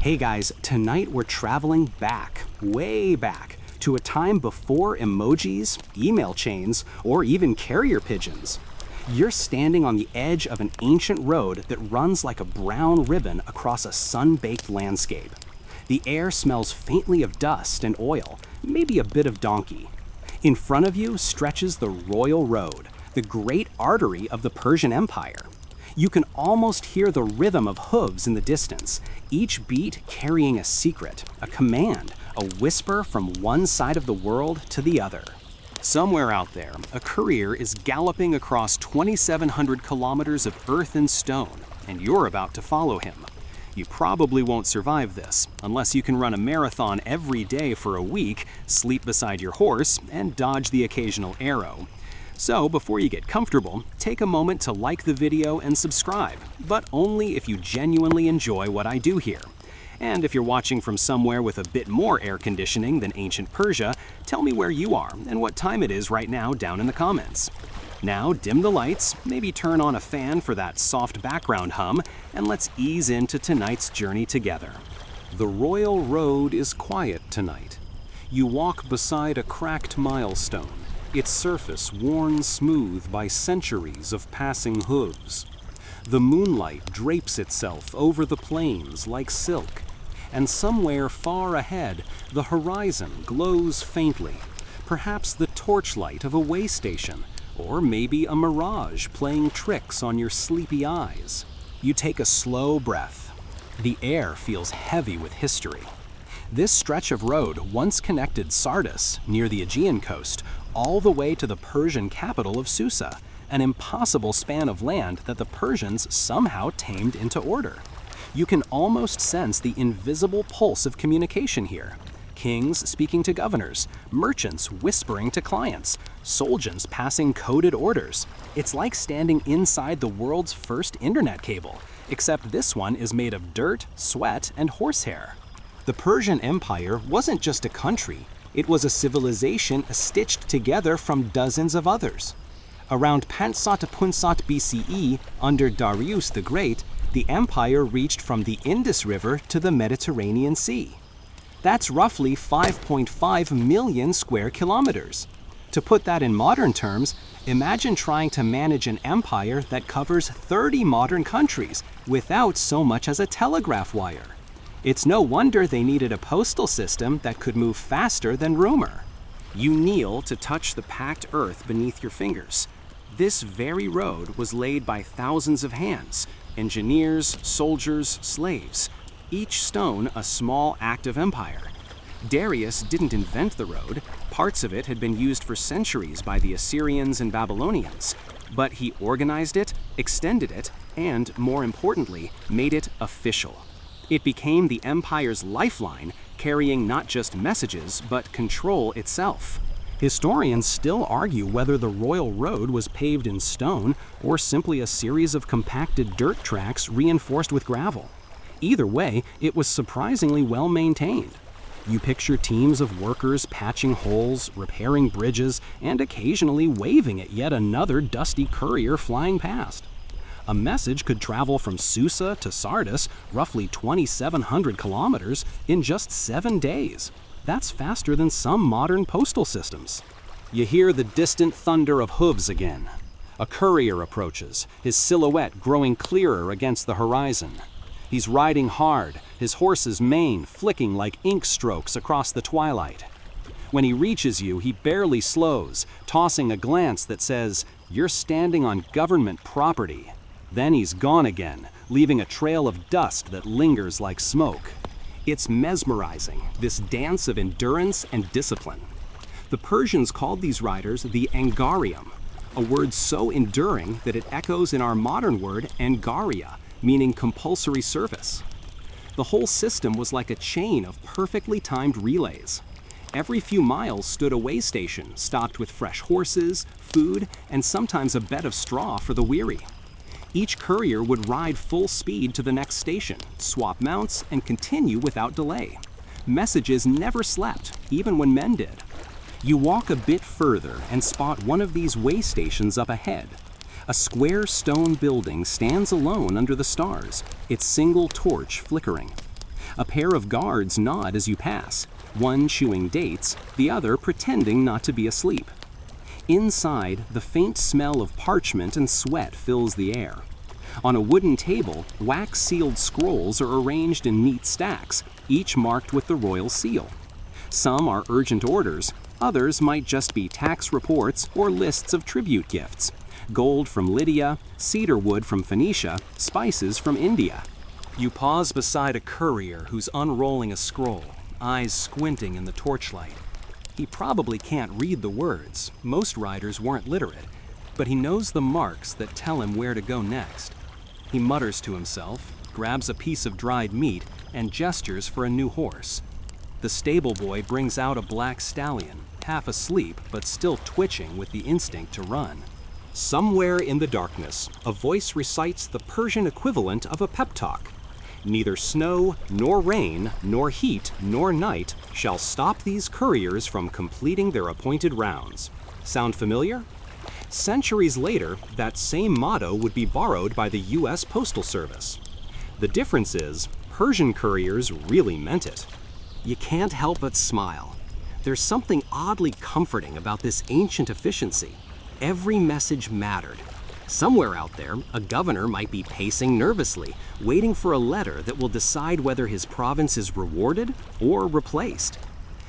Hey guys, tonight we're traveling back, way back, to a time before emojis, email chains, or even carrier pigeons. You're standing on the edge of an ancient road that runs like a brown ribbon across a sun-baked landscape. The air smells faintly of dust and oil, maybe a bit of donkey. In front of you stretches the Royal Road, the great artery of the Persian Empire. You can almost hear the rhythm of hooves in the distance, each beat carrying a secret, a command, a whisper from one side of the world to the other. Somewhere out there, a courier is galloping across 2,700 kilometers of earth and stone, and you're about to follow him. You probably won't survive this, unless you can run a marathon every day for a week, sleep beside your horse, and dodge the occasional arrow. So before you get comfortable, take a moment to like the video and subscribe, but only if you genuinely enjoy what I do here. And if you're watching from somewhere with a bit more air conditioning than ancient Persia, tell me where you are and what time it is right now down in the comments. Now dim the lights, maybe turn on a fan for that soft background hum, and let's ease into tonight's journey together. The Royal Road is quiet tonight. You walk beside a cracked milestone, its surface worn smooth by centuries of passing hooves. The moonlight drapes itself over the plains like silk, and somewhere far ahead, the horizon glows faintly, perhaps the torchlight of a way station, or maybe a mirage playing tricks on your sleepy eyes. You take a slow breath. The air feels heavy with history. This stretch of road once connected Sardis, near the Aegean coast, all the way to the Persian capital of Susa, an impossible span of land that the Persians somehow tamed into order. You can almost sense the invisible pulse of communication here. Kings speaking to governors, merchants whispering to clients, soldiers passing coded orders. It's like standing inside the world's first internet cable, except this one is made of dirt, sweat, and horsehair. The Persian Empire wasn't just a country, it was a civilization stitched together from dozens of others. Around Pansat Punsat BCE, under Darius the Great, the empire reached from the Indus River to the Mediterranean Sea. That's roughly 5.5 million square kilometers. To put that in modern terms, imagine trying to manage an empire that covers 30 modern countries without so much as a telegraph wire. It's no wonder they needed a postal system that could move faster than rumor. You kneel to touch the packed earth beneath your fingers. This very road was laid by thousands of hands, engineers, soldiers, slaves, each stone a small act of empire. Darius didn't invent the road. Parts of it had been used for centuries by the Assyrians and Babylonians, but he organized it, extended it, and, more importantly, made it official. It became the empire's lifeline, carrying not just messages, but control itself. Historians still argue whether the Royal Road was paved in stone or simply a series of compacted dirt tracks reinforced with gravel. Either way, it was surprisingly well maintained. You picture teams of workers patching holes, repairing bridges, and occasionally waving at yet another dusty courier flying past. A message could travel from Susa to Sardis, roughly 2,700 kilometers, in just 7 days. That's faster than some modern postal systems. You hear the distant thunder of hooves again. A courier approaches, his silhouette growing clearer against the horizon. He's riding hard, his horse's mane flicking like ink strokes across the twilight. When he reaches you, he barely slows, tossing a glance that says, "You're standing on government property." Then he's gone again, leaving a trail of dust that lingers like smoke. It's mesmerizing, this dance of endurance and discipline. The Persians called these riders the Angarium, a word so enduring that it echoes in our modern word Angaria, meaning compulsory service. The whole system was like a chain of perfectly timed relays. Every few miles stood a way station stocked with fresh horses, food, and sometimes a bed of straw for the weary. Each courier would ride full speed to the next station, swap mounts, and continue without delay. Messages never slept, even when men did. You walk a bit further and spot one of these way stations up ahead. A square stone building stands alone under the stars, its single torch flickering. A pair of guards nod as you pass, one chewing dates, the other pretending not to be asleep. Inside, the faint smell of parchment and sweat fills the air. On a wooden table, wax-sealed scrolls are arranged in neat stacks, each marked with the royal seal. Some are urgent orders, others might just be tax reports or lists of tribute gifts. Gold from Lydia, cedar wood from Phoenicia, spices from India. You pause beside a courier who's unrolling a scroll, eyes squinting in the torchlight. He probably can't read the words, most riders weren't literate, but he knows the marks that tell him where to go next. He mutters to himself, grabs a piece of dried meat, and gestures for a new horse. The stable boy brings out a black stallion, half asleep but still twitching with the instinct to run. Somewhere in the darkness, a voice recites the Persian equivalent of a pep talk. Neither snow, nor rain, nor heat, nor night shall stop these couriers from completing their appointed rounds. Sound familiar? Centuries later, that same motto would be borrowed by the U.S. Postal Service. The difference is, Persian couriers really meant it. You can't help but smile. There's something oddly comforting about this ancient efficiency. Every message mattered. Somewhere out there, a governor might be pacing nervously, waiting for a letter that will decide whether his province is rewarded or replaced.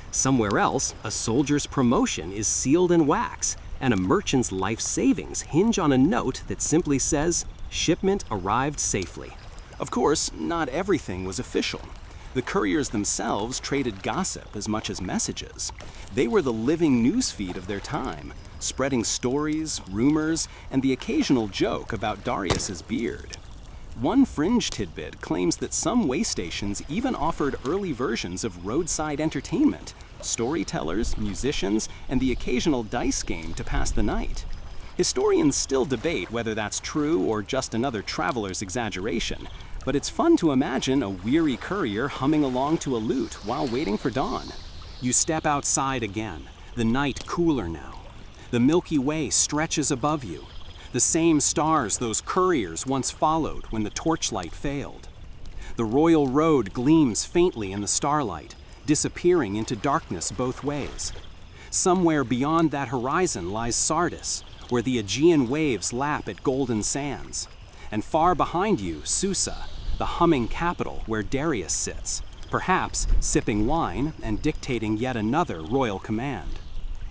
Somewhere else, a soldier's promotion is sealed in wax, and a merchant's life savings hinge on a note that simply says, "Shipment arrived safely." Of course, not everything was official. The couriers themselves traded gossip as much as messages. They were the living newsfeed of their time, spreading stories, rumors, and the occasional joke about Darius's beard. One fringe tidbit claims that some waystations even offered early versions of roadside entertainment, storytellers, musicians, and the occasional dice game to pass the night. Historians still debate whether that's true or just another traveler's exaggeration, but it's fun to imagine a weary courier humming along to a lute while waiting for dawn. You step outside again, the night cooler now. The Milky Way stretches above you, the same stars those couriers once followed when the torchlight failed. The royal road gleams faintly in the starlight, disappearing into darkness both ways. Somewhere beyond that horizon lies Sardis, where the Aegean waves lap at golden sands. And far behind you, Susa, the humming capital where Darius sits, perhaps sipping wine and dictating yet another royal command.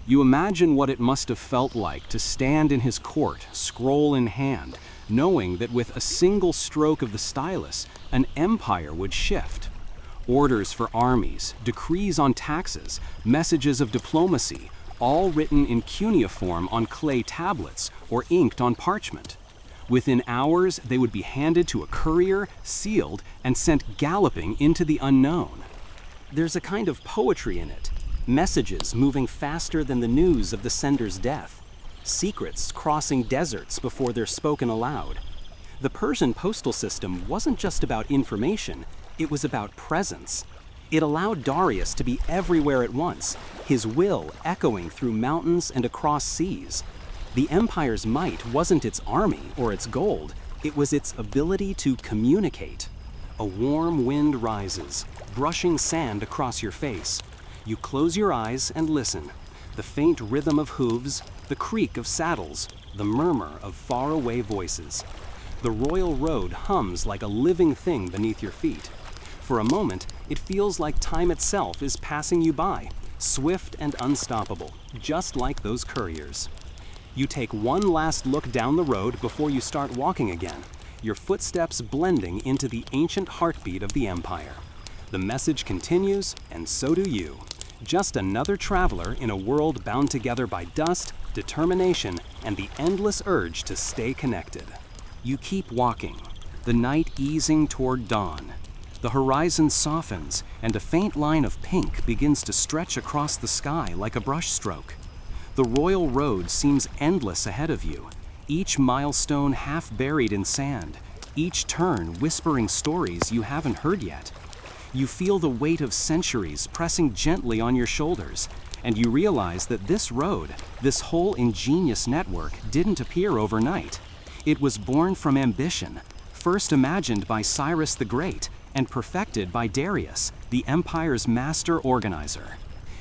You imagine what it must have felt like to stand in his court, scroll in hand, knowing that with a single stroke of the stylus, an empire would shift. Orders for armies, decrees on taxes, messages of diplomacy, all written in cuneiform on clay tablets or inked on parchment. Within hours, they would be handed to a courier, sealed, and sent galloping into the unknown. There's a kind of poetry in it. Messages moving faster than the news of the sender's death. Secrets crossing deserts before they're spoken aloud. The Persian postal system wasn't just about information, it was about presence. It allowed Darius to be everywhere at once, his will echoing through mountains and across seas. The empire's might wasn't its army or its gold, it was its ability to communicate. A warm wind rises, brushing sand across your face. You close your eyes and listen. The faint rhythm of hooves, the creak of saddles, the murmur of faraway voices. The royal road hums like a living thing beneath your feet. For a moment, it feels like time itself is passing you by, swift and unstoppable, just like those couriers. You take one last look down the road before you start walking again, your footsteps blending into the ancient heartbeat of the empire. The message continues, and so do you. Just another traveler in a world bound together by dust, determination, and the endless urge to stay connected. You keep walking, the night easing toward dawn. The horizon softens, and a faint line of pink begins to stretch across the sky like a brushstroke. The royal road seems endless ahead of you, each milestone half buried in sand, each turn whispering stories you haven't heard yet. You feel the weight of centuries pressing gently on your shoulders, and you realize that this road, this whole ingenious network, didn't appear overnight. It was born from ambition, first imagined by Cyrus the Great, and perfected by Darius, the empire's master organizer.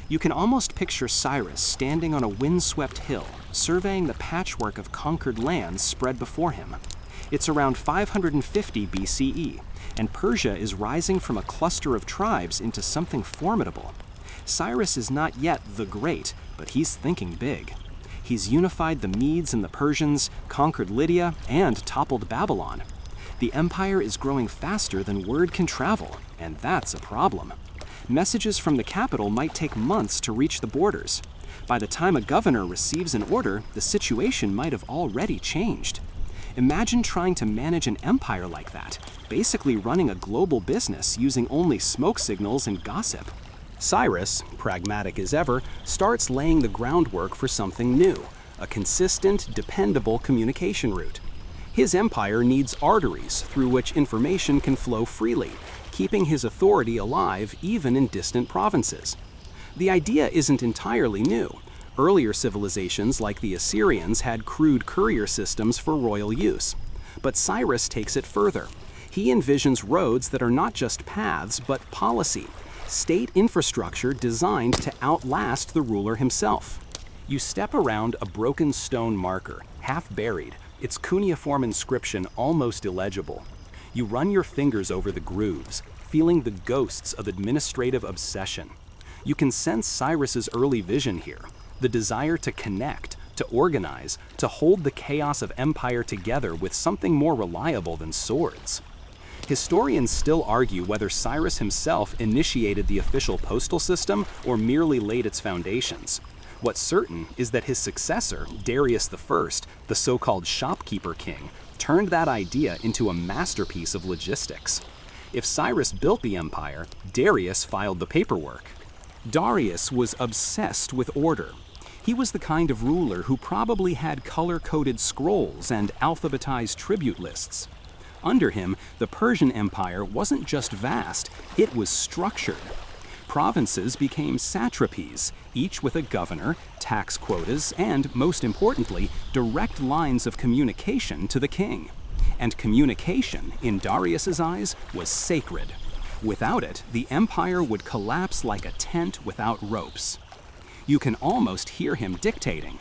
You can almost picture Cyrus standing on a windswept hill, surveying the patchwork of conquered lands spread before him. It's around 550 BCE, and Persia is rising from a cluster of tribes into something formidable. Cyrus is not yet the Great, but he's thinking big. He's unified the Medes and the Persians, conquered Lydia, and toppled Babylon. The empire is growing faster than word can travel, and that's a problem. Messages from the capital might take months to reach the borders. By the time a governor receives an order, the situation might have already changed. Imagine trying to manage an empire like that, basically running a global business using only smoke signals and gossip. Cyrus, pragmatic as ever, starts laying the groundwork for something new, a consistent, dependable communication route. His empire needs arteries through which information can flow freely, keeping his authority alive even in distant provinces. The idea isn't entirely new. Earlier civilizations like the Assyrians had crude courier systems for royal use. But Cyrus takes it further. He envisions roads that are not just paths, but policy, state infrastructure designed to outlast the ruler himself. You step around a broken stone marker, half buried, its cuneiform inscription almost illegible. You run your fingers over the grooves, feeling the ghosts of administrative obsession. You can sense Cyrus's early vision here, the desire to connect, to organize, to hold the chaos of empire together with something more reliable than swords. Historians still argue whether Cyrus himself initiated the official postal system or merely laid its foundations. What's certain is that his successor, Darius I, the so-called shopkeeper king, turned that idea into a masterpiece of logistics. If Cyrus built the empire, Darius filed the paperwork. Darius was obsessed with order. He was the kind of ruler who probably had color-coded scrolls and alphabetized tribute lists. Under him, the Persian Empire wasn't just vast, it was structured. Provinces became satrapies, each with a governor, tax quotas, and, most importantly, direct lines of communication to the king. And communication, in Darius's eyes, was sacred. Without it, the empire would collapse like a tent without ropes. You can almost hear him dictating.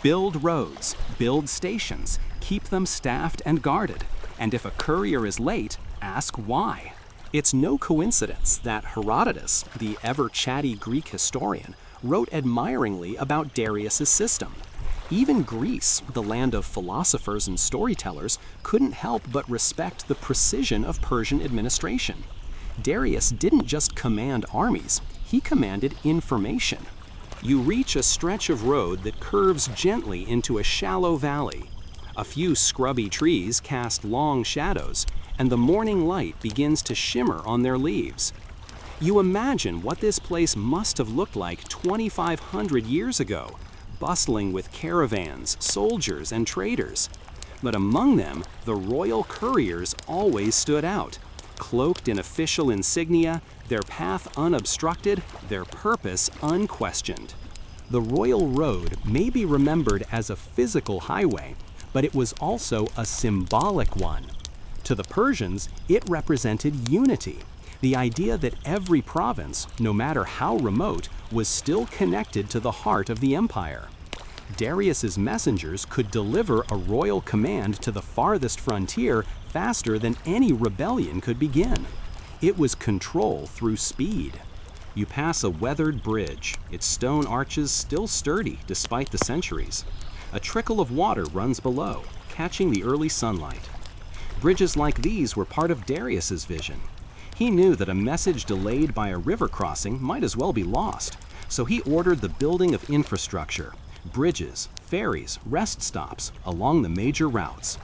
Build roads, build stations, keep them staffed and guarded. And if a courier is late, ask why. It's no coincidence that Herodotus, the ever-chatty Greek historian, wrote admiringly about Darius's system. Even Greece, the land of philosophers and storytellers, couldn't help but respect the precision of Persian administration. Darius didn't just command armies, he commanded information. You reach a stretch of road that curves gently into a shallow valley. A few scrubby trees cast long shadows, and the morning light begins to shimmer on their leaves. You imagine what this place must have looked like 2,500 years ago, bustling with caravans, soldiers, and traders. But among them, the royal couriers always stood out, cloaked in official insignia, their path unobstructed, their purpose unquestioned. The royal road may be remembered as a physical highway, but it was also a symbolic one. To the Persians, it represented unity, the idea that every province, no matter how remote, was still connected to the heart of the empire. Darius's messengers could deliver a royal command to the farthest frontier faster than any rebellion could begin. It was control through speed. You pass a weathered bridge, its stone arches still sturdy despite the centuries. A trickle of water runs below, catching the early sunlight. Bridges like these were part of Darius's vision. He knew that a message delayed by a river crossing might as well be lost, so he ordered the building of infrastructure, bridges, ferries, rest stops along the major routes.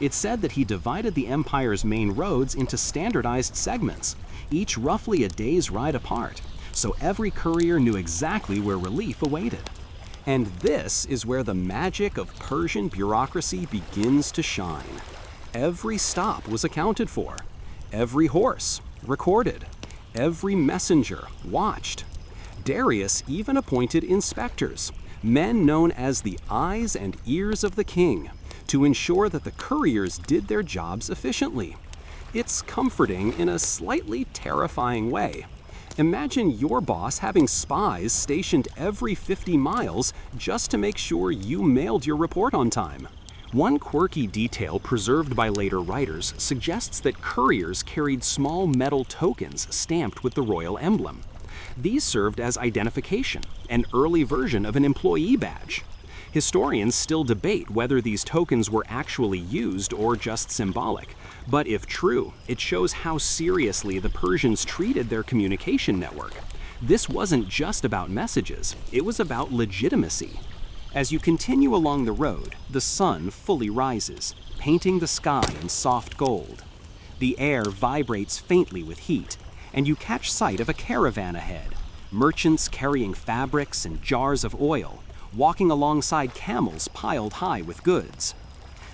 It's said that he divided the empire's main roads into standardized segments, each roughly a day's ride apart, so every courier knew exactly where relief awaited. And this is where the magic of Persian bureaucracy begins to shine. Every stop was accounted for, every horse recorded, every messenger watched. Darius even appointed inspectors, men known as the eyes and ears of the king, to ensure that the couriers did their jobs efficiently. It's comforting in a slightly terrifying way. Imagine your boss having spies stationed every 50 miles just to make sure you mailed your report on time. One quirky detail preserved by later writers suggests that couriers carried small metal tokens stamped with the royal emblem. These served as identification, an early version of an employee badge. Historians still debate whether these tokens were actually used or just symbolic, but if true, it shows how seriously the Persians treated their communication network. This wasn't just about messages, it was about legitimacy. As you continue along the road, the sun fully rises, painting the sky in soft gold. The air vibrates faintly with heat, and you catch sight of a caravan ahead. Merchants carrying fabrics and jars of oil, walking alongside camels piled high with goods.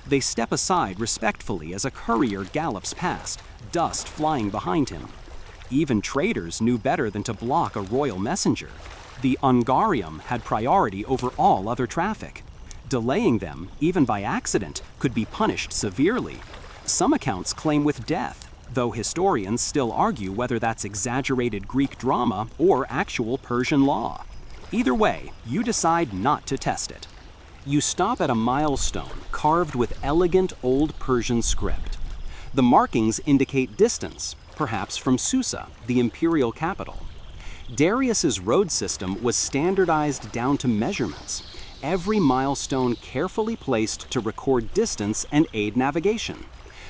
They step aside respectfully as a courier gallops past, dust flying behind him. Even traders knew better than to block a royal messenger. The Ungarium had priority over all other traffic. Delaying them, even by accident, could be punished severely. Some accounts claim with death, though historians still argue whether that's exaggerated Greek drama or actual Persian law. Either way, you decide not to test it. You stop at a milestone carved with elegant old Persian script. The markings indicate distance, perhaps from Susa, the imperial capital. Darius's road system was standardized down to measurements, every milestone carefully placed to record distance and aid navigation.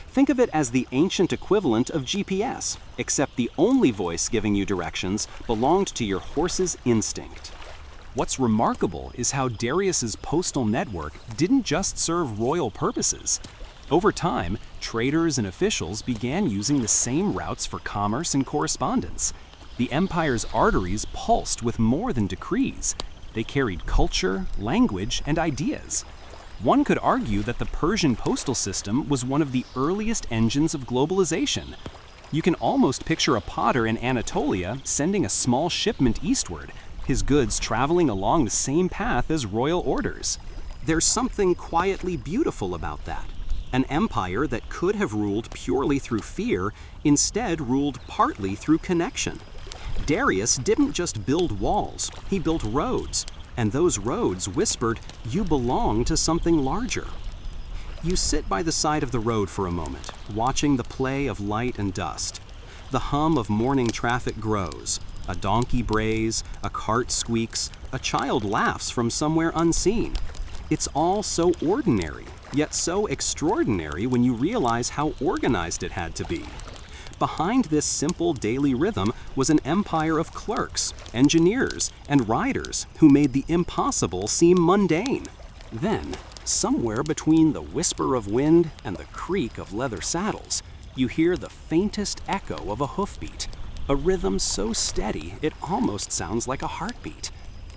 Think of it as the ancient equivalent of GPS, except the only voice giving you directions belonged to your horse's instinct. What's remarkable is how Darius's postal network didn't just serve royal purposes. Over time, traders and officials began using the same routes for commerce and correspondence. The empire's arteries pulsed with more than decrees. They carried culture, language, and ideas. One could argue that the Persian postal system was one of the earliest engines of globalization. You can almost picture a potter in Anatolia sending a small shipment eastward, his goods traveling along the same path as royal orders. There's something quietly beautiful about that. An empire that could have ruled purely through fear instead ruled partly through connection. Darius didn't just build walls, he built roads, and those roads whispered, "You belong to something larger." You sit by the side of the road for a moment, watching the play of light and dust. The hum of morning traffic grows. A donkey brays, a cart squeaks, a child laughs from somewhere unseen. It's all so ordinary, yet so extraordinary when you realize how organized it had to be. Behind this simple daily rhythm was an empire of clerks, engineers, and riders who made the impossible seem mundane. Then, somewhere between the whisper of wind and the creak of leather saddles, you hear the faintest echo of a hoofbeat, a rhythm so steady it almost sounds like a heartbeat.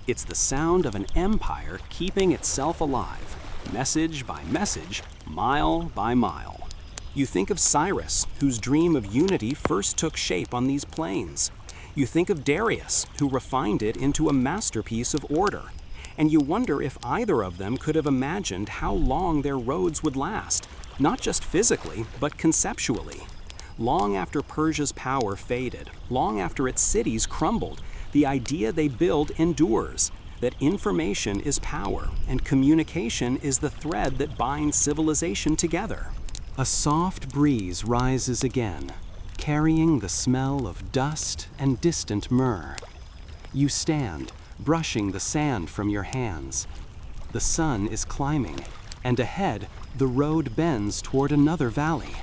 It's the sound of an empire keeping itself alive, message by message, mile by mile. You think of Cyrus, whose dream of unity first took shape on these plains. You think of Darius, who refined it into a masterpiece of order. And you wonder if either of them could have imagined how long their roads would last, not just physically, but conceptually. Long after Persia's power faded, long after its cities crumbled, the idea they build endures, that information is power and communication is the thread that binds civilization together. A soft breeze rises again, carrying the smell of dust and distant myrrh. You stand, brushing the sand from your hands. The sun is climbing, and ahead, the road bends toward another valley.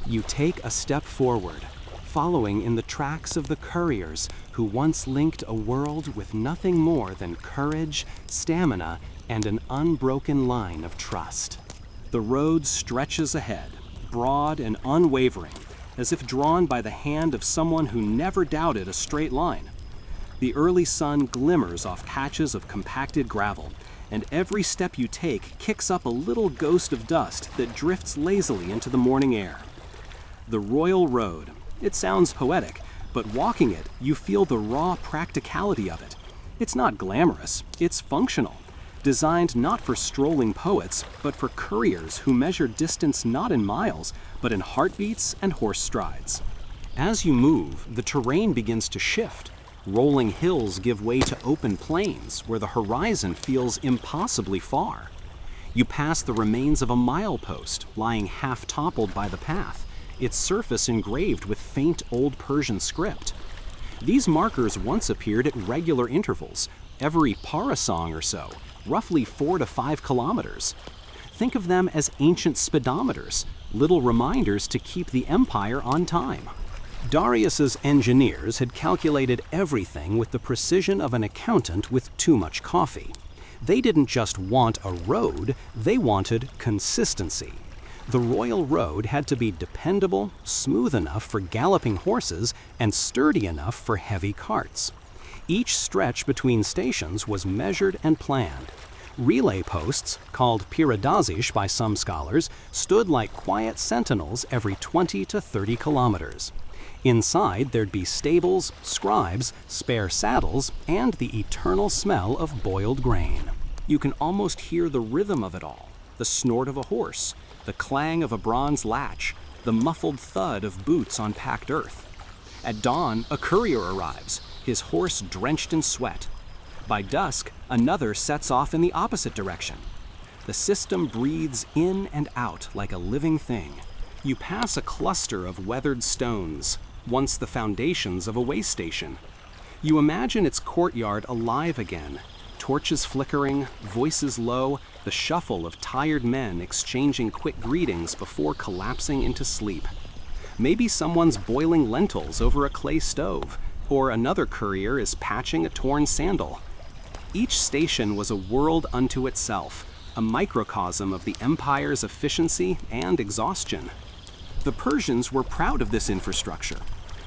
You take a step forward, following in the tracks of the couriers who once linked a world with nothing more than courage, stamina, and an unbroken line of trust. The road stretches ahead, broad and unwavering, as if drawn by the hand of someone who never doubted a straight line. The early sun glimmers off patches of compacted gravel, and every step you take kicks up a little ghost of dust that drifts lazily into the morning air. The Royal Road. It sounds poetic, but walking it, you feel the raw practicality of it. It's not glamorous, it's functional. designed not for strolling poets, but for couriers who measure distance not in miles, but in heartbeats and horse strides. As you move, the terrain begins to shift. Rolling hills give way to open plains where the horizon feels impossibly far. You pass the remains of a milepost lying half toppled by the path, its surface engraved with faint old Persian script. These markers once appeared at regular intervals, every parasong or so, roughly 4 to 5 kilometers. Think of them as ancient speedometers, little reminders to keep the empire on time. Darius's engineers had calculated everything with the precision of an accountant with too much coffee. They didn't just want a road, they wanted consistency. The royal road had to be dependable, smooth enough for galloping horses, and sturdy enough for heavy carts. Each stretch between stations was measured and planned. Relay posts, called pyradazish by some scholars, stood like quiet sentinels every 20 to 30 kilometers. Inside, there'd be stables, scribes, spare saddles, and the eternal smell of boiled grain. You can almost hear the rhythm of it all, the snort of a horse, the clang of a bronze latch, the muffled thud of boots on packed earth. At dawn, a courier arrives, his horse drenched in sweat. By dusk, another sets off in the opposite direction. The system breathes in and out like a living thing. You pass a cluster of weathered stones, once the foundations of a waystation. You imagine its courtyard alive again, torches flickering, voices low, the shuffle of tired men exchanging quick greetings before collapsing into sleep. Maybe someone's boiling lentils over a clay stove, or another courier is patching a torn sandal. Each station was a world unto itself, a microcosm of the empire's efficiency and exhaustion. The Persians were proud of this infrastructure.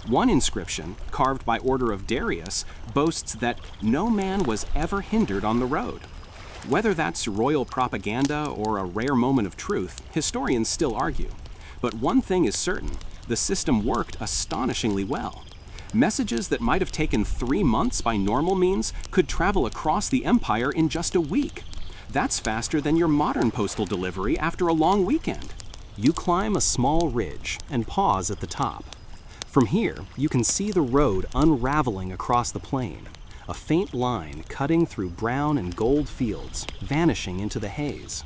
One inscription, carved by order of Darius, boasts that no man was ever hindered on the road. Whether that's royal propaganda or a rare moment of truth, historians still argue. But one thing is certain, the system worked astonishingly well. Messages that might have taken 3 months by normal means could travel across the empire in just a week. That's faster than your modern postal delivery after a long weekend. You climb a small ridge and pause at the top. From here, you can see the road unraveling across the plain, a faint line cutting through brown and gold fields, vanishing into the haze.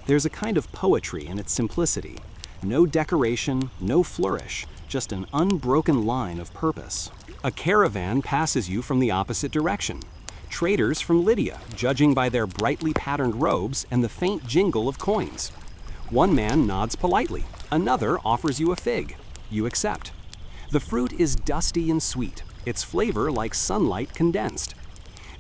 There's a kind of poetry in its simplicity. No decoration, no flourish, just an unbroken line of purpose. A caravan passes you from the opposite direction. Traders from Lydia, judging by their brightly patterned robes and the faint jingle of coins. One man nods politely, another offers you a fig. You accept. The fruit is dusty and sweet, its flavor like sunlight condensed.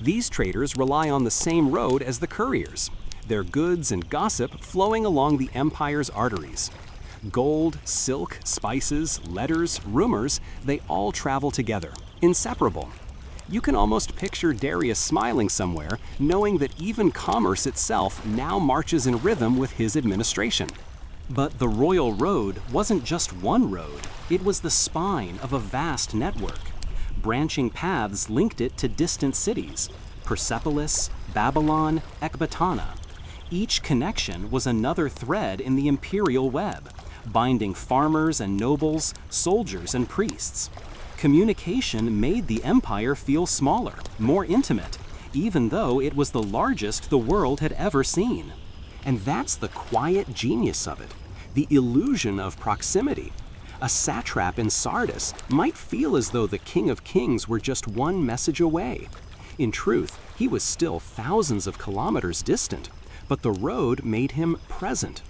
These traders rely on the same road as the couriers, their goods and gossip flowing along the empire's arteries. Gold, silk, spices, letters, rumors, they all travel together, inseparable. You can almost picture Darius smiling somewhere, knowing that even commerce itself now marches in rhythm with his administration. But the royal road wasn't just one road, it was the spine of a vast network. Branching paths linked it to distant cities, Persepolis, Babylon, Ecbatana. Each connection was another thread in the imperial web, binding farmers and nobles, soldiers and priests. Communication made the empire feel smaller, more intimate, even though it was the largest the world had ever seen. And that's the quiet genius of it, the illusion of proximity. A satrap in Sardis might feel as though the King of Kings were just one message away. In truth, he was still thousands of kilometers distant, but the road made him present.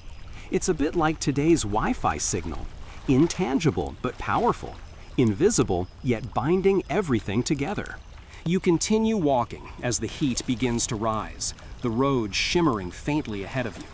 It's a bit like today's Wi-Fi signal, intangible but powerful, invisible yet binding everything together. You continue walking as the heat begins to rise, the road shimmering faintly ahead of you.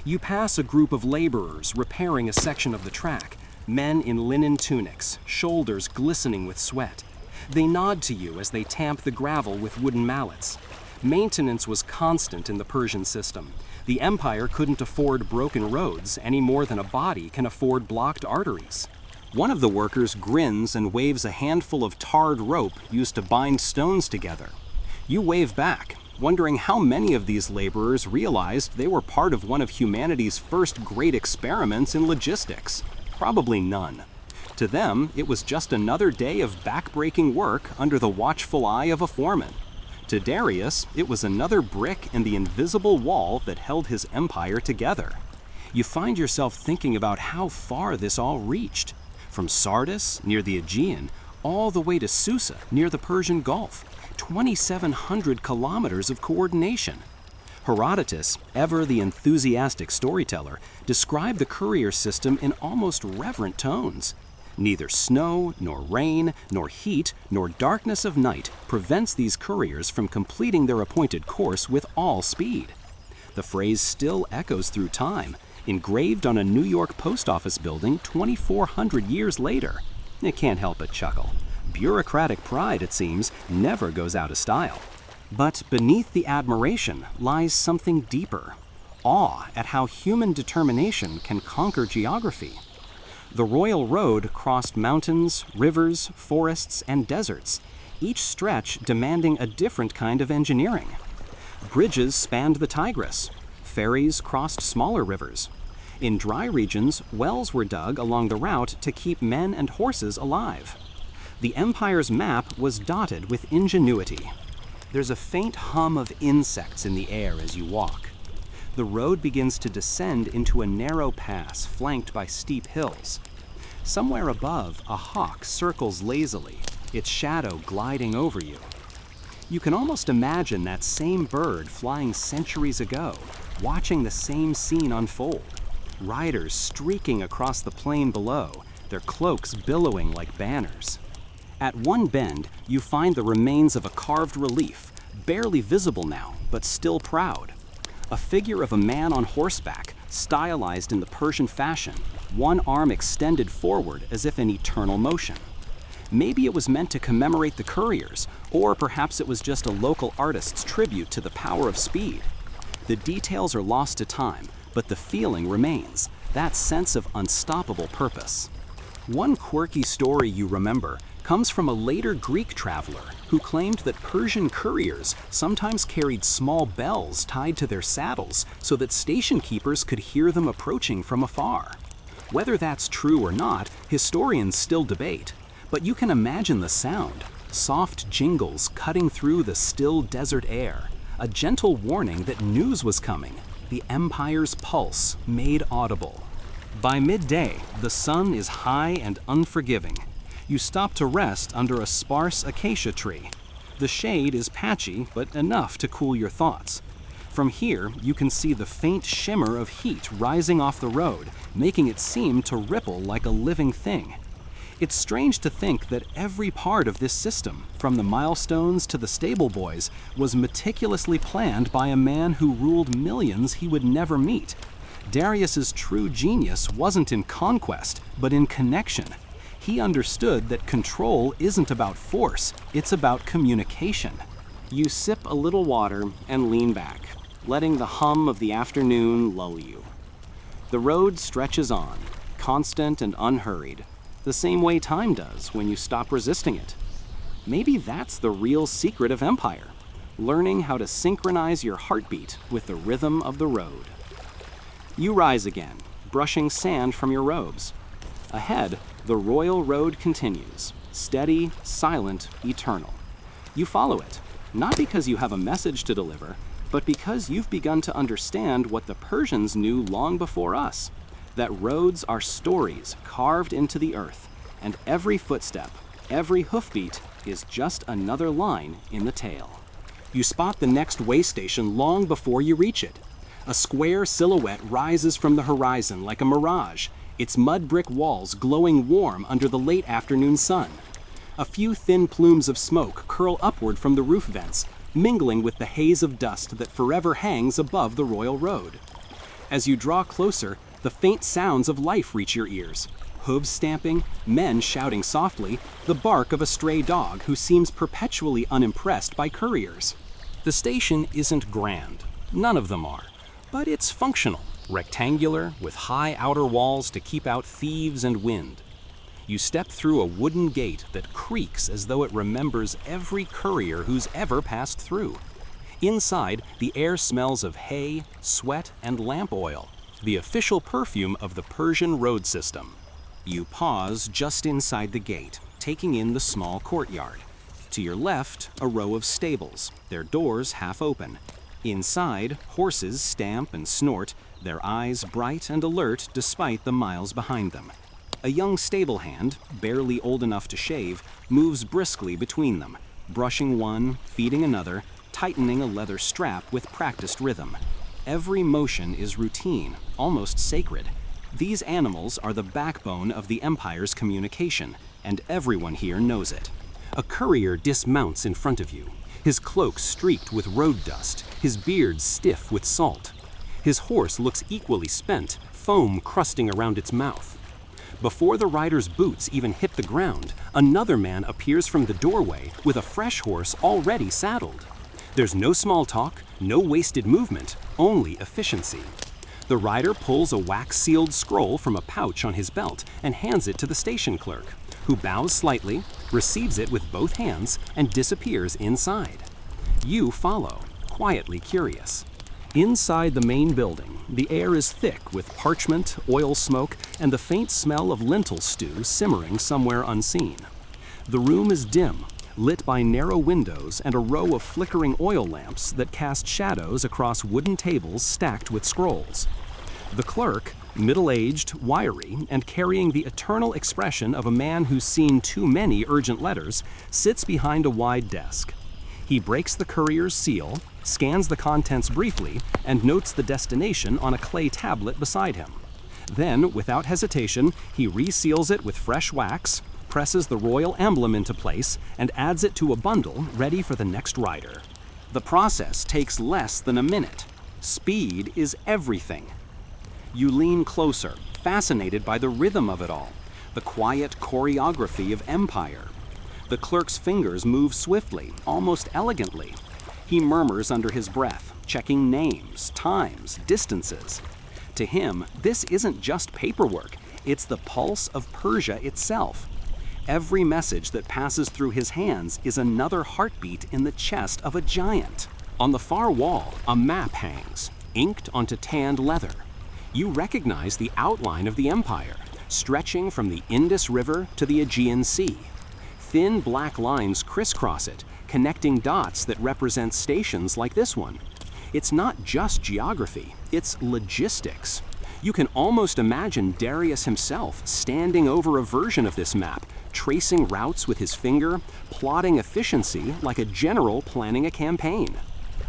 You pass a group of laborers repairing a section of the track, men in linen tunics, shoulders glistening with sweat. They nod to you as they tamp the gravel with wooden mallets. Maintenance was constant in the Persian system. The empire couldn't afford broken roads any more than a body can afford blocked arteries. One of the workers grins and waves a handful of tarred rope used to bind stones together. You wave back, wondering how many of these laborers realized they were part of one of humanity's first great experiments in logistics. Probably none. To them, it was just another day of backbreaking work under the watchful eye of a foreman. To Darius, it was another brick in the invisible wall that held his empire together. You find yourself thinking about how far this all reached. From Sardis, near the Aegean, all the way to Susa, near the Persian Gulf. 2,700 kilometers of coordination. Herodotus, ever the enthusiastic storyteller, described the courier system in almost reverent tones. Neither snow, nor rain, nor heat, nor darkness of night prevents these couriers from completing their appointed course with all speed. The phrase still echoes through time, engraved on a New York post office building 2,400 years later. It can't help but chuckle. Bureaucratic pride, it seems, never goes out of style. But beneath the admiration lies something deeper: awe at how human determination can conquer geography. The Royal Road crossed mountains, rivers, forests, and deserts, each stretch demanding a different kind of engineering. Bridges spanned the Tigris. Ferries crossed smaller rivers. In dry regions, wells were dug along the route to keep men and horses alive. The empire's map was dotted with ingenuity. There's a faint hum of insects in the air as you walk. The road begins to descend into a narrow pass flanked by steep hills. Somewhere above, a hawk circles lazily, its shadow gliding over you. You can almost imagine that same bird flying centuries ago, watching the same scene unfold. Riders streaking across the plain below, their cloaks billowing like banners. At one bend, you find the remains of a carved relief, barely visible now, but still proud. A figure of a man on horseback, stylized in the Persian fashion, one arm extended forward as if in eternal motion. Maybe it was meant to commemorate the couriers, or perhaps it was just a local artist's tribute to the power of speed. The details are lost to time, but the feeling remains, that sense of unstoppable purpose. One quirky story you remember comes from a later Greek traveler who claimed that Persian couriers sometimes carried small bells tied to their saddles so that station keepers could hear them approaching from afar. Whether that's true or not, historians still debate, but you can imagine the sound, soft jingles cutting through the still desert air, a gentle warning that news was coming, the empire's pulse made audible. By midday, the sun is high and unforgiving. You stop to rest under a sparse acacia tree. The shade is patchy, but enough to cool your thoughts. From here, you can see the faint shimmer of heat rising off the road, making it seem to ripple like a living thing. It's strange to think that every part of this system, from the milestones to the stable boys, was meticulously planned by a man who ruled millions he would never meet. Darius's true genius wasn't in conquest, but in connection. He understood that control isn't about force, it's about communication. You sip a little water and lean back, letting the hum of the afternoon lull you. The road stretches on, constant and unhurried, the same way time does when you stop resisting it. Maybe that's the real secret of empire, learning how to synchronize your heartbeat with the rhythm of the road. You rise again, brushing sand from your robes. Ahead, the royal road continues, steady, silent, eternal. You follow it, not because you have a message to deliver, but because you've begun to understand what the Persians knew long before us, that roads are stories carved into the earth, and every footstep, every hoofbeat is just another line in the tale. You spot the next way station long before you reach it. A square silhouette rises from the horizon like a mirage, its mud brick walls glowing warm under the late afternoon sun. A few thin plumes of smoke curl upward from the roof vents, mingling with the haze of dust that forever hangs above the royal road. As you draw closer, the faint sounds of life reach your ears. Hooves stamping, men shouting softly, the bark of a stray dog who seems perpetually unimpressed by couriers. The station isn't grand. None of them are. But it's functional, rectangular, with high outer walls to keep out thieves and wind. You step through a wooden gate that creaks as though it remembers every courier who's ever passed through. Inside, the air smells of hay, sweat, and lamp oil, the official perfume of the Persian road system. You pause just inside the gate, taking in the small courtyard. To your left, a row of stables, their doors half open. Inside, horses stamp and snort, their eyes bright and alert despite the miles behind them. A young stable hand, barely old enough to shave, moves briskly between them, brushing one, feeding another, tightening a leather strap with practiced rhythm. Every motion is routine, almost sacred. These animals are the backbone of the Empire's communication, and everyone here knows it. A courier dismounts in front of you, his cloak streaked with road dust, his beard stiff with salt. His horse looks equally spent, foam crusting around its mouth. Before the rider's boots even hit the ground, another man appears from the doorway with a fresh horse already saddled. There's no small talk, no wasted movement, only efficiency. The rider pulls a wax-sealed scroll from a pouch on his belt and hands it to the station clerk, who bows slightly, receives it with both hands, and disappears inside. You follow, quietly curious. Inside the main building, the air is thick with parchment, oil smoke, and the faint smell of lentil stew simmering somewhere unseen. The room is dim, lit by narrow windows and a row of flickering oil lamps that cast shadows across wooden tables stacked with scrolls. The clerk, middle-aged, wiry, and carrying the eternal expression of a man who's seen too many urgent letters, sits behind a wide desk. He breaks the courier's seal, scans the contents briefly, and notes the destination on a clay tablet beside him. Then, without hesitation, he reseals it with fresh wax, presses the royal emblem into place, and adds it to a bundle ready for the next rider. The process takes less than a minute. Speed is everything. You lean closer, fascinated by the rhythm of it all, the quiet choreography of empire. The clerk's fingers move swiftly, almost elegantly. He murmurs under his breath, checking names, times, distances. To him, this isn't just paperwork, it's the pulse of Persia itself. Every message that passes through his hands is another heartbeat in the chest of a giant. On the far wall, a map hangs, inked onto tanned leather. You recognize the outline of the empire, stretching from the Indus River to the Aegean Sea. Thin black lines crisscross it, connecting dots that represent stations like this one. It's not just geography, it's logistics. You can almost imagine Darius himself standing over a version of this map, tracing routes with his finger, plotting efficiency like a general planning a campaign.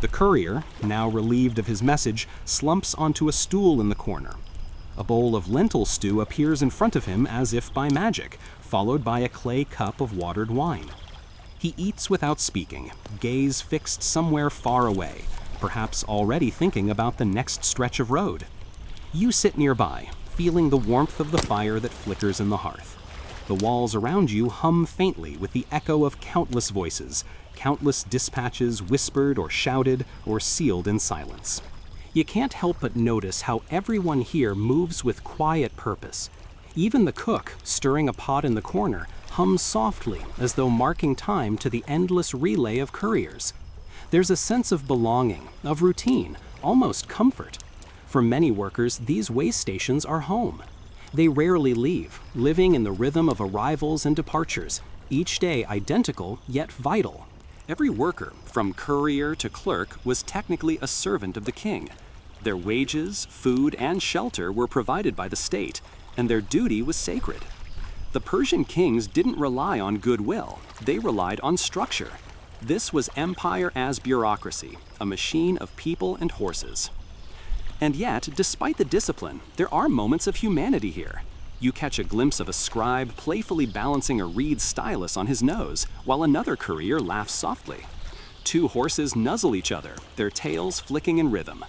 The courier, now relieved of his message, slumps onto a stool in the corner. A bowl of lentil stew appears in front of him as if by magic, followed by a clay cup of watered wine. He eats without speaking, gaze fixed somewhere far away, perhaps already thinking about the next stretch of road. You sit nearby, feeling the warmth of the fire that flickers in the hearth. The walls around you hum faintly with the echo of countless voices, countless dispatches whispered or shouted or sealed in silence. You can't help but notice how everyone here moves with quiet purpose. Even the cook, stirring a pot in the corner, hums softly as though marking time to the endless relay of couriers. There's a sense of belonging, of routine, almost comfort. For many workers, these waystations are home. They rarely leave, living in the rhythm of arrivals and departures, each day identical yet vital. Every worker, from courier to clerk, was technically a servant of the king. Their wages, food, and shelter were provided by the state, and their duty was sacred. The Persian kings didn't rely on goodwill, they relied on structure. This was empire as bureaucracy, a machine of people and horses. And yet, despite the discipline, there are moments of humanity here. You catch a glimpse of a scribe playfully balancing a reed stylus on his nose, while another courier laughs softly. Two horses nuzzle each other, their tails flicking in rhythm.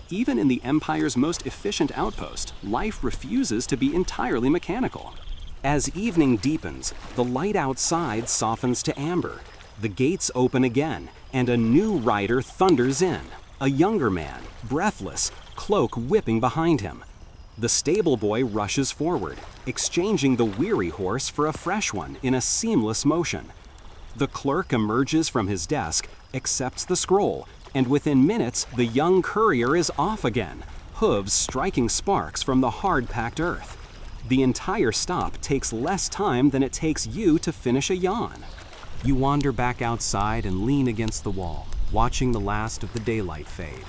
Even in the empire's most efficient outpost, life refuses to be entirely mechanical. As evening deepens, the light outside softens to amber. The gates open again, and a new rider thunders in. A younger man, breathless, cloak whipping behind him. The stable boy rushes forward, exchanging the weary horse for a fresh one in a seamless motion. The clerk emerges from his desk, accepts the scroll, And within minutes, the young courier is off again, hooves striking sparks from the hard-packed earth. The entire stop takes less time than it takes you to finish a yawn. You wander back outside and lean against the wall, watching the last of the daylight fade.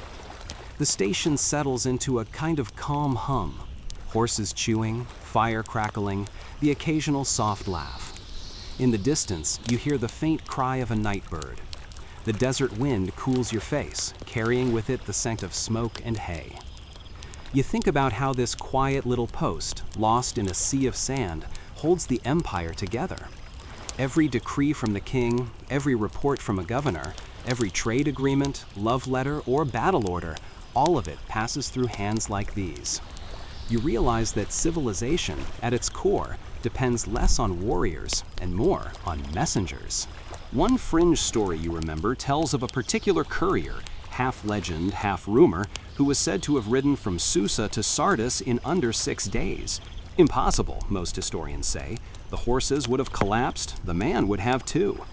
The station settles into a kind of calm hum. Horses chewing, fire crackling, the occasional soft laugh. In the distance, you hear the faint cry of a night bird. The desert wind cools your face, carrying with it the scent of smoke and hay. You think about how this quiet little post, lost in a sea of sand, holds the empire together. Every decree from the king, every report from a governor, every trade agreement, love letter, or battle order, all of it passes through hands like these. You realize that civilization, at its core, depends less on warriors and more on messengers. One fringe story you remember tells of a particular courier, half legend, half rumor, who was said to have ridden from Susa to Sardis in under 6 days. Impossible, most historians say. The horses would have collapsed, the man would have too.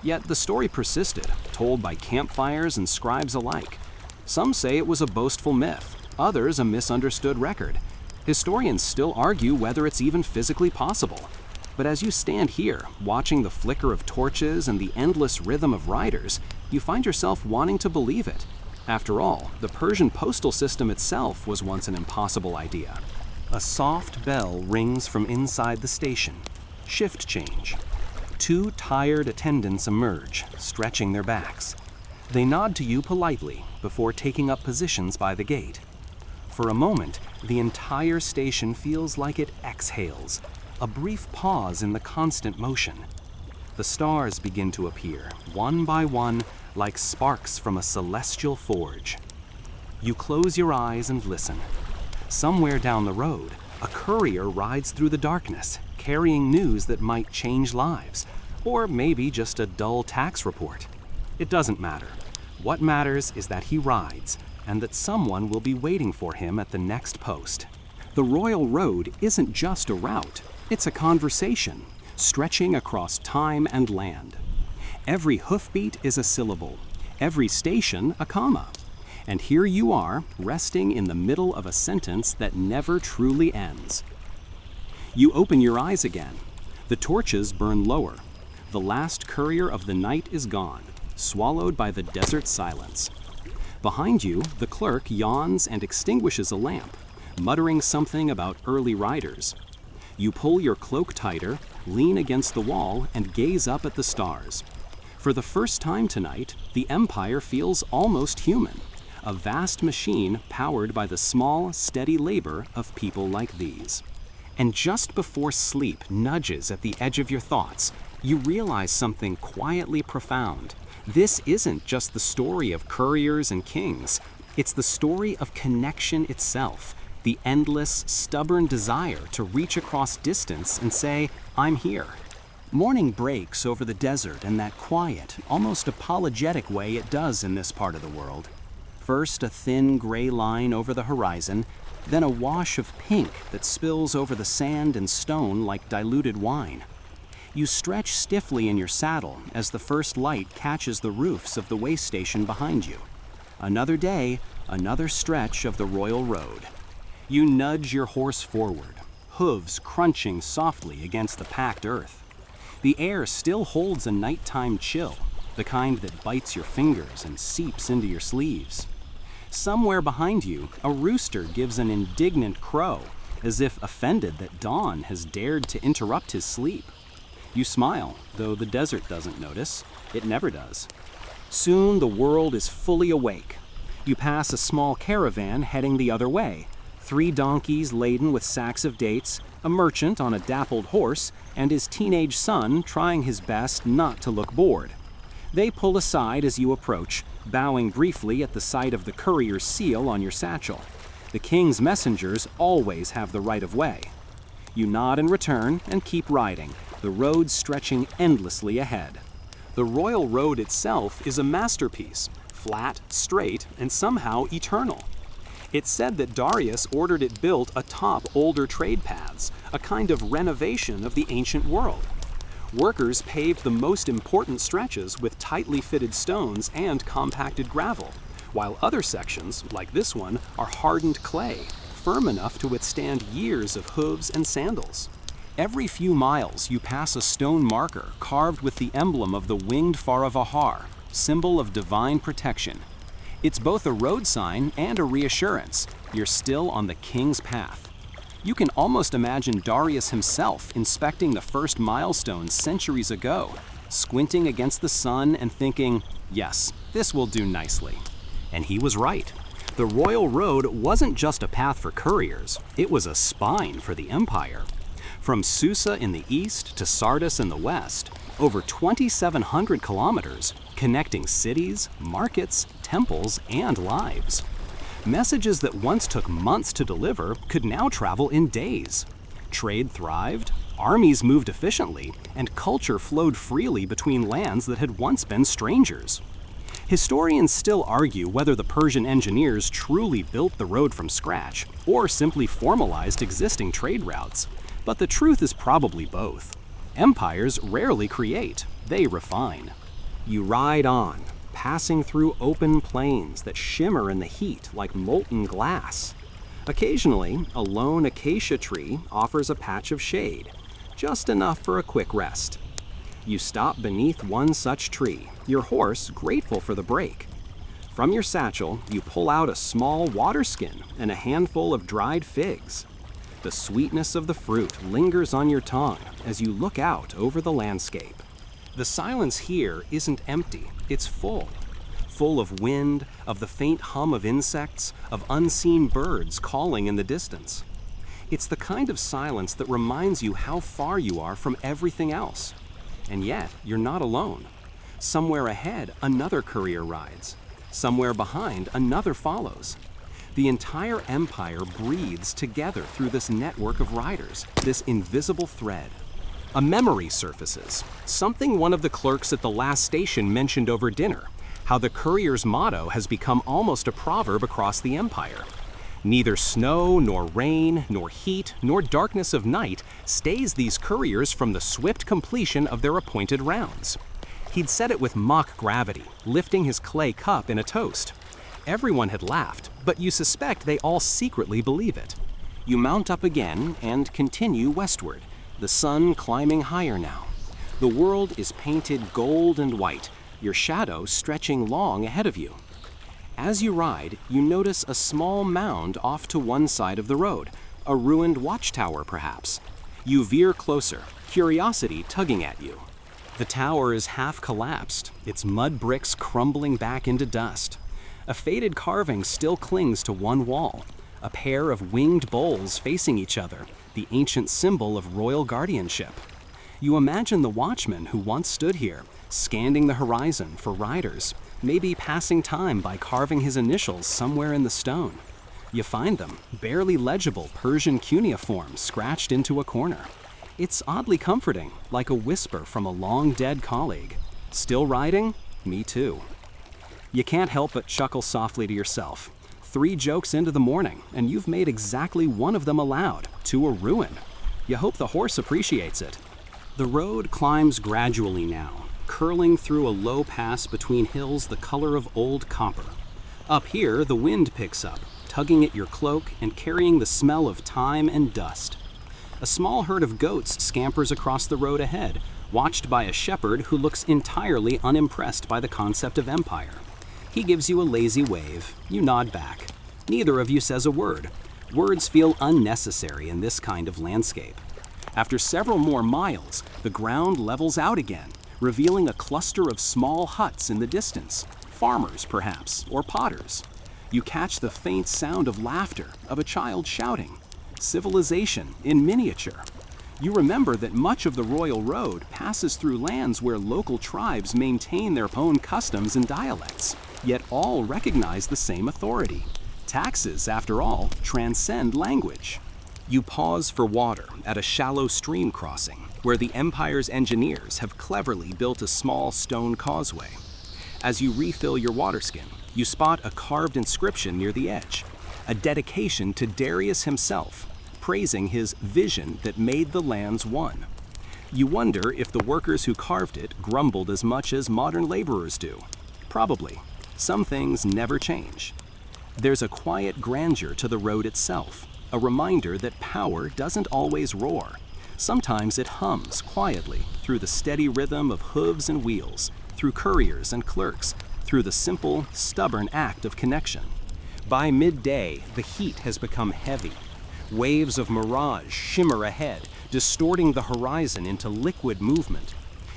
Yet the story persisted, told by campfires and scribes alike. Some say it was a boastful myth, others a misunderstood record. Historians still argue whether it's even physically possible. But as you stand here, watching the flicker of torches and the endless rhythm of riders, you find yourself wanting to believe it. After all, the Persian postal system itself was once an impossible idea. A soft bell rings from inside the station. Shift change. 2 tired attendants emerge, stretching their backs. They nod to you politely before taking up positions by the gate. For a moment, the entire station feels like it exhales, a brief pause in the constant motion. The stars begin to appear, one by one, like sparks from a celestial forge. You close your eyes and listen. Somewhere down the road, a courier rides through the darkness, carrying news that might change lives, or maybe just a dull tax report. It doesn't matter. What matters is that he rides, and that someone will be waiting for him at the next post. The Royal Road isn't just a route, it's a conversation, stretching across time and land. Every hoofbeat is a syllable, every station a comma. And here you are, resting in the middle of a sentence that never truly ends. You open your eyes again. The torches burn lower. The last courier of the night is gone, swallowed by the desert silence. Behind you, the clerk yawns and extinguishes a lamp, muttering something about early riders. You pull your cloak tighter, lean against the wall, and gaze up at the stars. For the first time tonight, the Empire feels almost human, a vast machine powered by the small, steady labor of people like these. And just before sleep nudges at the edge of your thoughts, you realize something quietly profound. This isn't just the story of couriers and kings. It's the story of connection itself, the endless, stubborn desire to reach across distance and say, "I'm here." Morning breaks over the desert in that quiet, almost apologetic way it does in this part of the world. First a thin gray line over the horizon, then a wash of pink that spills over the sand and stone like diluted wine. You stretch stiffly in your saddle as the first light catches the roofs of the way station behind you. Another day, another stretch of the Royal Road. You nudge your horse forward, hooves crunching softly against the packed earth. The air still holds a nighttime chill, the kind that bites your fingers and seeps into your sleeves. Somewhere behind you, a rooster gives an indignant crow, as if offended that dawn has dared to interrupt his sleep. You smile, though the desert doesn't notice. It never does. Soon the world is fully awake. You pass a small caravan heading the other way, 3 donkeys laden with sacks of dates, a merchant on a dappled horse, and his teenage son trying his best not to look bored. They pull aside as you approach, bowing briefly at the sight of the courier's seal on your satchel. The king's messengers always have the right of way. You nod in return and keep riding, the road stretching endlessly ahead. The Royal Road itself is a masterpiece, flat, straight, and somehow eternal. It's said that Darius ordered it built atop older trade paths, a kind of renovation of the ancient world. Workers paved the most important stretches with tightly fitted stones and compacted gravel, while other sections, like this one, are hardened clay, firm enough to withstand years of hooves and sandals. Every few miles, you pass a stone marker carved with the emblem of the winged Faravahar, symbol of divine protection. It's both a road sign and a reassurance. You're still on the king's path. You can almost imagine Darius himself inspecting the first milestone centuries ago, squinting against the sun and thinking, yes, this will do nicely. And he was right. The royal road wasn't just a path for couriers, it was a spine for the empire. From Susa in the east to Sardis in the west, over 2,700 kilometers, connecting cities, markets, temples, and lives. Messages that once took months to deliver could now travel in days. Trade thrived, armies moved efficiently, and culture flowed freely between lands that had once been strangers. Historians still argue whether the Persian engineers truly built the road from scratch or simply formalized existing trade routes, but the truth is probably both. Empires rarely create, they refine. You ride on, passing through open plains that shimmer in the heat like molten glass. Occasionally, a lone acacia tree offers a patch of shade, just enough for a quick rest. You stop beneath one such tree, your horse grateful for the break. From your satchel, you pull out a small water skin and a handful of dried figs. The sweetness of the fruit lingers on your tongue as you look out over the landscape. The silence here isn't empty, it's full. Full of wind, of the faint hum of insects, of unseen birds calling in the distance. It's the kind of silence that reminds you how far you are from everything else. And yet, you're not alone. Somewhere ahead, another courier rides. Somewhere behind, another follows. The entire empire breathes together through this network of riders, this invisible thread. A memory surfaces, something one of the clerks at the last station mentioned over dinner, how the courier's motto has become almost a proverb across the empire. Neither snow, nor rain, nor heat, nor darkness of night stays these couriers from the swift completion of their appointed rounds. He'd said it with mock gravity, lifting his clay cup in a toast. Everyone had laughed, but you suspect they all secretly believe it. You mount up again and continue westward, the sun climbing higher now. The world is painted gold and white, your shadow stretching long ahead of you. As you ride, you notice a small mound off to one side of the road, a ruined watchtower perhaps. You veer closer, curiosity tugging at you. The tower is half collapsed, its mud bricks crumbling back into dust. A faded carving still clings to one wall, a pair of winged bulls facing each other, the ancient symbol of royal guardianship. You imagine the watchman who once stood here, scanning the horizon for riders, maybe passing time by carving his initials somewhere in the stone. You find them, barely legible Persian cuneiform scratched into a corner. It's oddly comforting, like a whisper from a long-dead colleague. Still riding? Me too. You can't help but chuckle softly to yourself. 3 jokes into the morning, and you've made exactly one of them aloud, to a ruin. You hope the horse appreciates it. The road climbs gradually now, curling through a low pass between hills the color of old copper. Up here, the wind picks up, tugging at your cloak and carrying the smell of thyme and dust. A small herd of goats scampers across the road ahead, watched by a shepherd who looks entirely unimpressed by the concept of empire. He gives you a lazy wave. You nod back. Neither of you says a word. Words feel unnecessary in this kind of landscape. After several more miles, the ground levels out again, revealing a cluster of small huts in the distance. Farmers, perhaps, or potters. You catch the faint sound of laughter, of a child shouting. Civilization in miniature. You remember that much of the royal road passes through lands where local tribes maintain their own customs and dialects, yet all recognize the same authority. Taxes, after all, transcend language. You pause for water at a shallow stream crossing, where the empire's engineers have cleverly built a small stone causeway. As you refill your water skin, you spot a carved inscription near the edge, a dedication to Darius himself, praising his vision that made the lands one. You wonder if the workers who carved it grumbled as much as modern laborers do. Probably. Some things never change. There's a quiet grandeur to the road itself, a reminder that power doesn't always roar. Sometimes it hums quietly through the steady rhythm of hooves and wheels, through couriers and clerks, through the simple, stubborn act of connection. By midday, the heat has become heavy. Waves of mirage shimmer ahead, distorting the horizon into liquid movement.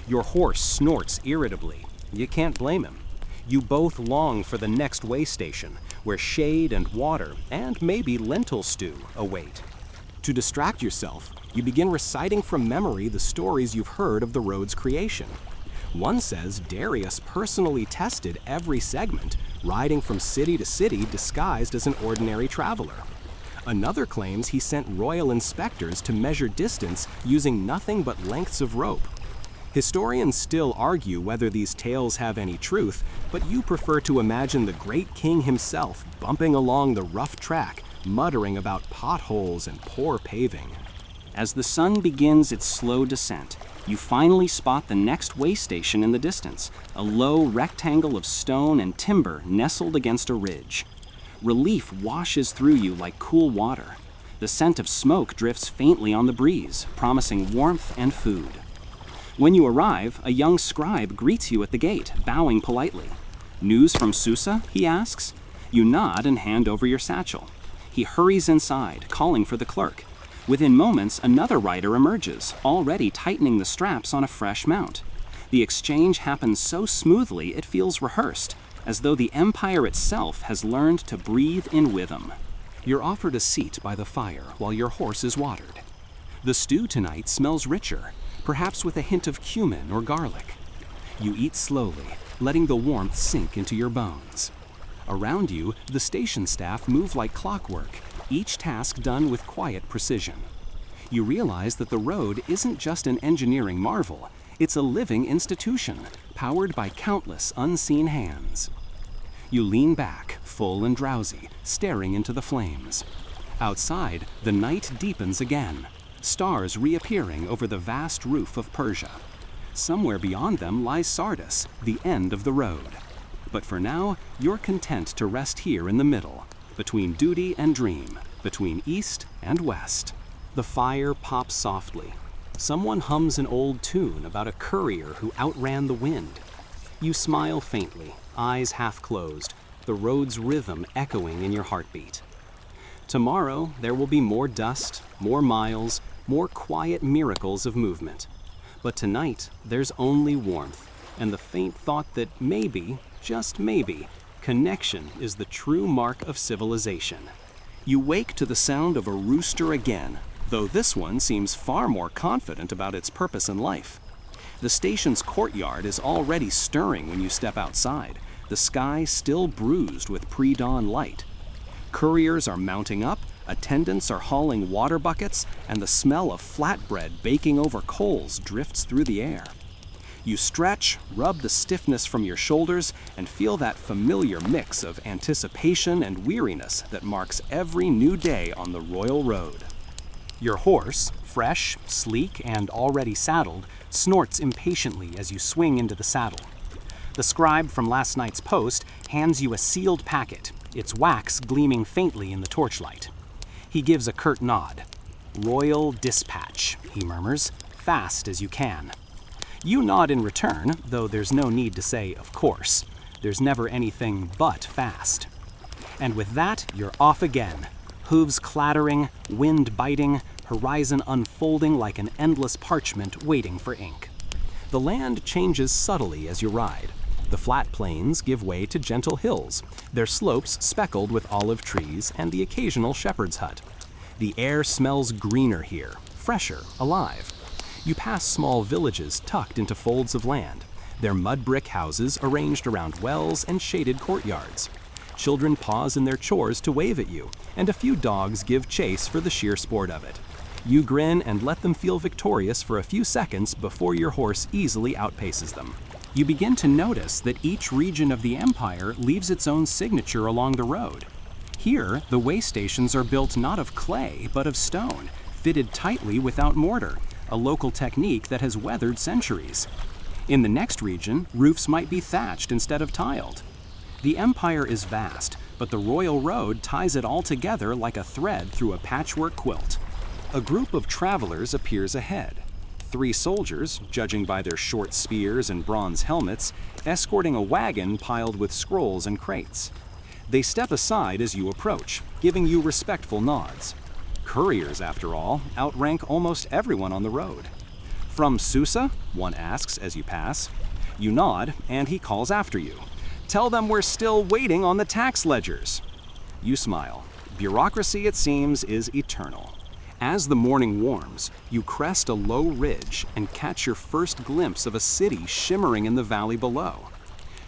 Your horse snorts irritably. You can't blame him. You both long for the next way station, where shade and water, and maybe lentil stew, await. To distract yourself, you begin reciting from memory the stories you've heard of the road's creation. One says Darius personally tested every segment, riding from city to city disguised as an ordinary traveler. Another claims he sent royal inspectors to measure distance using nothing but lengths of rope. Historians still argue whether these tales have any truth, but you prefer to imagine the great king himself bumping along the rough track, muttering about potholes and poor paving. As the sun begins its slow descent, you finally spot the next way station in the distance, a low rectangle of stone and timber nestled against a ridge. Relief washes through you like cool water. The scent of smoke drifts faintly on the breeze, promising warmth and food. When you arrive, a young scribe greets you at the gate, bowing politely. "News from Susa?" he asks. You nod and hand over your satchel. He hurries inside, calling for the clerk. Within moments, another rider emerges, already tightening the straps on a fresh mount. The exchange happens so smoothly it feels rehearsed, as though the empire itself has learned to breathe in rhythm. You're offered a seat by the fire while your horse is watered. The stew tonight smells richer, perhaps with a hint of cumin or garlic. You eat slowly, letting the warmth sink into your bones. Around you, the station staff move like clockwork, each task done with quiet precision. You realize that the road isn't just an engineering marvel, it's a living institution, powered by countless unseen hands. You lean back, full and drowsy, staring into the flames. Outside, the night deepens again, stars reappearing over the vast roof of Persia. Somewhere beyond them lies Sardis, the end of the road. But for now, you're content to rest here in the middle, between duty and dream, between east and west. The fire pops softly. Someone hums an old tune about a courier who outran the wind. You smile faintly, eyes half closed, the road's rhythm echoing in your heartbeat. Tomorrow, there will be more dust, more miles, more quiet miracles of movement. But tonight, there's only warmth, and the faint thought that maybe, just maybe, connection is the true mark of civilization. You wake to the sound of a rooster again, though this one seems far more confident about its purpose in life. The station's courtyard is already stirring when you step outside, the sky still bruised with pre-dawn light. Couriers are mounting up, attendants are hauling water buckets, and the smell of flatbread baking over coals drifts through the air. You stretch, rub the stiffness from your shoulders, and feel that familiar mix of anticipation and weariness that marks every new day on the Royal Road. Your horse, fresh, sleek, and already saddled, snorts impatiently as you swing into the saddle. The scribe from last night's post hands you a sealed packet, its wax gleaming faintly in the torchlight. He gives a curt nod. "Royal dispatch," he murmurs, "fast as you can." You nod in return, though there's no need to say, "of course." There's never anything but fast. And with that, you're off again. Hooves clattering, wind biting, horizon unfolding like an endless parchment waiting for ink. The land changes subtly as you ride. The flat plains give way to gentle hills, their slopes speckled with olive trees and the occasional shepherd's hut. The air smells greener here, fresher, alive. You pass small villages tucked into folds of land, their mud brick houses arranged around wells and shaded courtyards. Children pause in their chores to wave at you, and a few dogs give chase for the sheer sport of it. You grin and let them feel victorious for a few seconds before your horse easily outpaces them. You begin to notice that each region of the empire leaves its own signature along the road. Here, the way stations are built not of clay, but of stone, fitted tightly without mortar, a local technique that has weathered centuries. In the next region, roofs might be thatched instead of tiled. The empire is vast, but the royal road ties it all together like a thread through a patchwork quilt. A group of travelers appears ahead. 3 soldiers, judging by their short spears and bronze helmets, escorting a wagon piled with scrolls and crates. They step aside as you approach, giving you respectful nods. Couriers, after all, outrank almost everyone on the road. "From Susa?" one asks as you pass. You nod, and he calls after you. "Tell them we're still waiting on the tax ledgers." You smile. Bureaucracy, it seems, is eternal. As the morning warms, you crest a low ridge and catch your first glimpse of a city shimmering in the valley below.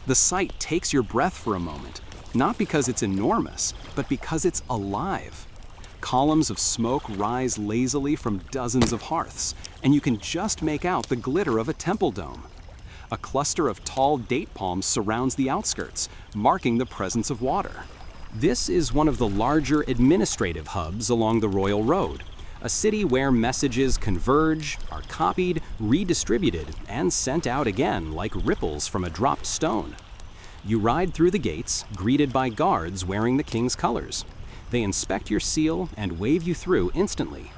The sight takes your breath for a moment, not because it's enormous, but because it's alive. Columns of smoke rise lazily from dozens of hearths, and you can just make out the glitter of a temple dome. A cluster of tall date palms surrounds the outskirts, marking the presence of water. This is one of the larger administrative hubs along the Royal Road, a city where messages converge, are copied, redistributed, and sent out again like ripples from a dropped stone. You ride through the gates, greeted by guards wearing the king's colors. They inspect your seal and wave you through instantly.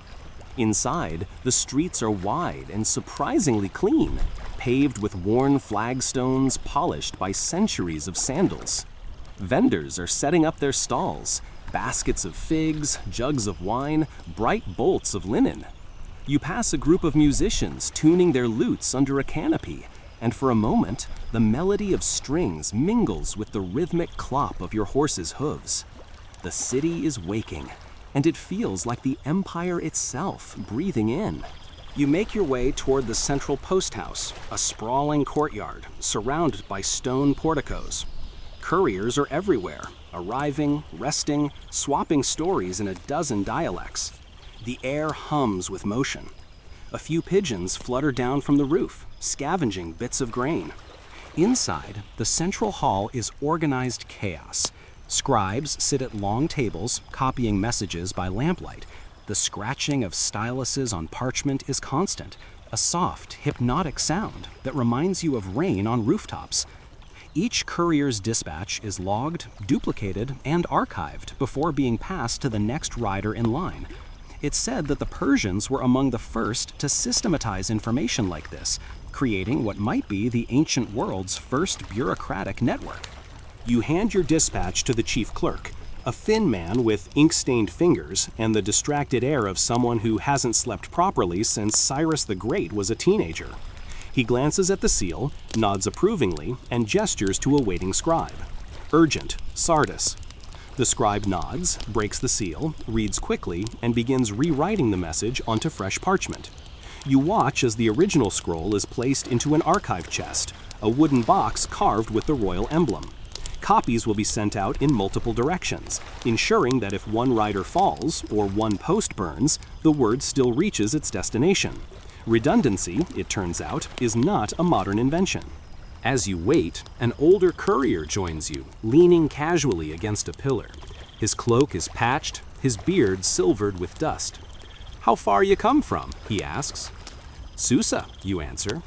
Inside, the streets are wide and surprisingly clean, paved with worn flagstones polished by centuries of sandals. Vendors are setting up their stalls, baskets of figs, jugs of wine, bright bolts of linen. You pass a group of musicians tuning their lutes under a canopy, and for a moment, the melody of strings mingles with the rhythmic clop of your horse's hooves. The city is waking, and it feels like the empire itself breathing in. You make your way toward the central post house, a sprawling courtyard surrounded by stone porticos. Couriers are everywhere, arriving, resting, swapping stories in a dozen dialects. The air hums with motion. A few pigeons flutter down from the roof, scavenging bits of grain. Inside, the central hall is organized chaos. Scribes sit at long tables, copying messages by lamplight. The scratching of styluses on parchment is constant, a soft, hypnotic sound that reminds you of rain on rooftops. Each courier's dispatch is logged, duplicated, and archived before being passed to the next rider in line. It's said that the Persians were among the first to systematize information like this, creating what might be the ancient world's first bureaucratic network. You hand your dispatch to the chief clerk, a thin man with ink-stained fingers and the distracted air of someone who hasn't slept properly since Cyrus the Great was a teenager. He glances at the seal, nods approvingly, and gestures to a waiting scribe. "Urgent, Sardis." The scribe nods, breaks the seal, reads quickly, and begins rewriting the message onto fresh parchment. You watch as the original scroll is placed into an archive chest, a wooden box carved with the royal emblem. Copies will be sent out in multiple directions, ensuring that if one rider falls or one post burns, the word still reaches its destination. Redundancy, it turns out, is not a modern invention. As you wait, an older courier joins you, leaning casually against a pillar. His cloak is patched, his beard silvered with dust. "How far you come from?" he asks. "Susa," you answer.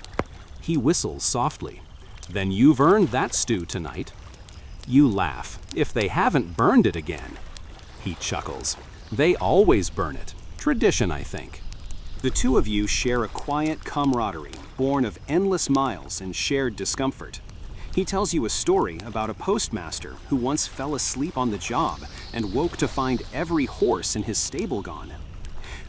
He whistles softly. "Then you've earned that stew tonight." You laugh. "If they haven't burned it again." He chuckles. "They always burn it. Tradition, I think." The two of you share a quiet camaraderie, born of endless miles and shared discomfort. He tells you a story about a postmaster who once fell asleep on the job and woke to find every horse in his stable gone.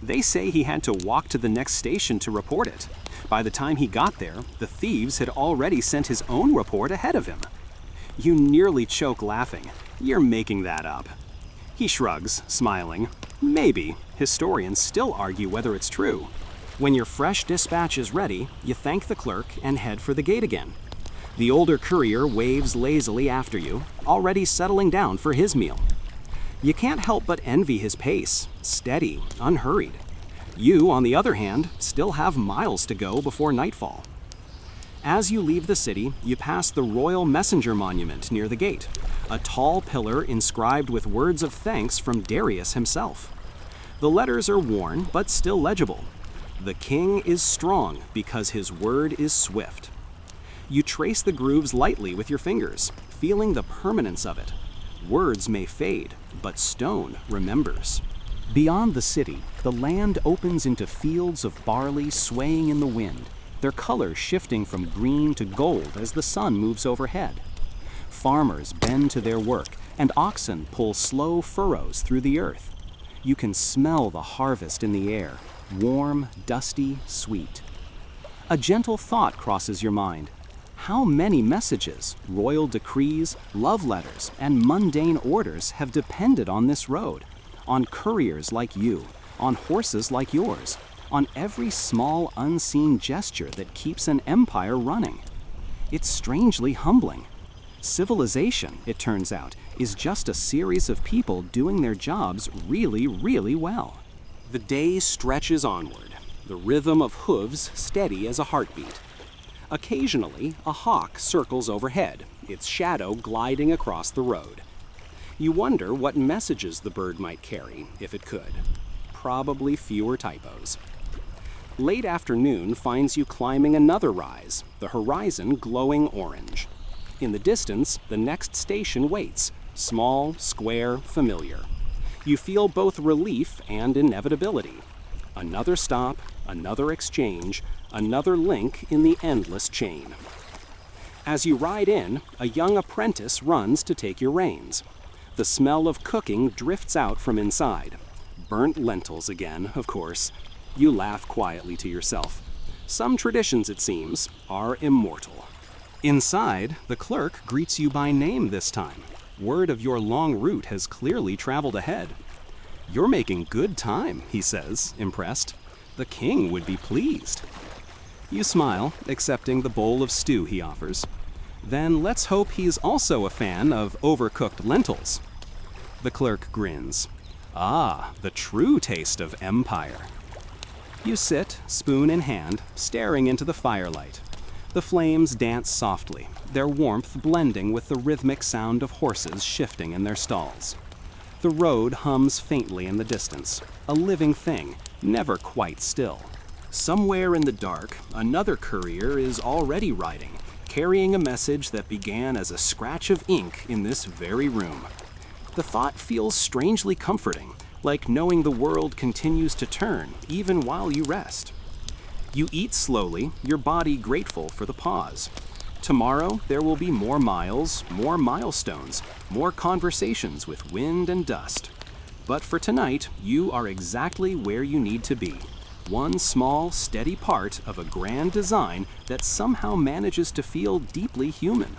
They say he had to walk to the next station to report it. By the time he got there, the thieves had already sent his own report ahead of him. You nearly choke laughing. "You're making that up." He shrugs, smiling. "Maybe. Historians still argue whether it's true." When your fresh dispatch is ready, you thank the clerk and head for the gate again. The older courier waves lazily after you, already settling down for his meal. You can't help but envy his pace, steady, unhurried. You, on the other hand, still have miles to go before nightfall. As you leave the city, you pass the Royal Messenger Monument near the gate, a tall pillar inscribed with words of thanks from Darius himself. The letters are worn, but still legible. The king is strong because his word is swift. You trace the grooves lightly with your fingers, feeling the permanence of it. Words may fade, but stone remembers. Beyond the city, the land opens into fields of barley swaying in the wind, their color shifting from green to gold as the sun moves overhead. Farmers bend to their work, and oxen pull slow furrows through the earth. You can smell the harvest in the air, warm, dusty, sweet. A gentle thought crosses your mind. How many messages, royal decrees, love letters, and mundane orders have depended on this road, on couriers like you, on horses like yours, on every small unseen gesture that keeps an empire running? It's strangely humbling. Civilization, it turns out, is just a series of people doing their jobs really, really well. The day stretches onward, the rhythm of hooves steady as a heartbeat. Occasionally, a hawk circles overhead, its shadow gliding across the road. You wonder what messages the bird might carry, if it could. Probably fewer typos. Late afternoon finds you climbing another rise, the horizon glowing orange. In the distance, the next station waits, small, square, familiar. You feel both relief and inevitability. Another stop, another exchange, another link in the endless chain. As you ride in, a young apprentice runs to take your reins. The smell of cooking drifts out from inside. Burnt lentils again, of course. You laugh quietly to yourself. Some traditions, it seems, are immortal. Inside, the clerk greets you by name this time. Word of your long route has clearly traveled ahead. "You're making good time," he says, impressed. "The king would be pleased." You smile, accepting the bowl of stew he offers. Then let's hope he's also a fan of overcooked lentils. The clerk grins. Ah, the true taste of empire. You sit, spoon in hand, staring into the firelight. The flames dance softly, their warmth blending with the rhythmic sound of horses shifting in their stalls. The road hums faintly in the distance, a living thing, never quite still. Somewhere in the dark, another courier is already riding, carrying a message that began as a scratch of ink in this very room. The thought feels strangely comforting, like knowing the world continues to turn even while you rest. You eat slowly, your body grateful for the pause. Tomorrow, there will be more miles, more milestones, more conversations with wind and dust. But for tonight, you are exactly where you need to be. One small, steady part of a grand design that somehow manages to feel deeply human.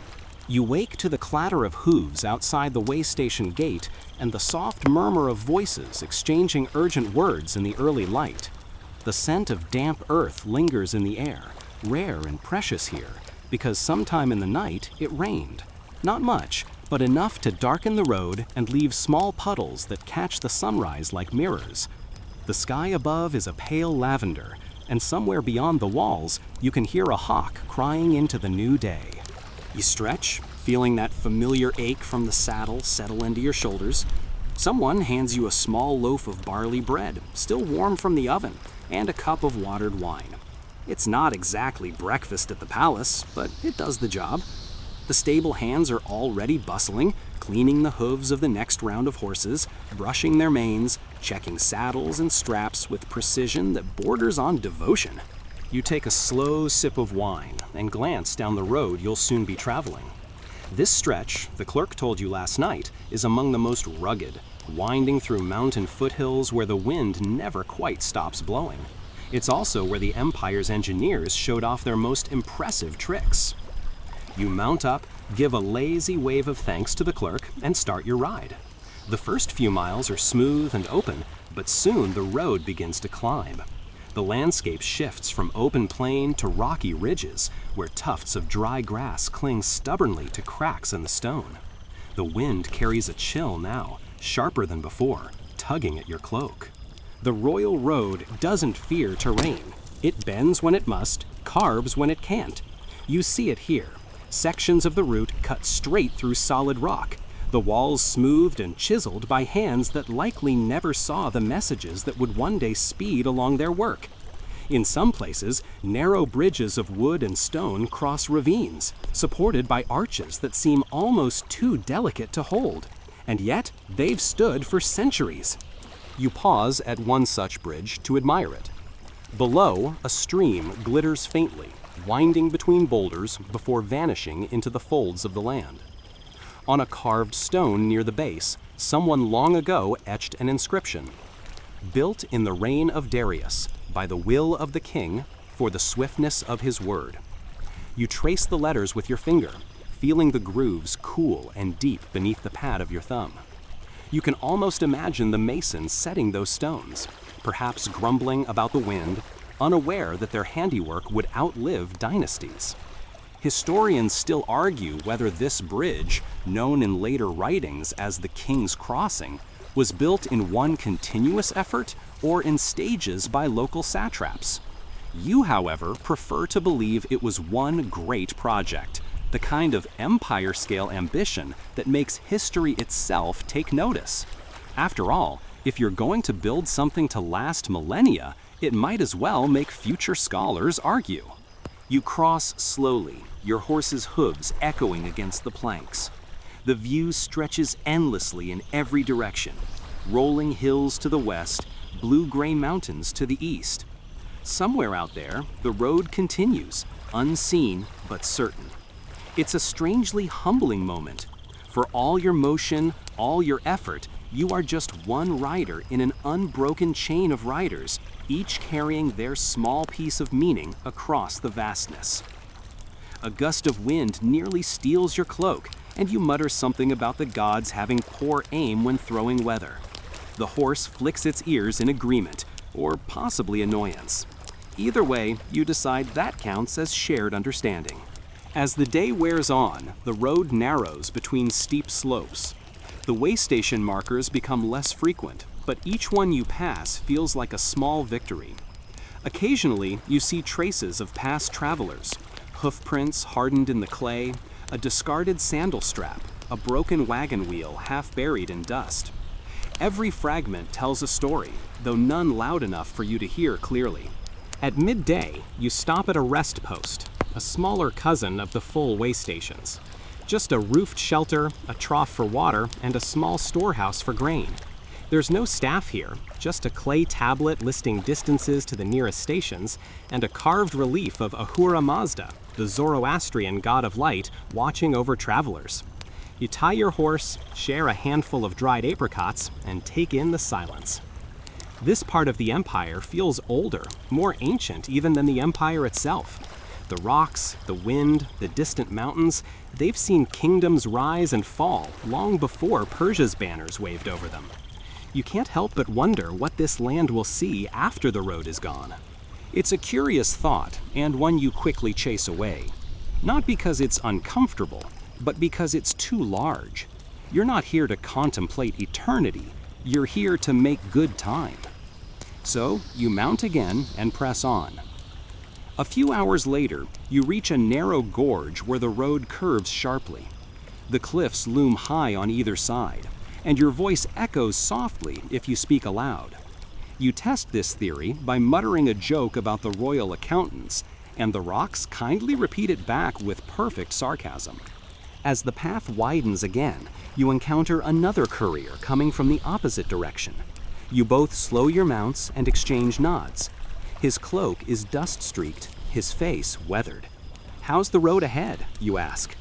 You wake to the clatter of hooves outside the waystation gate and the soft murmur of voices exchanging urgent words in the early light. The scent of damp earth lingers in the air, rare and precious here, because sometime in the night it rained. Not much, but enough to darken the road and leave small puddles that catch the sunrise like mirrors. The sky above is a pale lavender, and somewhere beyond the walls, you can hear a hawk crying into the new day. You stretch, feeling that familiar ache from the saddle settle into your shoulders. Someone hands you a small loaf of barley bread, still warm from the oven, and a cup of watered wine. It's not exactly breakfast at the palace, but it does the job. The stable hands are already bustling, cleaning the hooves of the next round of horses, brushing their manes, checking saddles and straps with precision that borders on devotion. You take a slow sip of wine and glance down the road you'll soon be traveling. This stretch, the clerk told you last night, is among the most rugged, winding through mountain foothills where the wind never quite stops blowing. It's also where the Empire's engineers showed off their most impressive tricks. You mount up, give a lazy wave of thanks to the clerk, and start your ride. The first few miles are smooth and open, but soon the road begins to climb. The landscape shifts from open plain to rocky ridges, where tufts of dry grass cling stubbornly to cracks in the stone. The wind carries a chill now, sharper than before, tugging at your cloak. The royal road doesn't fear terrain. It bends when it must, carves when it can't. You see it here. Sections of the route cut straight through solid rock, the walls smoothed and chiseled by hands that likely never saw the messages that would one day speed along their work. In some places, narrow bridges of wood and stone cross ravines, supported by arches that seem almost too delicate to hold. And yet, they've stood for centuries. You pause at one such bridge to admire it. Below, a stream glitters faintly, winding between boulders before vanishing into the folds of the land. On a carved stone near the base, someone long ago etched an inscription: "Built in the reign of Darius, by the will of the king, for the swiftness of his word." You trace the letters with your finger, feeling the grooves cool and deep beneath the pad of your thumb. You can almost imagine the masons setting those stones, perhaps grumbling about the wind, unaware that their handiwork would outlive dynasties. Historians still argue whether this bridge, known in later writings as the King's Crossing, was built in one continuous effort or in stages by local satraps. You, however, prefer to believe it was one great project, the kind of empire-scale ambition that makes history itself take notice. After all, if you're going to build something to last millennia, it might as well make future scholars argue. You cross slowly, your horse's hooves echoing against the planks. The view stretches endlessly in every direction, rolling hills to the west, blue-gray mountains to the east. Somewhere out there, the road continues, unseen but certain. It's a strangely humbling moment. For all your motion, all your effort, you are just one rider in an unbroken chain of riders, each carrying their small piece of meaning across the vastness. A gust of wind nearly steals your cloak, and you mutter something about the gods having poor aim when throwing weather. The horse flicks its ears in agreement, or possibly annoyance. Either way, you decide that counts as shared understanding. As the day wears on, the road narrows between steep slopes. The waystation markers become less frequent, but each one you pass feels like a small victory. Occasionally, you see traces of past travelers, hoofprints hardened in the clay, a discarded sandal strap, a broken wagon wheel half buried in dust. Every fragment tells a story, though none loud enough for you to hear clearly. At midday, you stop at a rest post, a smaller cousin of the full waystations. Just a roofed shelter, a trough for water, and a small storehouse for grain. There's no staff here, just a clay tablet listing distances to the nearest stations, and a carved relief of Ahura Mazda, the Zoroastrian god of light, watching over travelers. You tie your horse, share a handful of dried apricots, and take in the silence. This part of the empire feels older, more ancient even than the empire itself. The rocks, the wind, the distant mountains, they've seen kingdoms rise and fall long before Persia's banners waved over them. You can't help but wonder what this land will see after the road is gone. It's a curious thought, and one you quickly chase away. Not because it's uncomfortable, but because it's too large. You're not here to contemplate eternity, you're here to make good time. So you mount again and press on. A few hours later, you reach a narrow gorge where the road curves sharply. The cliffs loom high on either side, and your voice echoes softly if you speak aloud. You test this theory by muttering a joke about the royal accountants, and the rocks kindly repeat it back with perfect sarcasm. As the path widens again, you encounter another courier coming from the opposite direction. You both slow your mounts and exchange nods. His cloak is dust-streaked, his face weathered. "How's the road ahead?" you ask.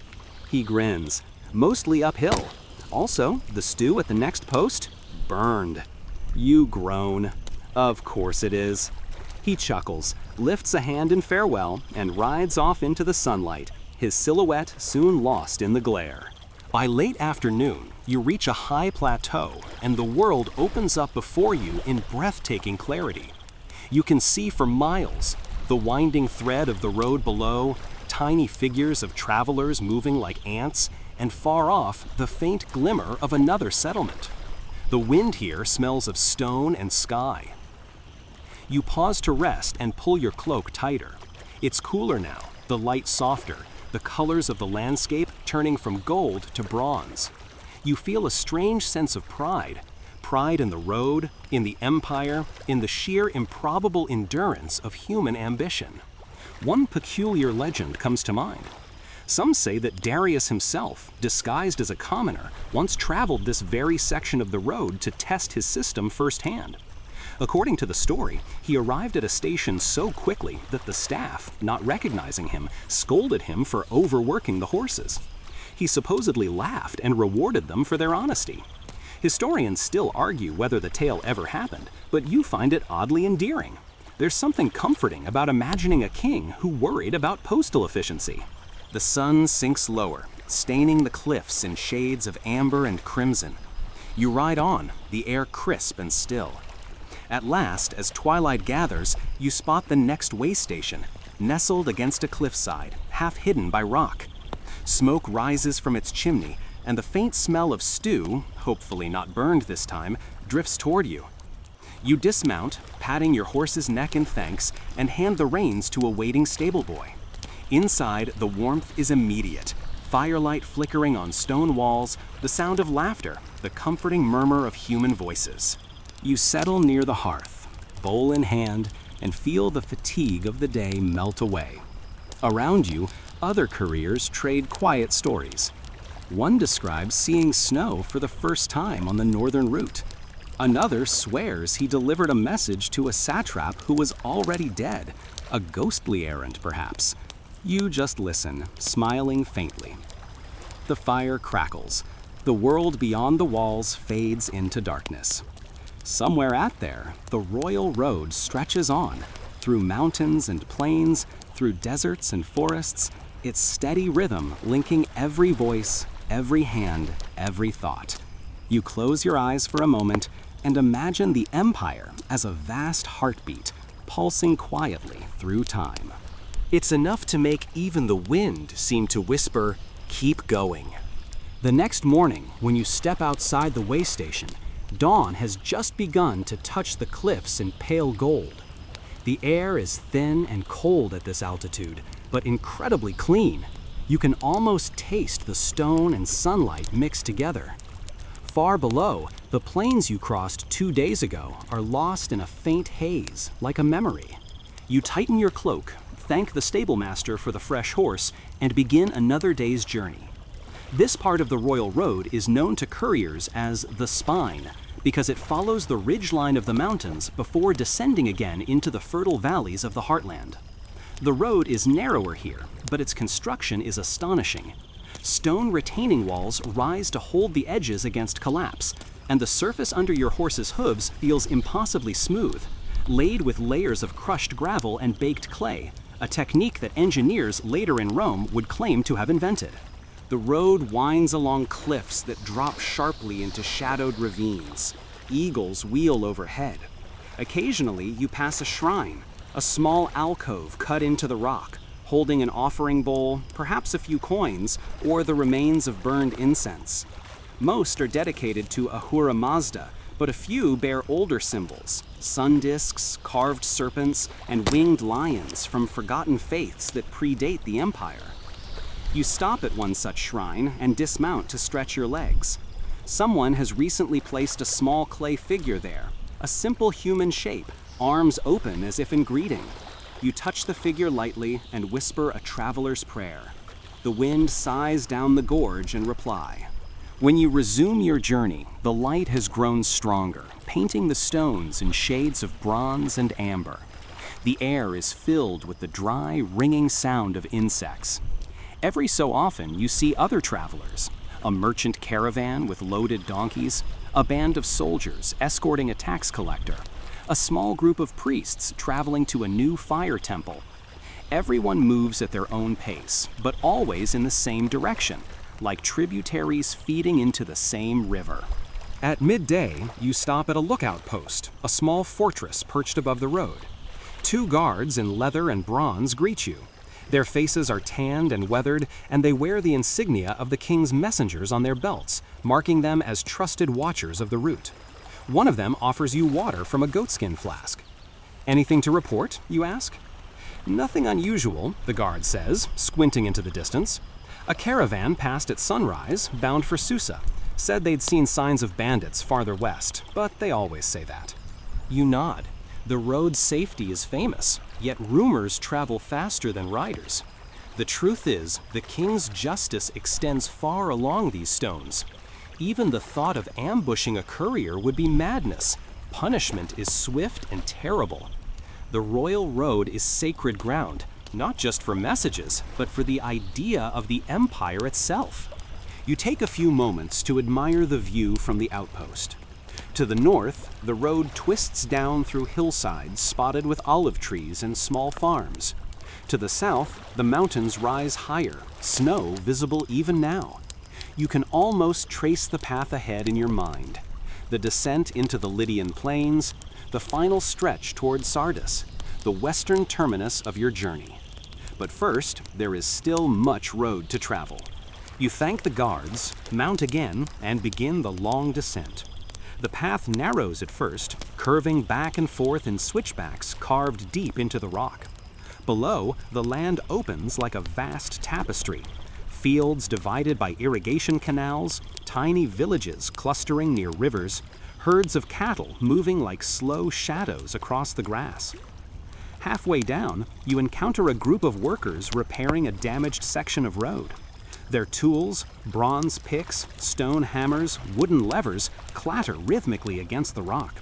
He grins. "Mostly uphill. Also, the stew at the next post? Burned." You groan. "Of course it is." He chuckles, lifts a hand in farewell, and rides off into the sunlight, his silhouette soon lost in the glare. By late afternoon, you reach a high plateau, and the world opens up before you in breathtaking clarity. You can see for miles, the winding thread of the road below, tiny figures of travelers moving like ants, and far off, the faint glimmer of another settlement. The wind here smells of stone and sky. You pause to rest and pull your cloak tighter. It's cooler now, the light softer, the colors of the landscape turning from gold to bronze. You feel a strange sense of pride pride in the road, in the empire, in the sheer improbable endurance of human ambition. One peculiar legend comes to mind. Some say that Darius himself, disguised as a commoner, once traveled this very section of the road to test his system firsthand. According to the story, he arrived at a station so quickly that the staff, not recognizing him, scolded him for overworking the horses. He supposedly laughed and rewarded them for their honesty. Historians still argue whether the tale ever happened, but you find it oddly endearing. There's something comforting about imagining a king who worried about postal efficiency. The sun sinks lower, staining the cliffs in shades of amber and crimson. You ride on, the air crisp and still. At last, as twilight gathers, you spot the next way station, nestled against a cliffside, half hidden by rock. Smoke rises from its chimney, and the faint smell of stew, hopefully not burned this time, drifts toward you. You dismount, patting your horse's neck in thanks, and hand the reins to a waiting stable boy. Inside, the warmth is immediate. Firelight flickering on stone walls, the sound of laughter, the comforting murmur of human voices. You settle near the hearth, bowl in hand, and feel the fatigue of the day melt away. Around you, other couriers trade quiet stories. One describes seeing snow for the first time on the northern route. Another swears he delivered a message to a satrap who was already dead, a ghostly errand perhaps. You just listen, smiling faintly. The fire crackles. The world beyond the walls fades into darkness. Somewhere out there, the royal road stretches on, through mountains and plains, through deserts and forests, its steady rhythm linking every voice, every hand, every thought. You close your eyes for a moment and imagine the empire as a vast heartbeat, pulsing quietly through time. It's enough to make even the wind seem to whisper, "Keep going." The next morning, when you step outside the way station, dawn has just begun to touch the cliffs in pale gold. The air is thin and cold at this altitude, but incredibly clean. You can almost taste the stone and sunlight mixed together. Far below, the plains you crossed 2 days ago are lost in a faint haze, like a memory. You tighten your cloak, thank the stablemaster for the fresh horse, and begin another day's journey. This part of the Royal Road is known to couriers as the Spine, because it follows the ridgeline of the mountains before descending again into the fertile valleys of the heartland. The road is narrower here, but its construction is astonishing. Stone retaining walls rise to hold the edges against collapse, and the surface under your horse's hooves feels impossibly smooth, laid with layers of crushed gravel and baked clay, a technique that engineers later in Rome would claim to have invented. The road winds along cliffs that drop sharply into shadowed ravines. Eagles wheel overhead. Occasionally, you pass a shrine, a small alcove cut into the rock, holding an offering bowl, perhaps a few coins, or the remains of burned incense. Most are dedicated to Ahura Mazda, but a few bear older symbols, sun discs, carved serpents, and winged lions from forgotten faiths that predate the empire. You stop at one such shrine and dismount to stretch your legs. Someone has recently placed a small clay figure there, a simple human shape, arms open as if in greeting. You touch the figure lightly and whisper a traveler's prayer. The wind sighs down the gorge in reply. When you resume your journey, the light has grown stronger, painting the stones in shades of bronze and amber. The air is filled with the dry, ringing sound of insects. Every so often, you see other travelers, a merchant caravan with loaded donkeys, a band of soldiers escorting a tax collector, a small group of priests traveling to a new fire temple. Everyone moves at their own pace, but always in the same direction, like tributaries feeding into the same river. At midday, you stop at a lookout post, a small fortress perched above the road. 2 guards in leather and bronze greet you. Their faces are tanned and weathered, and they wear the insignia of the king's messengers on their belts, marking them as trusted watchers of the route. One of them offers you water from a goatskin flask. "Anything to report?" you ask. "Nothing unusual," the guard says, squinting into the distance. "A caravan passed at sunrise, bound for Susa. Said they'd seen signs of bandits farther west, but they always say that. You nod. The road's safety is famous, yet rumors travel faster than riders. The truth is, the king's justice extends far along these stones. Even the thought of ambushing a courier would be madness. Punishment is swift and terrible. The royal road is sacred ground, not just for messages, but for the idea of the empire itself. You take a few moments to admire the view from the outpost. To the north, the road twists down through hillsides spotted with olive trees and small farms. To the south, the mountains rise higher, snow visible even now. You can almost trace the path ahead in your mind. The descent into the Lydian plains, the final stretch toward Sardis, the western terminus of your journey. But first, there is still much road to travel. You thank the guards, mount again, and begin the long descent. The path narrows at first, curving back and forth in switchbacks carved deep into the rock. Below, the land opens like a vast tapestry. Fields divided by irrigation canals, tiny villages clustering near rivers, herds of cattle moving like slow shadows across the grass. Halfway down, you encounter a group of workers repairing a damaged section of road. Their tools, bronze picks, stone hammers, wooden levers, clatter rhythmically against the rock.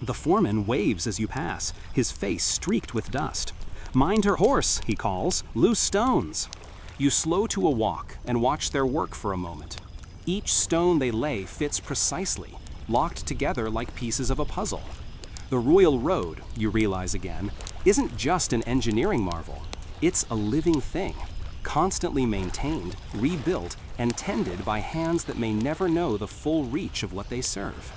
The foreman waves as you pass, his face streaked with dust. "Mind her horse," he calls, "loose stones." You slow to a walk and watch their work for a moment. Each stone they lay fits precisely, locked together like pieces of a puzzle. The royal road, you realize again, isn't just an engineering marvel. It's a living thing, constantly maintained, rebuilt, and tended by hands that may never know the full reach of what they serve.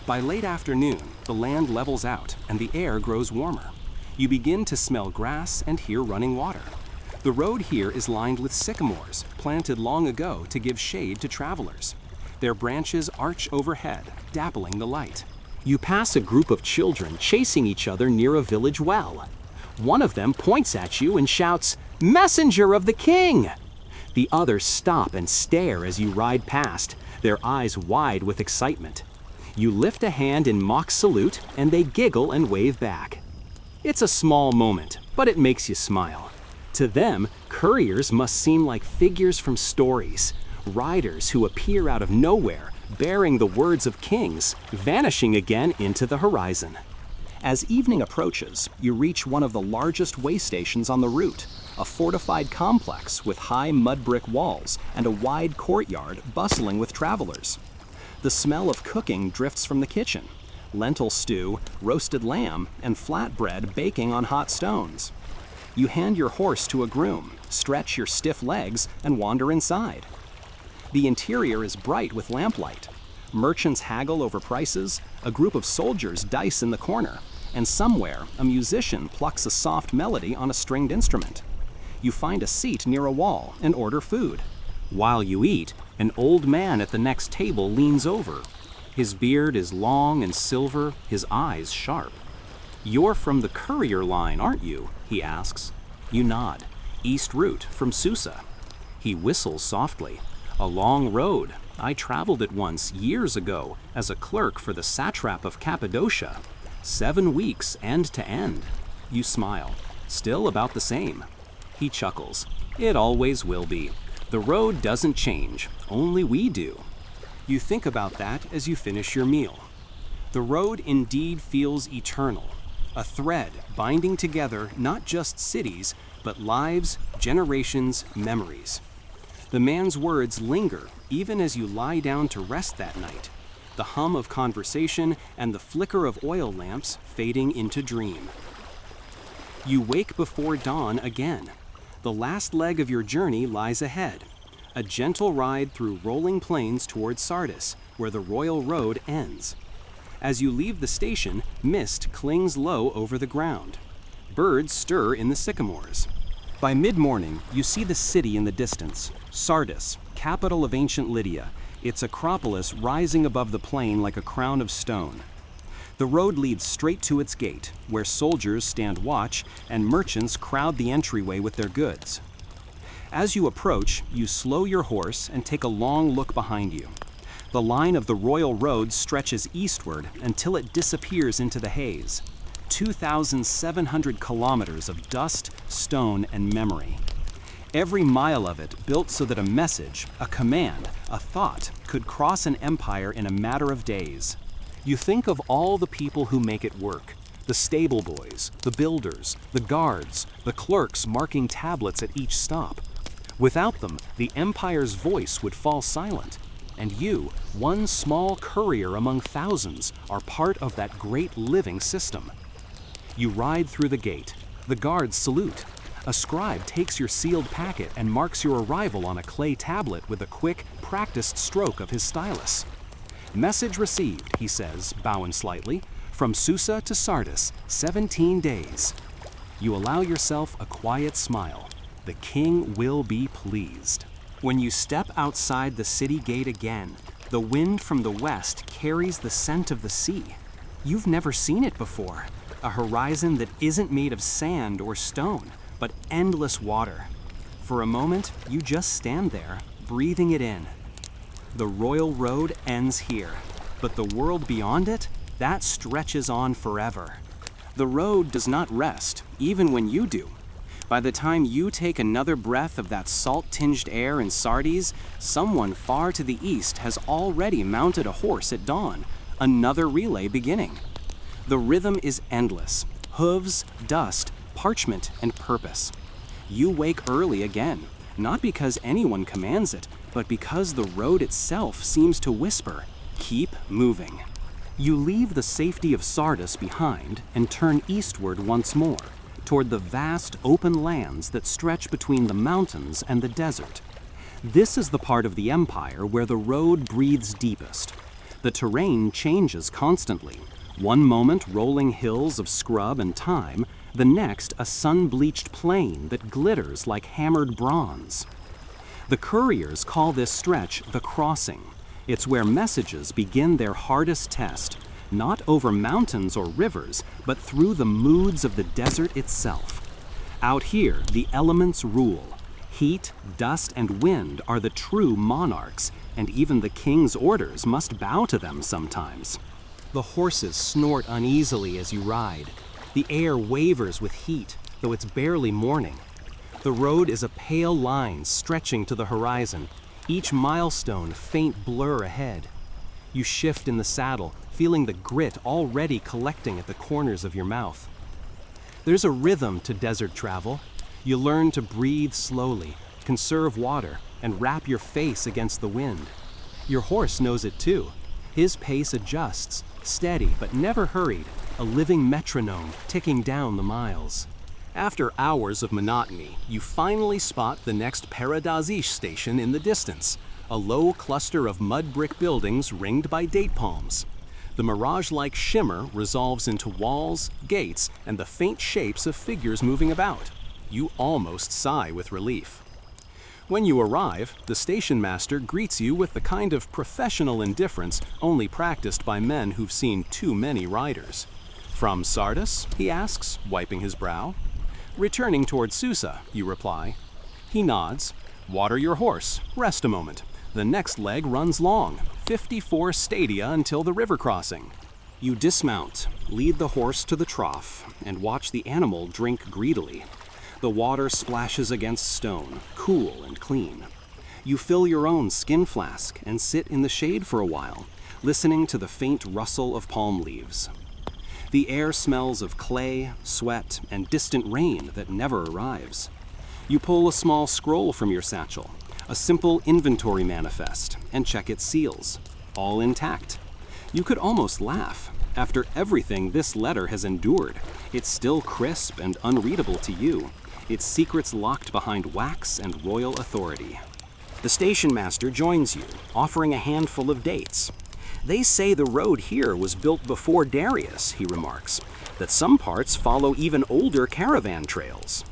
By late afternoon, the land levels out and the air grows warmer. You begin to smell grass and hear running water. The road here is lined with sycamores, planted long ago to give shade to travelers. Their branches arch overhead, dappling the light. You pass a group of children chasing each other near a village well. One of them points at you and shouts, "Messenger of the king!" The others stop and stare as you ride past, their eyes wide with excitement. You lift a hand in mock salute, and they giggle and wave back. It's a small moment, but it makes you smile. To them, couriers must seem like figures from stories, riders who appear out of nowhere, bearing the words of kings, vanishing again into the horizon. As evening approaches, you reach one of the largest waystations on the route, a fortified complex with high mud brick walls and a wide courtyard bustling with travelers. The smell of cooking drifts from the kitchen, lentil stew, roasted lamb, and flatbread baking on hot stones. You hand your horse to a groom, stretch your stiff legs, and wander inside. The interior is bright with lamplight. Merchants haggle over prices, a group of soldiers dice in the corner, and somewhere a musician plucks a soft melody on a stringed instrument. You find a seat near a wall and order food. While you eat, an old man at the next table leans over. His beard is long and silver, his eyes sharp. "You're from the courier line, aren't you?" he asks. You nod. "East route, from Susa." He whistles softly. "A long road. I traveled it once, years ago, as a clerk for the satrap of Cappadocia. 7 weeks, end to end." You smile. "Still about the same." He chuckles. "It always will be. The road doesn't change, only we do." You think about that as you finish your meal. The road indeed feels eternal, a thread binding together not just cities, but lives, generations, memories. The man's words linger even as you lie down to rest that night, the hum of conversation and the flicker of oil lamps fading into dream. You wake before dawn again. The last leg of your journey lies ahead, a gentle ride through rolling plains towards Sardis, where the royal road ends. As you leave the station, mist clings low over the ground. Birds stir in the sycamores. By mid-morning, you see the city in the distance, Sardis, capital of ancient Lydia, its acropolis rising above the plain like a crown of stone. The road leads straight to its gate, where soldiers stand watch and merchants crowd the entryway with their goods. As you approach, you slow your horse and take a long look behind you. The line of the royal road stretches eastward until it disappears into the haze. 2,700 kilometers of dust, stone, and memory. Every mile of it built so that a message, a command, a thought could cross an empire in a matter of days. You think of all the people who make it work. The stable boys, the builders, the guards, the clerks marking tablets at each stop. Without them, the empire's voice would fall silent. And you, one small courier among thousands, are part of that great living system. You ride through the gate. The guards salute. A scribe takes your sealed packet and marks your arrival on a clay tablet with a quick, practiced stroke of his stylus. "Message received," he says, bowing slightly, "from Susa to Sardis, 17 days. You allow yourself a quiet smile. The king will be pleased. When you step outside the city gate again, the wind from the west carries the scent of the sea. You've never seen it before. A horizon that isn't made of sand or stone, but endless water. For a moment, you just stand there, breathing it in. The royal road ends here, but the world beyond it, that stretches on forever. The road does not rest, even when you do. By the time you take another breath of that salt-tinged air in Sardis, someone far to the east has already mounted a horse at dawn, another relay beginning. The rhythm is endless, hooves, dust, parchment, and purpose. You wake early again, not because anyone commands it, but because the road itself seems to whisper, "Keep moving." You leave the safety of Sardis behind and turn eastward once more, toward the vast open lands that stretch between the mountains and the desert. This is the part of the empire where the road breathes deepest. The terrain changes constantly. One moment rolling hills of scrub and thyme, the next a sun-bleached plain that glitters like hammered bronze. The couriers call this stretch the crossing. It's where messages begin their hardest test, not over mountains or rivers, but through the moods of the desert itself. Out here, the elements rule. Heat, dust, and wind are the true monarchs, and even the king's orders must bow to them sometimes. The horses snort uneasily as you ride. The air wavers with heat, though it's barely morning. The road is a pale line stretching to the horizon, each milestone a faint blur ahead. You shift in the saddle, feeling the grit already collecting at the corners of your mouth. There's a rhythm to desert travel. You learn to breathe slowly, conserve water, and wrap your face against the wind. Your horse knows it too. His pace adjusts, steady but never hurried, a living metronome ticking down the miles. After hours of monotony, you finally spot the next Paradasish station in the distance, a low cluster of mud brick buildings ringed by date palms. The mirage-like shimmer resolves into walls, gates, and the faint shapes of figures moving about. You almost sigh with relief. When you arrive, the station master greets you with the kind of professional indifference only practiced by men who've seen too many riders. "From Sardis?" he asks, wiping his brow. "Returning toward Susa," you reply. He nods. "Water your horse. Rest a moment. The next leg runs long, 54 stadia until the river crossing." You dismount, lead the horse to the trough, and watch the animal drink greedily. The water splashes against stone, cool and clean. You fill your own skin flask and sit in the shade for a while, listening to the faint rustle of palm leaves. The air smells of clay, sweat, and distant rain that never arrives. You pull a small scroll from your satchel, a simple inventory manifest, and check its seals. All intact. You could almost laugh. After everything this letter has endured, it's still crisp and unreadable to you, its secrets locked behind wax and royal authority. The station master joins you, offering a handful of dates. "They say the road here was built before Darius," he remarks, "that some parts follow even older caravan trails."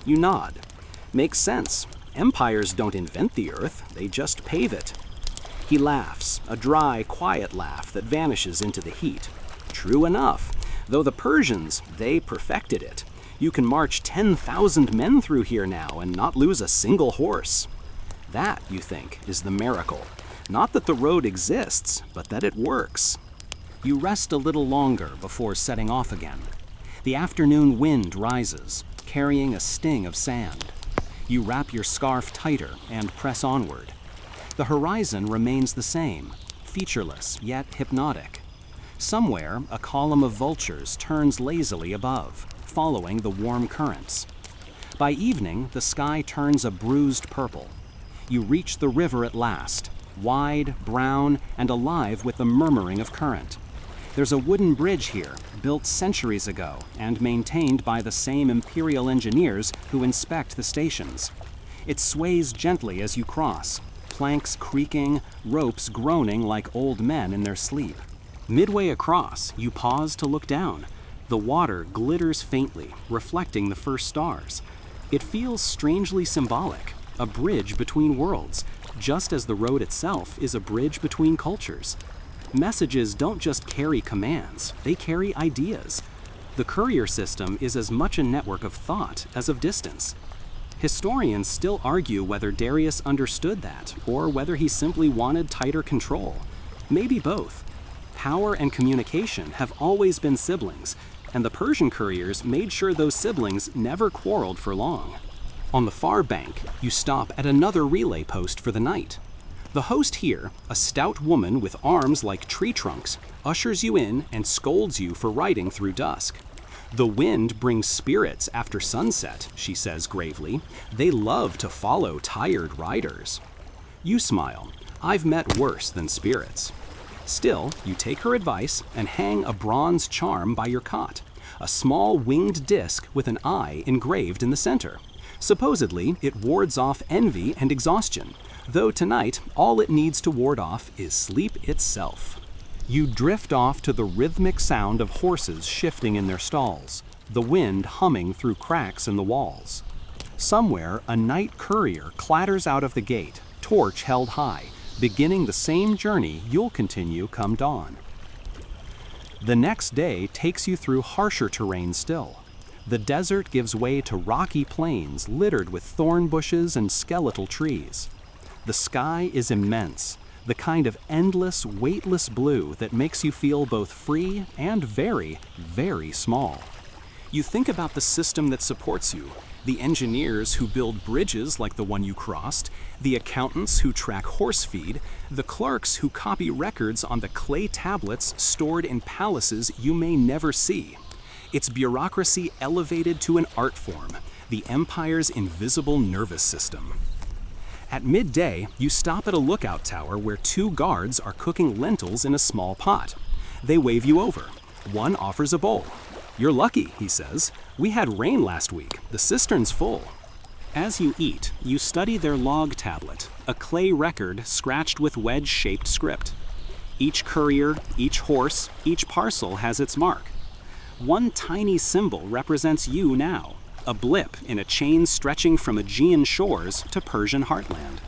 You nod. "Makes sense. Empires don't invent the earth, they just pave it." He laughs, a dry, quiet laugh that vanishes into the heat. "True enough, though the Persians, they perfected it. You can march 10,000 men through here now and not lose a single horse. That, you think, is the miracle. Not that the road exists, but that it works. You rest a little longer before setting off again. The afternoon wind rises, carrying a sting of sand. You wrap your scarf tighter and press onward. The horizon remains the same, featureless yet hypnotic. Somewhere, a column of vultures turns lazily above, following the warm currents. By evening, the sky turns a bruised purple. You reach the river at last, wide, brown, and alive with the murmuring of current. There's a wooden bridge here, built centuries ago and maintained by the same imperial engineers who inspect the stations. It sways gently as you cross, planks creaking, ropes groaning like old men in their sleep. Midway across, you pause to look down. The water glitters faintly, reflecting the first stars. It feels strangely symbolic, a bridge between worlds, just as the road itself is a bridge between cultures. Messages don't just carry commands, they carry ideas. The courier system is as much a network of thought as of distance. Historians still argue whether Darius understood that, or whether he simply wanted tighter control. Maybe both. Power and communication have always been siblings, and the Persian couriers made sure those siblings never quarreled for long. On the far bank, you stop at another relay post for the night. The host here, a stout woman with arms like tree trunks, ushers you in and scolds you for riding through dusk. The wind brings spirits after sunset, she says gravely. They love to follow tired riders. You smile. I've met worse than spirits. Still, you take her advice and hang a bronze charm by your cot, a small winged disc with an eye engraved in the center. Supposedly, it wards off envy and exhaustion, though tonight all it needs to ward off is sleep itself. You drift off to the rhythmic sound of horses shifting in their stalls, the wind humming through cracks in the walls. Somewhere, a night courier clatters out of the gate, torch held high, beginning the same journey you'll continue come dawn. The next day takes you through harsher terrain still. The desert gives way to rocky plains littered with thorn bushes and skeletal trees. The sky is immense, the kind of endless, weightless blue that makes you feel both free and very, very small. You think about the system that supports you, the engineers who build bridges like the one you crossed, the accountants who track horse feed, the clerks who copy records on the clay tablets stored in palaces you may never see. It's bureaucracy elevated to an art form, the empire's invisible nervous system. At midday, you stop at a lookout tower where two guards are cooking lentils in a small pot. They wave you over. One offers a bowl. "You're lucky," he says. "We had rain last week. The cistern's full." As you eat, you study their log tablet, a clay record scratched with wedge-shaped script. Each courier, each horse, each parcel has its mark. One tiny symbol represents you now, a blip in a chain stretching from Aegean shores to Persian heartland.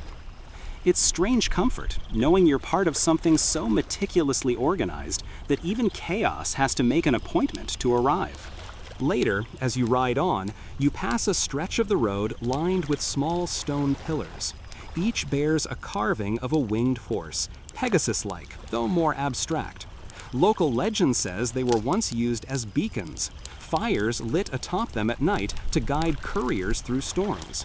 It's strange comfort, knowing you're part of something so meticulously organized that even chaos has to make an appointment to arrive. Later, as you ride on, you pass a stretch of the road lined with small stone pillars. Each bears a carving of a winged horse, Pegasus-like, though more abstract. Local legend says they were once used as beacons, fires lit atop them at night to guide couriers through storms.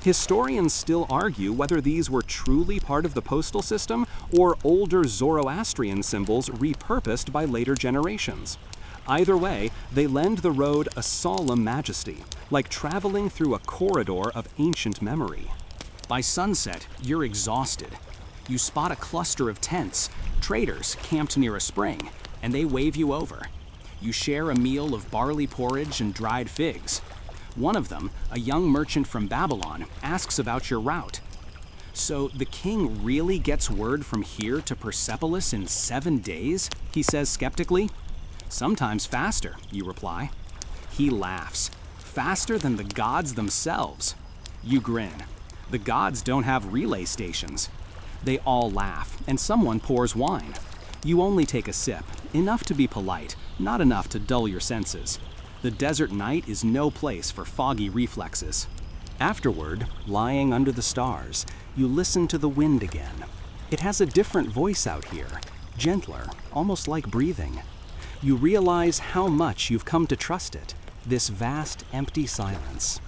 Historians still argue whether these were truly part of the postal system or older Zoroastrian symbols repurposed by later generations. Either way, they lend the road a solemn majesty, like traveling through a corridor of ancient memory. By sunset, you're exhausted. You spot a cluster of tents, traders camped near a spring, and they wave you over. You share a meal of barley porridge and dried figs. One of them, a young merchant from Babylon, asks about your route. "So the king really gets word from here to Persepolis in 7 days?" he says skeptically. "Sometimes faster," you reply. He laughs. "Faster than the gods themselves." You grin. "The gods don't have relay stations." They all laugh, and someone pours wine. You only take a sip, enough to be polite, not enough to dull your senses. The desert night is no place for foggy reflexes. Afterward, lying under the stars, you listen to the wind again. It has a different voice out here, gentler, almost like breathing. You realize how much you've come to trust it, this vast, empty silence.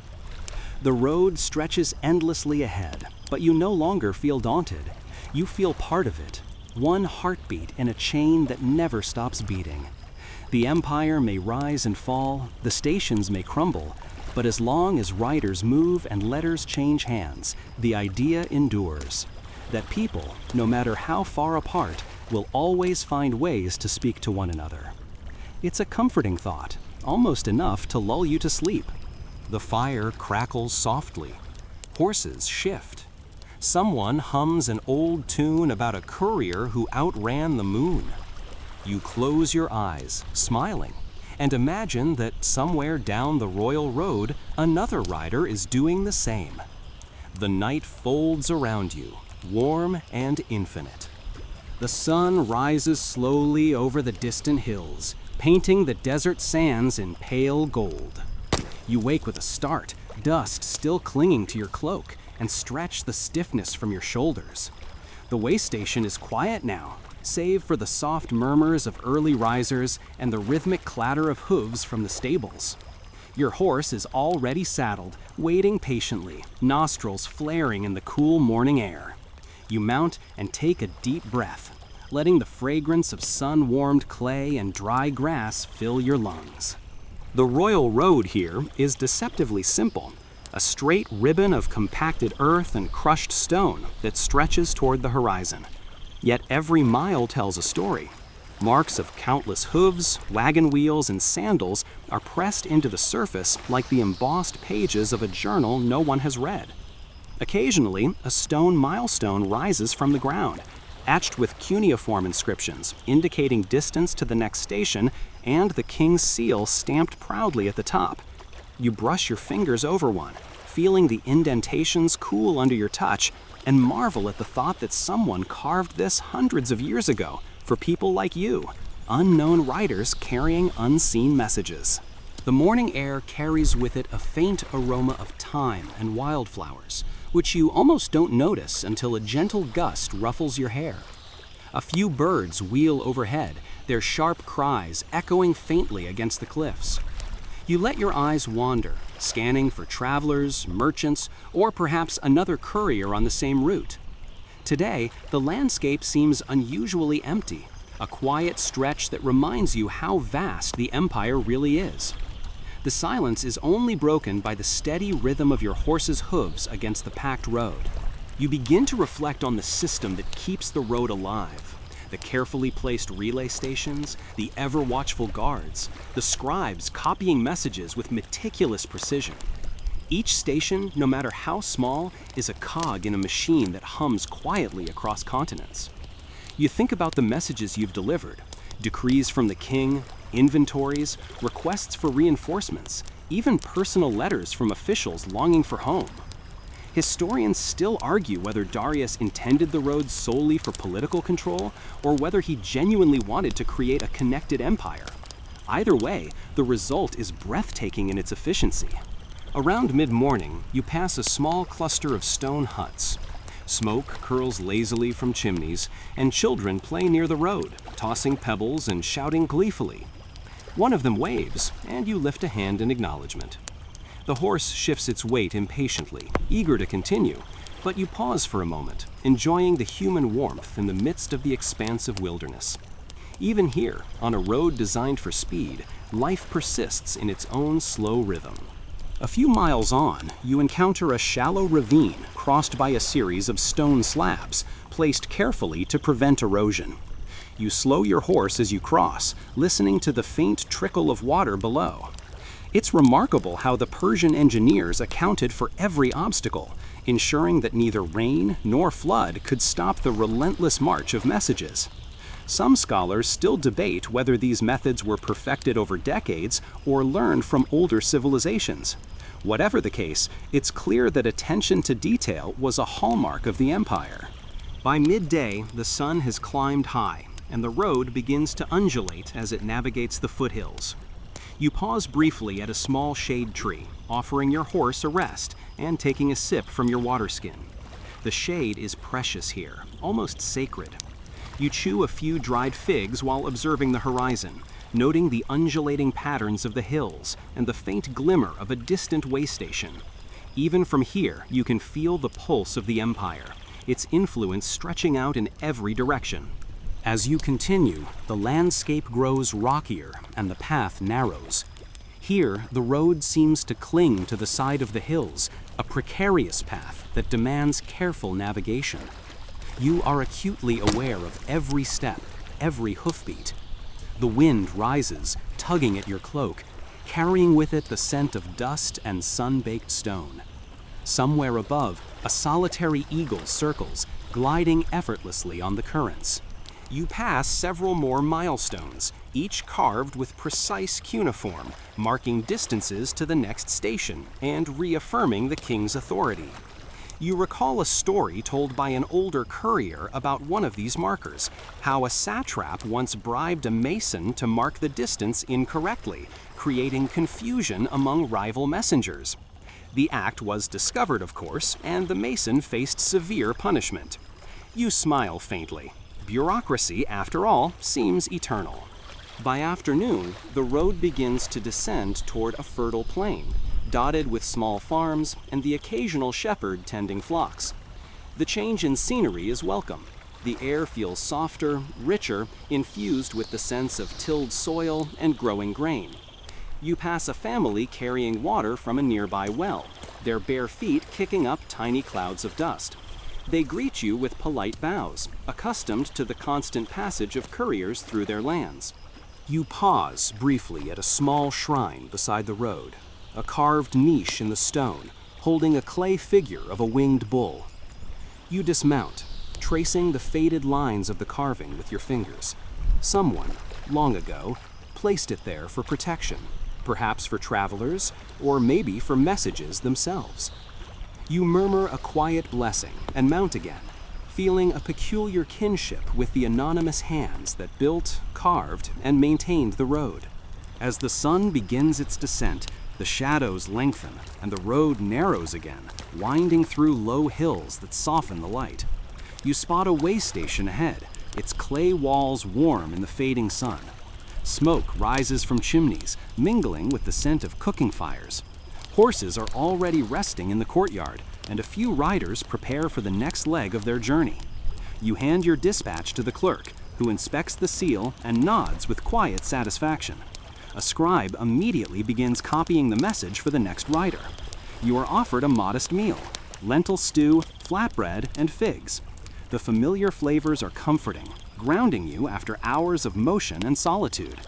The road stretches endlessly ahead, but you no longer feel daunted. You feel part of it, one heartbeat in a chain that never stops beating. The empire may rise and fall, the stations may crumble, but as long as riders move and letters change hands, the idea endures. That people, no matter how far apart, will always find ways to speak to one another. It's a comforting thought, almost enough to lull you to sleep. The fire crackles softly. Horses shift. Someone hums an old tune about a courier who outran the moon. You close your eyes, smiling, and imagine that somewhere down the royal road, another rider is doing the same. The night folds around you, warm and infinite. The sun rises slowly over the distant hills, painting the desert sands in pale gold. You wake with a start, dust still clinging to your cloak, and stretch the stiffness from your shoulders. The way station is quiet now, save for the soft murmurs of early risers and the rhythmic clatter of hooves from the stables. Your horse is already saddled, waiting patiently, nostrils flaring in the cool morning air. You mount and take a deep breath, letting the fragrance of sun-warmed clay and dry grass fill your lungs. The royal road here is deceptively simple, a straight ribbon of compacted earth and crushed stone that stretches toward the horizon. Yet every mile tells a story. Marks of countless hooves, wagon wheels, and sandals are pressed into the surface like the embossed pages of a journal no one has read. Occasionally, a stone milestone rises from the ground, etched with cuneiform inscriptions indicating distance to the next station and the king's seal stamped proudly at the top. You brush your fingers over one, feeling the indentations cool under your touch, and marvel at the thought that someone carved this hundreds of years ago for people like you, unknown writers carrying unseen messages. The morning air carries with it a faint aroma of thyme and wildflowers, which you almost don't notice until a gentle gust ruffles your hair. A few birds wheel overhead, their sharp cries echoing faintly against the cliffs. You let your eyes wander, scanning for travelers, merchants, or perhaps another courier on the same route. Today, the landscape seems unusually empty, a quiet stretch that reminds you how vast the empire really is. The silence is only broken by the steady rhythm of your horse's hooves against the packed road. You begin to reflect on the system that keeps the road alive. The carefully placed relay stations, the ever-watchful guards, the scribes copying messages with meticulous precision. Each station, no matter how small, is a cog in a machine that hums quietly across continents. You think about the messages you've delivered, decrees from the king, inventories, requests for reinforcements, even personal letters from officials longing for home. Historians still argue whether Darius intended the road solely for political control or whether he genuinely wanted to create a connected empire. Either way, the result is breathtaking in its efficiency. Around mid-morning, you pass a small cluster of stone huts. Smoke curls lazily from chimneys, and children play near the road, tossing pebbles and shouting gleefully. One of them waves, and you lift a hand in acknowledgement. The horse shifts its weight impatiently, eager to continue, but you pause for a moment, enjoying the human warmth in the midst of the expansive wilderness. Even here, on a road designed for speed, life persists in its own slow rhythm. A few miles on, you encounter a shallow ravine crossed by a series of stone slabs, placed carefully to prevent erosion. You slow your horse as you cross, listening to the faint trickle of water below. It's remarkable how the Persian engineers accounted for every obstacle, ensuring that neither rain nor flood could stop the relentless march of messages. Some scholars still debate whether these methods were perfected over decades or learned from older civilizations. Whatever the case, it's clear that attention to detail was a hallmark of the empire. By midday, the sun has climbed high, and the road begins to undulate as it navigates the foothills. You pause briefly at a small shade tree, offering your horse a rest and taking a sip from your water skin. The shade is precious here, almost sacred. You chew a few dried figs while observing the horizon, noting the undulating patterns of the hills and the faint glimmer of a distant waystation. Even from here, you can feel the pulse of the Empire, its influence stretching out in every direction. As you continue, the landscape grows rockier and the path narrows. Here, the road seems to cling to the side of the hills, a precarious path that demands careful navigation. You are acutely aware of every step, every hoofbeat. The wind rises, tugging at your cloak, carrying with it the scent of dust and sun-baked stone. Somewhere above, a solitary eagle circles, gliding effortlessly on the currents. You pass several more milestones, each carved with precise cuneiform, marking distances to the next station and reaffirming the king's authority. You recall a story told by an older courier about one of these markers, how a satrap once bribed a mason to mark the distance incorrectly, creating confusion among rival messengers. The act was discovered, of course, and the mason faced severe punishment. You smile faintly. Bureaucracy, after all, seems eternal. By afternoon, the road begins to descend toward a fertile plain, dotted with small farms and the occasional shepherd tending flocks. The change in scenery is welcome. The air feels softer, richer, infused with the sense of tilled soil and growing grain. You pass a family carrying water from a nearby well, their bare feet kicking up tiny clouds of dust. They greet you with polite bows, accustomed to the constant passage of couriers through their lands. You pause briefly at a small shrine beside the road, a carved niche in the stone, holding a clay figure of a winged bull. You dismount, tracing the faded lines of the carving with your fingers. Someone, long ago, placed it there for protection, perhaps for travelers, or maybe for messages themselves. You murmur a quiet blessing and mount again, feeling a peculiar kinship with the anonymous hands that built, carved, and maintained the road. As the sun begins its descent, the shadows lengthen and the road narrows again, winding through low hills that soften the light. You spot a way station ahead, its clay walls warm in the fading sun. Smoke rises from chimneys, mingling with the scent of cooking fires. Horses are already resting in the courtyard, and a few riders prepare for the next leg of their journey. You hand your dispatch to the clerk, who inspects the seal and nods with quiet satisfaction. A scribe immediately begins copying the message for the next rider. You are offered a modest meal: lentil stew, flatbread, and figs. The familiar flavors are comforting, grounding you after hours of motion and solitude.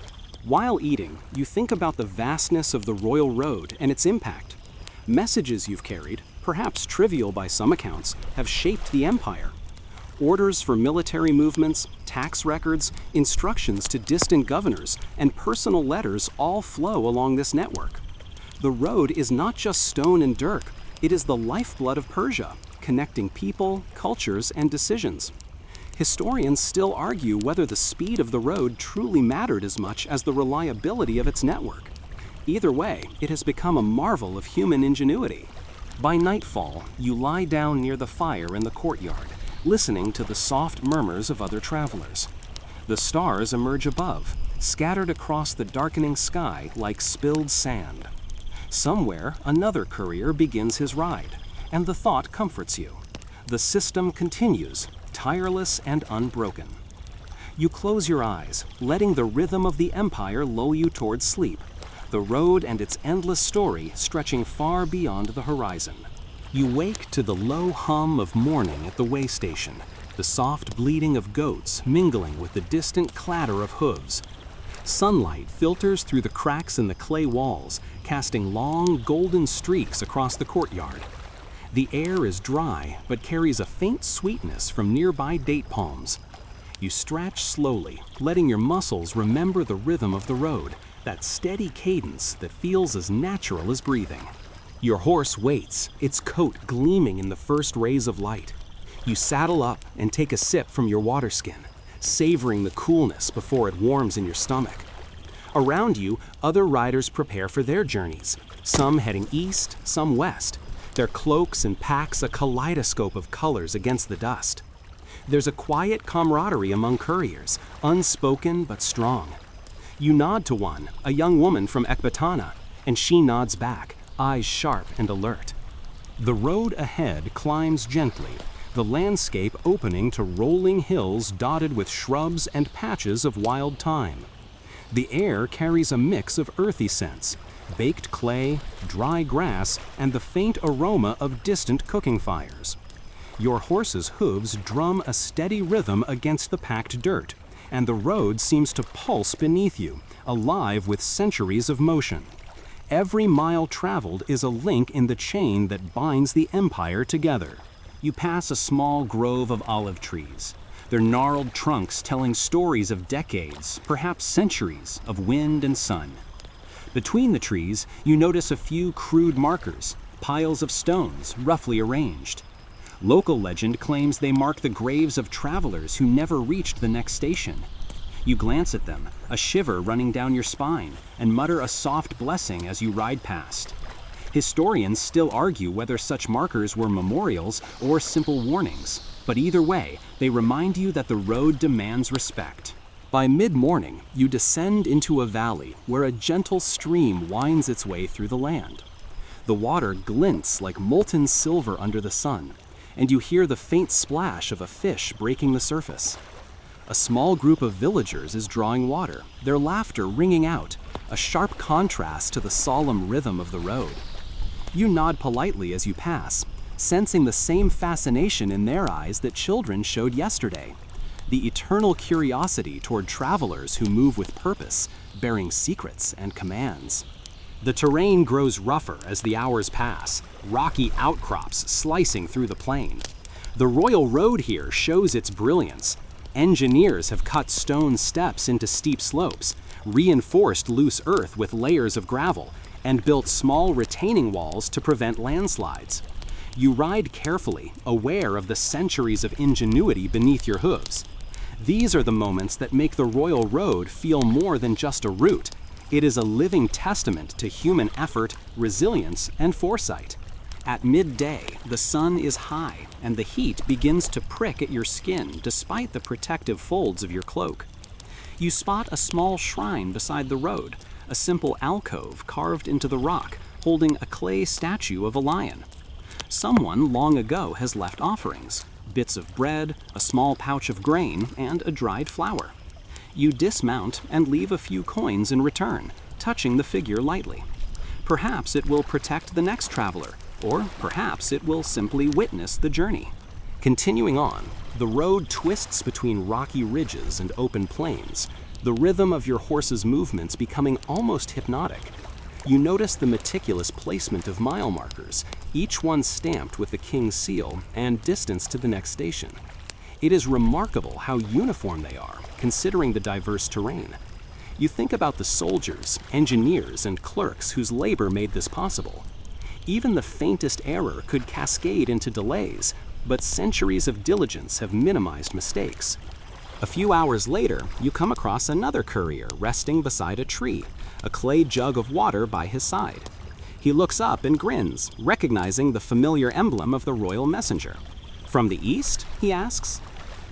While eating, you think about the vastness of the royal road and its impact. Messages you've carried, perhaps trivial by some accounts, have shaped the empire. Orders for military movements, tax records, instructions to distant governors, and personal letters all flow along this network. The road is not just stone and dirt, it is the lifeblood of Persia, connecting people, cultures, and decisions. Historians still argue whether the speed of the road truly mattered as much as the reliability of its network. Either way, it has become a marvel of human ingenuity. By nightfall, you lie down near the fire in the courtyard, listening to the soft murmurs of other travelers. The stars emerge above, scattered across the darkening sky like spilled sand. Somewhere, another courier begins his ride, and the thought comforts you. The system continues, tireless and unbroken. You close your eyes, letting the rhythm of the empire lull you towards sleep, the road and its endless story stretching far beyond the horizon. You wake to the low hum of morning at the way station, the soft bleating of goats mingling with the distant clatter of hooves. Sunlight filters through the cracks in the clay walls, casting long golden streaks across the courtyard. The air is dry, but carries a faint sweetness from nearby date palms. You stretch slowly, letting your muscles remember the rhythm of the road, that steady cadence that feels as natural as breathing. Your horse waits, its coat gleaming in the first rays of light. You saddle up and take a sip from your water skin, savoring the coolness before it warms in your stomach. Around you, other riders prepare for their journeys, some heading east, some west, their cloaks and packs a kaleidoscope of colors against the dust. There's a quiet camaraderie among couriers, unspoken but strong. You nod to one, a young woman from Ecbatana, and she nods back, eyes sharp and alert. The road ahead climbs gently, the landscape opening to rolling hills dotted with shrubs and patches of wild thyme. The air carries a mix of earthy scents, baked clay, dry grass, and the faint aroma of distant cooking fires. Your horse's hooves drum a steady rhythm against the packed dirt, and the road seems to pulse beneath you, alive with centuries of motion. Every mile traveled is a link in the chain that binds the empire together. You pass a small grove of olive trees, their gnarled trunks telling stories of decades, perhaps centuries, of wind and sun. Between the trees, you notice a few crude markers, piles of stones roughly arranged. Local legend claims they mark the graves of travelers who never reached the next station. You glance at them, a shiver running down your spine, and mutter a soft blessing as you ride past. Historians still argue whether such markers were memorials or simple warnings, but either way, they remind you that the road demands respect. By mid-morning, you descend into a valley where a gentle stream winds its way through the land. The water glints like molten silver under the sun, and you hear the faint splash of a fish breaking the surface. A small group of villagers is drawing water, their laughter ringing out, a sharp contrast to the solemn rhythm of the road. You nod politely as you pass, sensing the same fascination in their eyes that children showed yesterday, the eternal curiosity toward travelers who move with purpose, bearing secrets and commands. The terrain grows rougher as the hours pass, rocky outcrops slicing through the plain. The royal road here shows its brilliance. Engineers have cut stone steps into steep slopes, reinforced loose earth with layers of gravel, and built small retaining walls to prevent landslides. You ride carefully, aware of the centuries of ingenuity beneath your hooves. These are the moments that make the royal road feel more than just a route. It is a living testament to human effort, resilience, and foresight. At midday, the sun is high, and the heat begins to prick at your skin despite the protective folds of your cloak. You spot a small shrine beside the road, a simple alcove carved into the rock, holding a clay statue of a lion. Someone long ago has left offerings, bits of bread, a small pouch of grain, and a dried flower. You dismount and leave a few coins in return, touching the figure lightly. Perhaps it will protect the next traveler, or perhaps it will simply witness the journey. Continuing on, the road twists between rocky ridges and open plains, the rhythm of your horse's movements becoming almost hypnotic. You notice the meticulous placement of mile markers, each one stamped with the king's seal and distance to the next station. It is remarkable how uniform they are, considering the diverse terrain. You think about the soldiers, engineers, and clerks whose labor made this possible. Even the faintest error could cascade into delays, but centuries of diligence have minimized mistakes. A few hours later, you come across another courier resting beside a tree, a clay jug of water by his side. He looks up and grins, recognizing the familiar emblem of the royal messenger. "From the east?" he asks.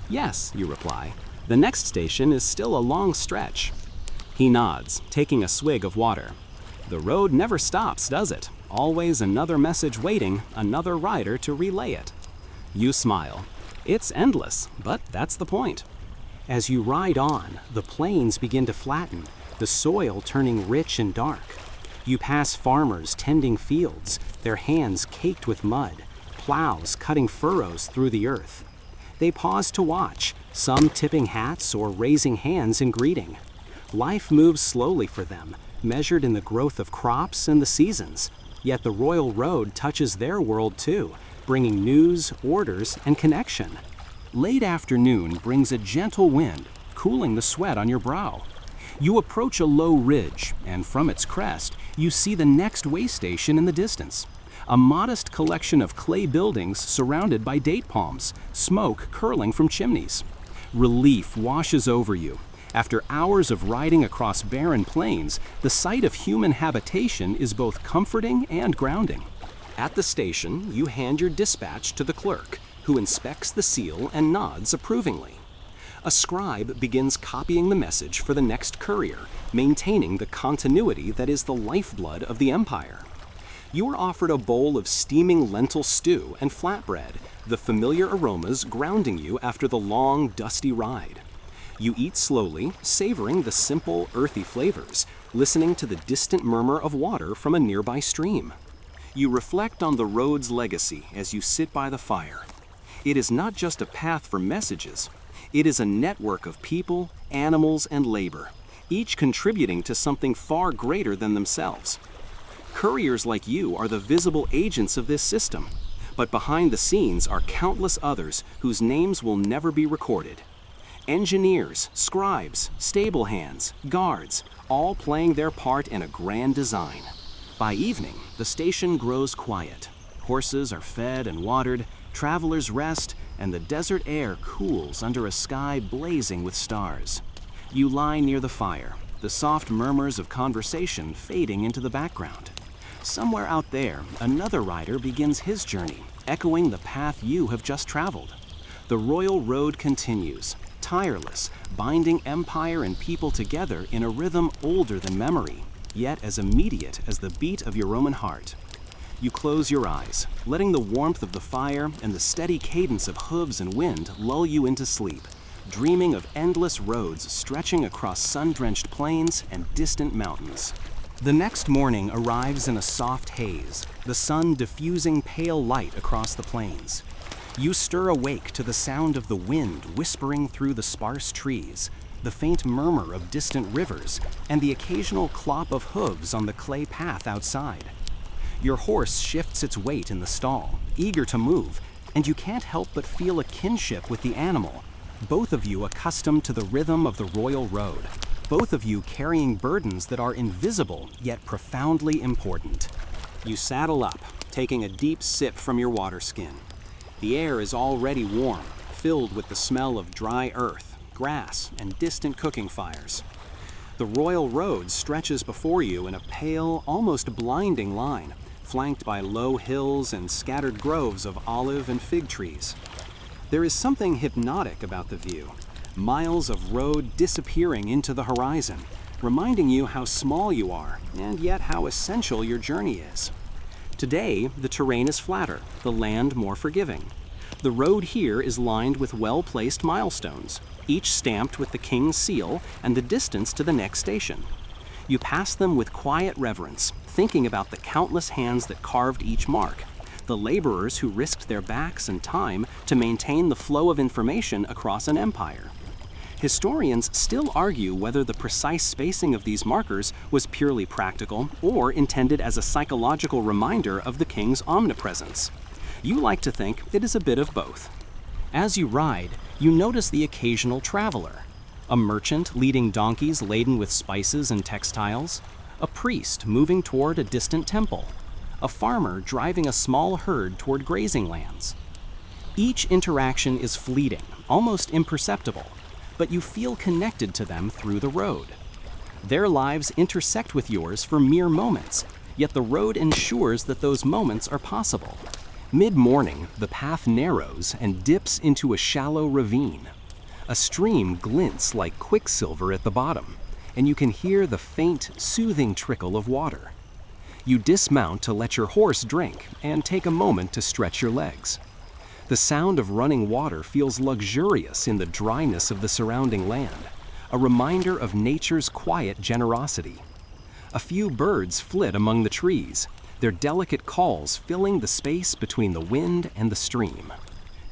"Yes," you reply. "The next station is still a long stretch." He nods, taking a swig of water. The road never stops, does it? Always another message waiting, another rider to relay it. You smile. It's endless, but that's the point. As you ride on, the plains begin to flatten, the soil turning rich and dark. You pass farmers tending fields, their hands caked with mud, plows cutting furrows through the earth. They pause to watch, some tipping hats or raising hands in greeting. Life moves slowly for them, measured in the growth of crops and the seasons. Yet the royal road touches their world too, bringing news, orders, and connection. Late afternoon brings a gentle wind, cooling the sweat on your brow. You approach a low ridge, and from its crest, you see the next way station in the distance. A modest collection of clay buildings surrounded by date palms, smoke curling from chimneys. Relief washes over you. After hours of riding across barren plains, the sight of human habitation is both comforting and grounding. At the station, you hand your dispatch to the clerk, who inspects the seal and nods approvingly. A scribe begins copying the message for the next courier, maintaining the continuity that is the lifeblood of the empire. You are offered a bowl of steaming lentil stew and flatbread, the familiar aromas grounding you after the long, dusty ride. You eat slowly, savoring the simple, earthy flavors, listening to the distant murmur of water from a nearby stream. You reflect on the road's legacy as you sit by the fire. It is not just a path for messages. It is a network of people, animals, and labor, each contributing to something far greater than themselves. Couriers like you are the visible agents of this system, but behind the scenes are countless others whose names will never be recorded. Engineers, scribes, stable hands, guards, all playing their part in a grand design. By evening, the station grows quiet. Horses are fed and watered, travelers rest, and the desert air cools under a sky blazing with stars. You lie near the fire, the soft murmurs of conversation fading into the background. Somewhere out there, another rider begins his journey, echoing the path you have just traveled. The royal road continues, tireless, binding empire and people together in a rhythm older than memory, yet as immediate as the beat of your Roman heart. You close your eyes, letting the warmth of the fire and the steady cadence of hooves and wind lull you into sleep, dreaming of endless roads stretching across sun-drenched plains and distant mountains. The next morning arrives in a soft haze, the sun diffusing pale light across the plains. You stir awake to the sound of the wind whispering through the sparse trees, the faint murmur of distant rivers, and the occasional clop of hooves on the clay path outside. Your horse shifts its weight in the stall, eager to move, and you can't help but feel a kinship with the animal, both of you accustomed to the rhythm of the royal road, both of you carrying burdens that are invisible yet profoundly important. You saddle up, taking a deep sip from your water skin. The air is already warm, filled with the smell of dry earth, grass, and distant cooking fires. The royal road stretches before you in a pale, almost blinding line, flanked by low hills and scattered groves of olive and fig trees. There is something hypnotic about the view, miles of road disappearing into the horizon, reminding you how small you are, and yet how essential your journey is. Today, the terrain is flatter, the land more forgiving. The road here is lined with well-placed milestones, each stamped with the king's seal and the distance to the next station. You pass them with quiet reverence, thinking about the countless hands that carved each mark, the laborers who risked their backs and time to maintain the flow of information across an empire. Historians still argue whether the precise spacing of these markers was purely practical or intended as a psychological reminder of the king's omnipresence. You like to think it is a bit of both. As you ride, you notice the occasional traveler. A merchant leading donkeys laden with spices and textiles, a priest moving toward a distant temple, a farmer driving a small herd toward grazing lands. Each interaction is fleeting, almost imperceptible, but you feel connected to them through the road. Their lives intersect with yours for mere moments, yet the road ensures that those moments are possible. Mid-morning, the path narrows and dips into a shallow ravine. A stream glints like quicksilver at the bottom, and you can hear the faint, soothing trickle of water. You dismount to let your horse drink and take a moment to stretch your legs. The sound of running water feels luxurious in the dryness of the surrounding land, a reminder of nature's quiet generosity. A few birds flit among the trees, their delicate calls filling the space between the wind and the stream.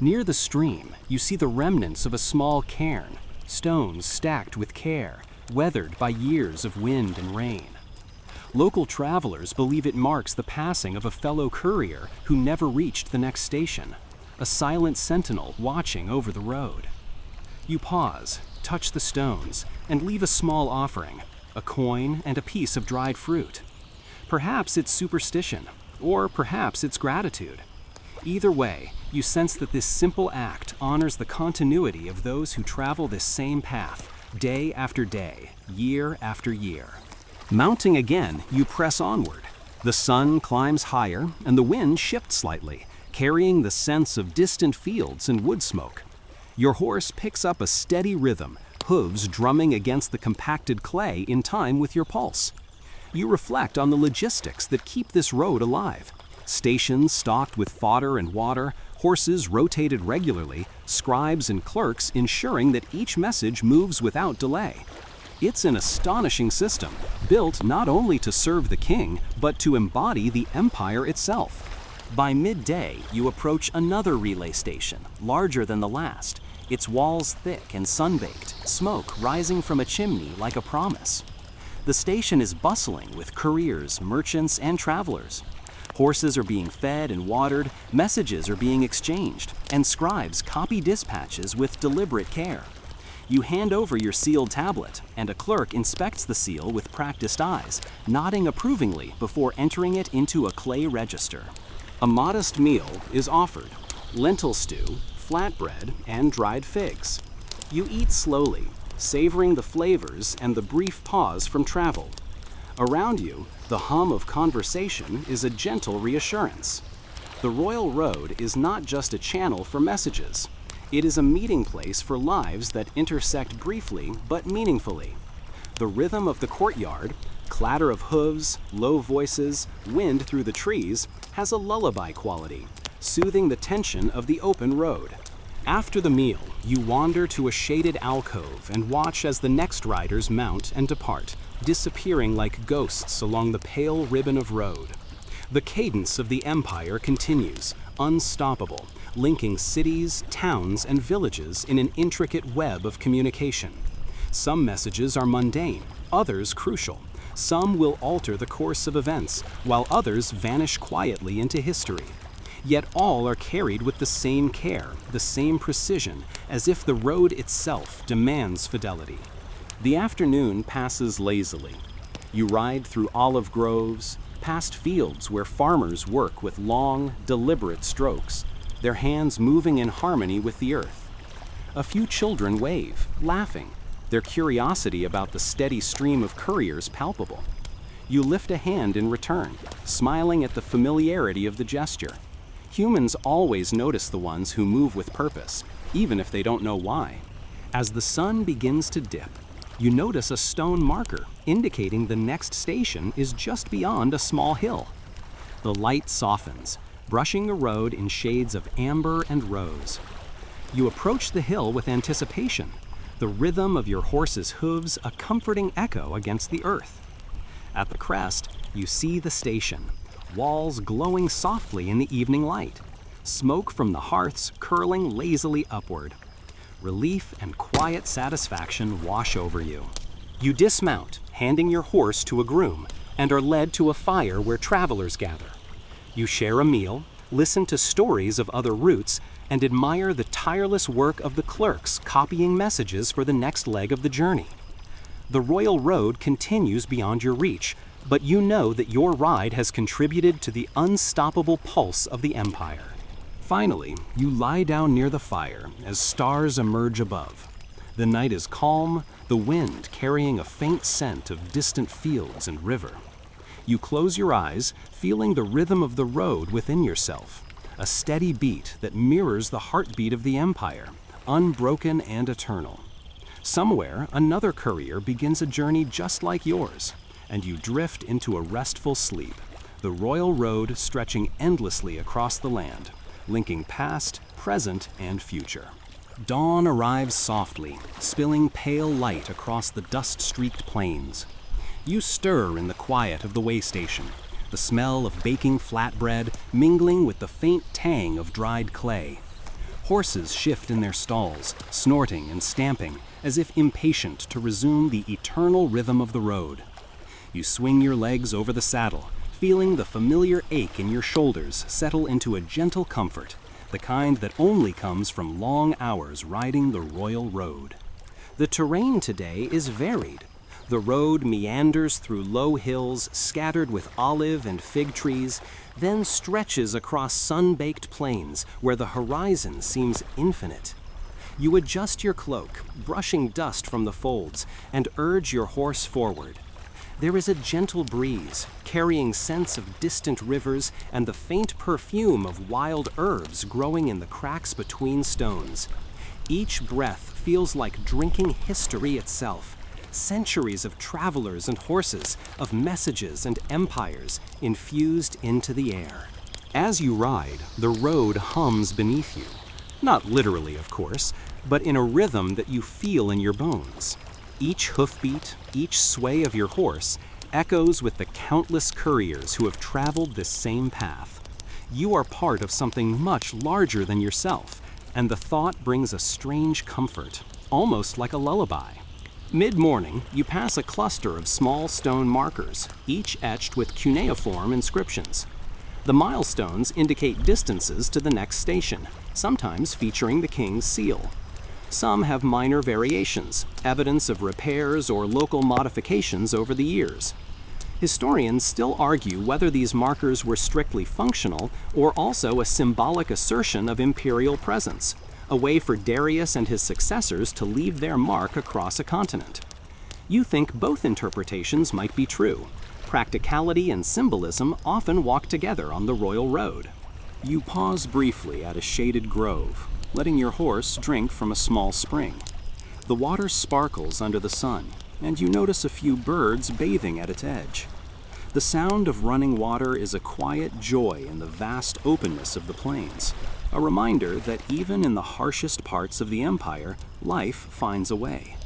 Near the stream, you see the remnants of a small cairn, stones stacked with care, weathered by years of wind and rain. Local travelers believe it marks the passing of a fellow courier who never reached the next station, a silent sentinel watching over the road. You pause, touch the stones, and leave a small offering, a coin and a piece of dried fruit. Perhaps it's superstition, or perhaps it's gratitude. Either way, you sense that this simple act honors the continuity of those who travel this same path, day after day, year after year. Mounting again, you press onward. The sun climbs higher, and the wind shifts slightly, carrying the sense of distant fields and wood smoke. Your horse picks up a steady rhythm, hooves drumming against the compacted clay in time with your pulse. You reflect on the logistics that keep this road alive. Stations stocked with fodder and water, horses rotated regularly, scribes and clerks ensuring that each message moves without delay. It's an astonishing system, built not only to serve the king, but to embody the empire itself. By midday, you approach another relay station, larger than the last, its walls thick and sun-baked, smoke rising from a chimney like a promise. The station is bustling with couriers, merchants, and travelers. Horses are being fed and watered, messages are being exchanged, and scribes copy dispatches with deliberate care. You hand over your sealed tablet, and a clerk inspects the seal with practiced eyes, nodding approvingly before entering it into a clay register. A modest meal is offered: lentil stew, flatbread, and dried figs. You eat slowly, savoring the flavors and the brief pause from travel. Around you, the hum of conversation is a gentle reassurance. The Royal Road is not just a channel for messages. It is a meeting place for lives that intersect briefly but meaningfully. The rhythm of the courtyard, clatter of hooves, low voices, wind through the trees, has a lullaby quality, soothing the tension of the open road. After the meal, you wander to a shaded alcove and watch as the next riders mount and depart, disappearing like ghosts along the pale ribbon of road. The cadence of the empire continues, unstoppable, linking cities, towns, and villages in an intricate web of communication. Some messages are mundane, others crucial. Some will alter the course of events, while others vanish quietly into history. Yet all are carried with the same care, the same precision, as if the road itself demands fidelity. The afternoon passes lazily. You ride through olive groves, past fields where farmers work with long, deliberate strokes, their hands moving in harmony with the earth. A few children wave, laughing, their curiosity about the steady stream of couriers palpable. You lift a hand in return, smiling at the familiarity of the gesture. Humans always notice the ones who move with purpose, even if they don't know why. As the sun begins to dip, you notice a stone marker indicating the next station is just beyond a small hill. The light softens, brushing the road in shades of amber and rose. You approach the hill with anticipation, the rhythm of your horse's hooves a comforting echo against the earth. At the crest, you see the station, walls glowing softly in the evening light, smoke from the hearths curling lazily upward. Relief and quiet satisfaction wash over you. You dismount, handing your horse to a groom, and are led to a fire where travelers gather. You share a meal, listen to stories of other routes, and admire the tireless work of the clerks copying messages for the next leg of the journey. The Royal Road continues beyond your reach, but you know that your ride has contributed to the unstoppable pulse of the empire. Finally, you lie down near the fire as stars emerge above. The night is calm, the wind carrying a faint scent of distant fields and river. You close your eyes, feeling the rhythm of the road within yourself, a steady beat that mirrors the heartbeat of the empire, unbroken and eternal. Somewhere, another courier begins a journey just like yours, and you drift into a restful sleep, the Royal Road stretching endlessly across the land, linking past, present, and future. Dawn arrives softly, spilling pale light across the dust-streaked plains. You stir in the quiet of the waystation, the smell of baking flatbread mingling with the faint tang of dried clay. Horses shift in their stalls, snorting and stamping, as if impatient to resume the eternal rhythm of the road. You swing your legs over the saddle, feeling the familiar ache in your shoulders settle into a gentle comfort, the kind that only comes from long hours riding the Royal Road. The terrain today is varied. The road meanders through low hills scattered with olive and fig trees, then stretches across sun-baked plains where the horizon seems infinite. You adjust your cloak, brushing dust from the folds, and urge your horse forward. There is a gentle breeze, carrying scents of distant rivers and the faint perfume of wild herbs growing in the cracks between stones. Each breath feels like drinking history itself, centuries of travelers and horses, of messages and empires infused into the air. As you ride, the road hums beneath you. Not literally, of course, but in a rhythm that you feel in your bones. Each hoofbeat, each sway of your horse, echoes with the countless couriers who have traveled this same path. You are part of something much larger than yourself, and the thought brings a strange comfort, almost like a lullaby. Mid-morning, you pass a cluster of small stone markers, each etched with cuneiform inscriptions. The milestones indicate distances to the next station, sometimes featuring the king's seal. Some have minor variations, evidence of repairs or local modifications over the years. Historians still argue whether these markers were strictly functional or also a symbolic assertion of imperial presence, a way for Darius and his successors to leave their mark across a continent. You think both interpretations might be true. Practicality and symbolism often walk together on the royal road. You pause briefly at a shaded grove, letting your horse drink from a small spring. The water sparkles under the sun, and you notice a few birds bathing at its edge. The sound of running water is a quiet joy in the vast openness of the plains, a reminder that even in the harshest parts of the empire, life finds a way.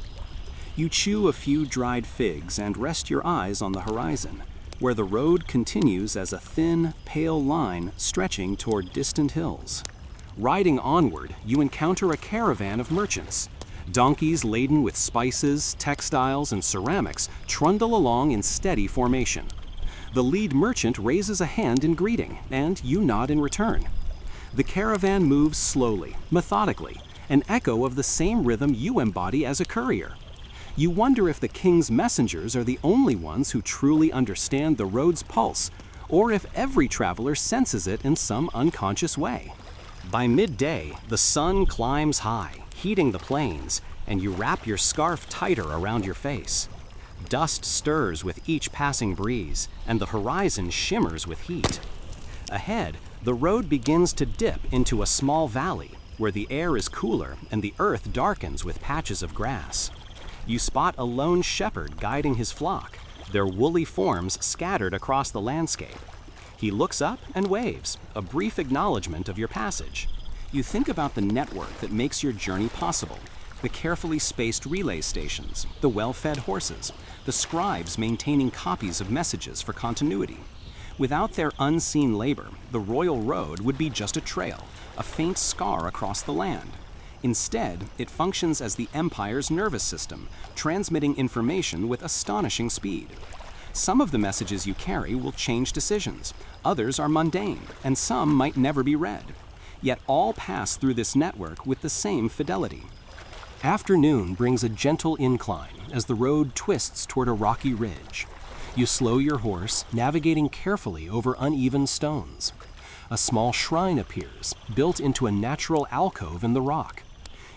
You chew a few dried figs and rest your eyes on the horizon, where the road continues as a thin, pale line stretching toward distant hills. Riding onward, you encounter a caravan of merchants. Donkeys laden with spices, textiles, and ceramics trundle along in steady formation. The lead merchant raises a hand in greeting, and you nod in return. The caravan moves slowly, methodically, an echo of the same rhythm you embody as a courier. You wonder if the king's messengers are the only ones who truly understand the road's pulse, or if every traveler senses it in some unconscious way. By midday, the sun climbs high, heating the plains, and you wrap your scarf tighter around your face. Dust stirs with each passing breeze, and the horizon shimmers with heat. Ahead, the road begins to dip into a small valley, where the air is cooler and the earth darkens with patches of grass. You spot a lone shepherd guiding his flock, their woolly forms scattered across the landscape. He looks up and waves, a brief acknowledgement of your passage. You think about the network that makes your journey possible, the carefully spaced relay stations, the well-fed horses, the scribes maintaining copies of messages for continuity. Without their unseen labor, the royal road would be just a trail, a faint scar across the land. Instead, it functions as the empire's nervous system, transmitting information with astonishing speed. Some of the messages you carry will change decisions, others are mundane, and some might never be read. Yet all pass through this network with the same fidelity. Afternoon brings a gentle incline as the road twists toward a rocky ridge. You slow your horse, navigating carefully over uneven stones. A small shrine appears, built into a natural alcove in the rock.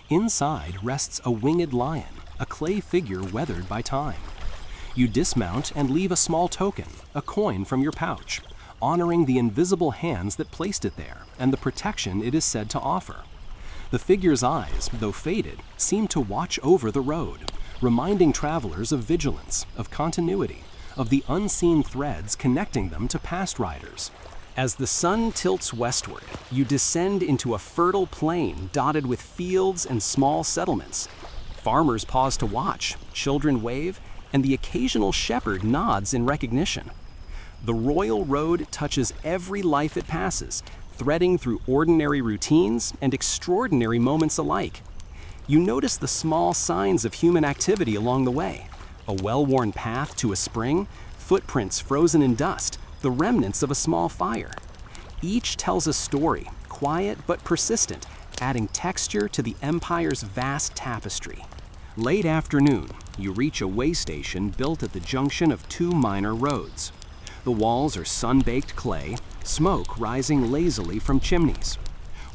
Inside rests a winged lion, a clay figure weathered by time. You dismount and leave a small token, a coin from your pouch, honoring the invisible hands that placed it there and the protection it is said to offer. The figure's eyes, though faded, seem to watch over the road, reminding travelers of vigilance, of continuity, of the unseen threads connecting them to past riders. As the sun tilts westward, you descend into a fertile plain dotted with fields and small settlements. Farmers pause to watch, children wave, and the occasional shepherd nods in recognition. The royal road touches every life it passes, threading through ordinary routines and extraordinary moments alike. You notice the small signs of human activity along the way, a well-worn path to a spring, footprints frozen in dust, the remnants of a small fire. Each tells a story, quiet but persistent, adding texture to the empire's vast tapestry. Late afternoon, you reach a way station built at the junction of two minor roads. The walls are sun-baked clay, smoke rising lazily from chimneys.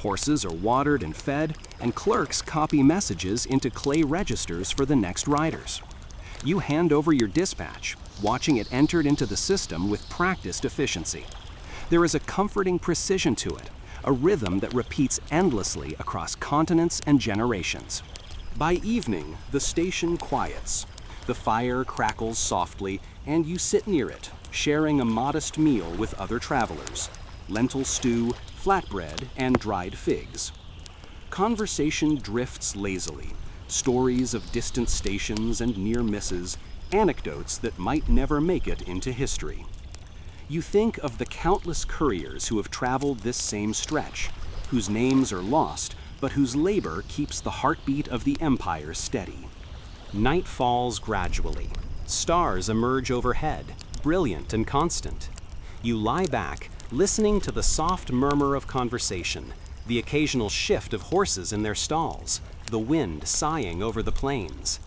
Horses are watered and fed, and clerks copy messages into clay registers for the next riders. You hand over your dispatch, watching it entered into the system with practiced efficiency. There is a comforting precision to it, a rhythm that repeats endlessly across continents and generations. By evening, the station quiets. The fire crackles softly, and you sit near it, sharing a modest meal with other travelers: lentil stew, flatbread, and dried figs. Conversation drifts lazily, stories of distant stations and near misses, anecdotes that might never make it into history. You think of the countless couriers who have traveled this same stretch, whose names are lost, but whose labor keeps the heartbeat of the empire steady. Night falls gradually. Stars emerge overhead, brilliant and constant. You lie back, listening to the soft murmur of conversation, the occasional shift of horses in their stalls, the wind sighing over the plains.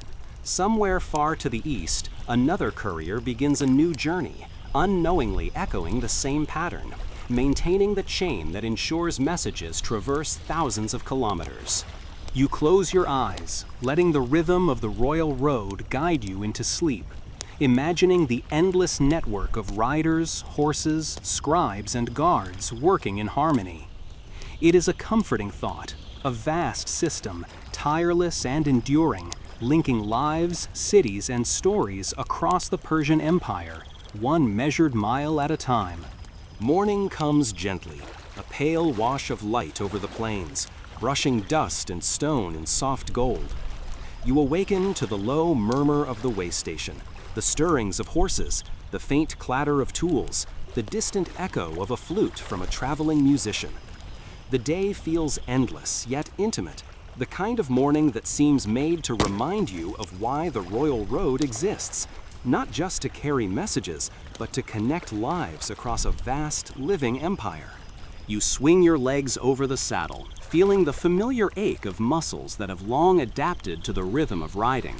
Somewhere far to the east, another courier begins a new journey, unknowingly echoing the same pattern, maintaining the chain that ensures messages traverse thousands of kilometers. You close your eyes, letting the rhythm of the royal road guide you into sleep, imagining the endless network of riders, horses, scribes, and guards working in harmony. It is a comforting thought, a vast system, tireless and enduring, linking lives, cities, and stories across the Persian Empire, one measured mile at a time. Morning comes gently, a pale wash of light over the plains, brushing dust and stone in soft gold. You awaken to the low murmur of the waystation, the stirrings of horses, the faint clatter of tools, the distant echo of a flute from a traveling musician. The day feels endless, yet intimate, the kind of morning that seems made to remind you of why the royal road exists, not just to carry messages, but to connect lives across a vast, living empire. You swing your legs over the saddle, feeling the familiar ache of muscles that have long adapted to the rhythm of riding.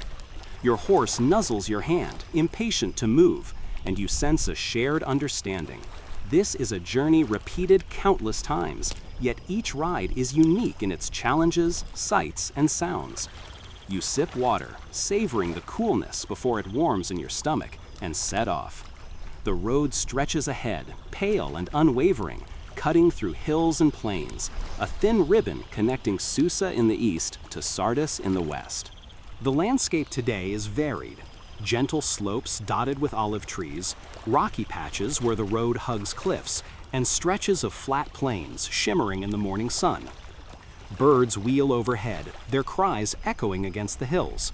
Your horse nuzzles your hand, impatient to move, and you sense a shared understanding. This is a journey repeated countless times, yet each ride is unique in its challenges, sights, and sounds. You sip water, savoring the coolness before it warms in your stomach, and set off. The road stretches ahead, pale and unwavering, cutting through hills and plains, a thin ribbon connecting Susa in the east to Sardis in the west. The landscape today is varied. Gentle slopes dotted with olive trees, rocky patches where the road hugs cliffs, and stretches of flat plains shimmering in the morning sun. Birds wheel overhead, their cries echoing against the hills.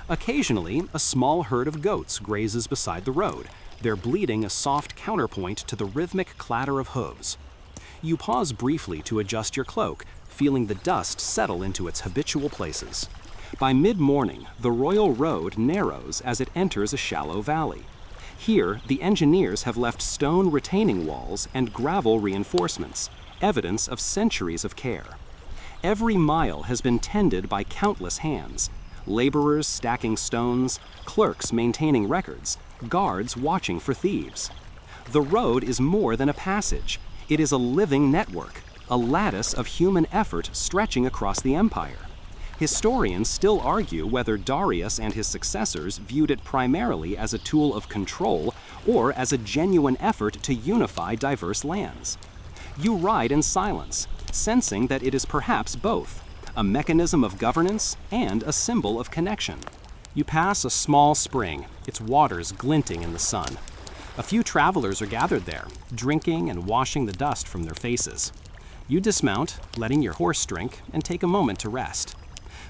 Occasionally, a small herd of goats grazes beside the road, their bleating a soft counterpoint to the rhythmic clatter of hooves. You pause briefly to adjust your cloak, feeling the dust settle into its habitual places. By mid-morning, the royal road narrows as it enters a shallow valley. Here, the engineers have left stone retaining walls and gravel reinforcements, evidence of centuries of care. Every mile has been tended by countless hands, laborers stacking stones, clerks maintaining records, guards watching for thieves. The road is more than a passage. It is a living network, a lattice of human effort stretching across the empire. Historians still argue whether Darius and his successors viewed it primarily as a tool of control or as a genuine effort to unify diverse lands. You ride in silence, sensing that it is perhaps both, a mechanism of governance and a symbol of connection. You pass a small spring, its waters glinting in the sun. A few travelers are gathered there, drinking and washing the dust from their faces. You dismount, letting your horse drink, and take a moment to rest.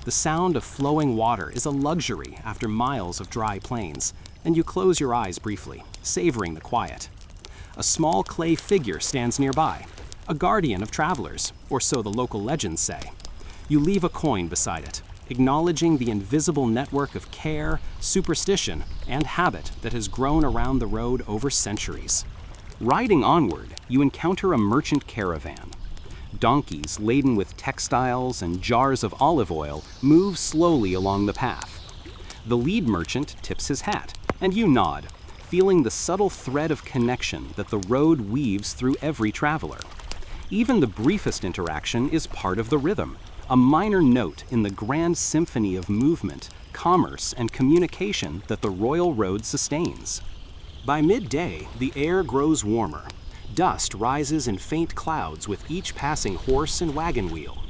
The sound of flowing water is a luxury after miles of dry plains, and you close your eyes briefly, savoring the quiet. A small clay figure stands nearby, a guardian of travelers, or so the local legends say. You leave a coin beside it, acknowledging the invisible network of care, superstition, and habit that has grown around the road over centuries. Riding onward, you encounter a merchant caravan. Donkeys laden with textiles and jars of olive oil move slowly along the path. The lead merchant tips his hat, and you nod, feeling the subtle thread of connection that the road weaves through every traveler. Even the briefest interaction is part of the rhythm, a minor note in the grand symphony of movement, commerce, and communication that the royal road sustains. By midday, the air grows warmer. Dust rises in faint clouds with each passing horse and wagon wheel.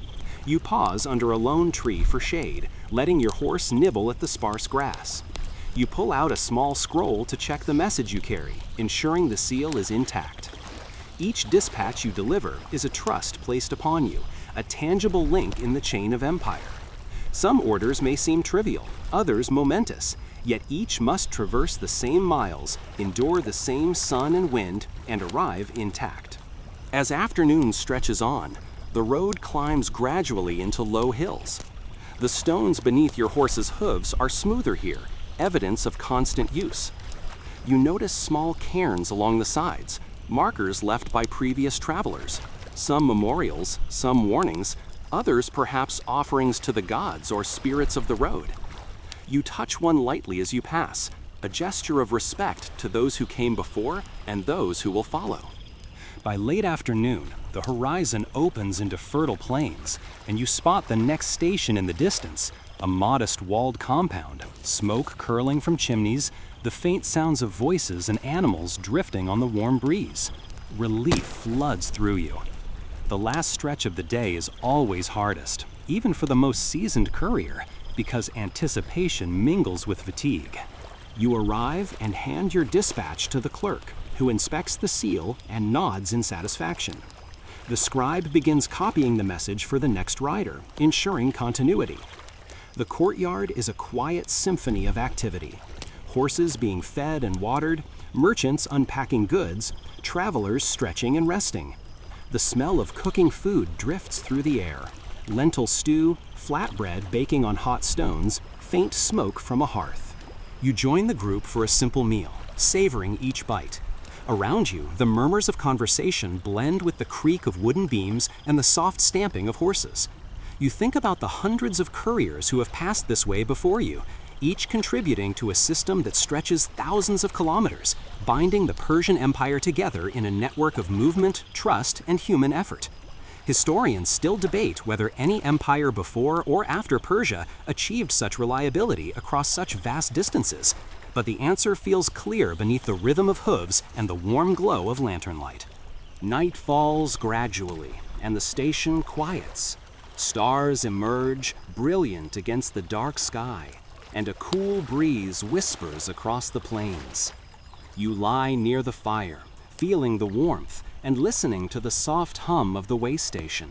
You pause under a lone tree for shade, letting your horse nibble at the sparse grass. You pull out a small scroll to check the message you carry, ensuring the seal is intact. Each dispatch you deliver is a trust placed upon you, a tangible link in the chain of empire. Some orders may seem trivial, others momentous, yet each must traverse the same miles, endure the same sun and wind, and arrive intact. As afternoon stretches on, the road climbs gradually into low hills. The stones beneath your horse's hooves are smoother here, evidence of constant use. You notice small cairns along the sides, markers left by previous travelers. Some memorials, some warnings, others perhaps offerings to the gods or spirits of the road. You touch one lightly as you pass, a gesture of respect to those who came before and those who will follow. By late afternoon, the horizon opens into fertile plains, and you spot the next station in the distance, a modest walled compound, smoke curling from chimneys, the faint sounds of voices and animals drifting on the warm breeze. Relief floods through you. The last stretch of the day is always hardest, even for the most seasoned courier, because anticipation mingles with fatigue. You arrive and hand your dispatch to the clerk, who inspects the seal and nods in satisfaction. The scribe begins copying the message for the next rider, ensuring continuity. The courtyard is a quiet symphony of activity. Horses being fed and watered, merchants unpacking goods, travelers stretching and resting. The smell of cooking food drifts through the air. Lentil stew, flatbread baking on hot stones, faint smoke from a hearth. You join the group for a simple meal, savoring each bite. Around you, the murmurs of conversation blend with the creak of wooden beams and the soft stamping of horses. You think about the hundreds of couriers who have passed this way before you, each contributing to a system that stretches thousands of kilometers, binding the Persian Empire together in a network of movement, trust, and human effort. Historians still debate whether any empire before or after Persia achieved such reliability across such vast distances, but the answer feels clear beneath the rhythm of hooves and the warm glow of lantern light. Night falls gradually, and the station quiets. Stars emerge, brilliant against the dark sky, and a cool breeze whispers across the plains. You lie near the fire, feeling the warmth and listening to the soft hum of the waystation.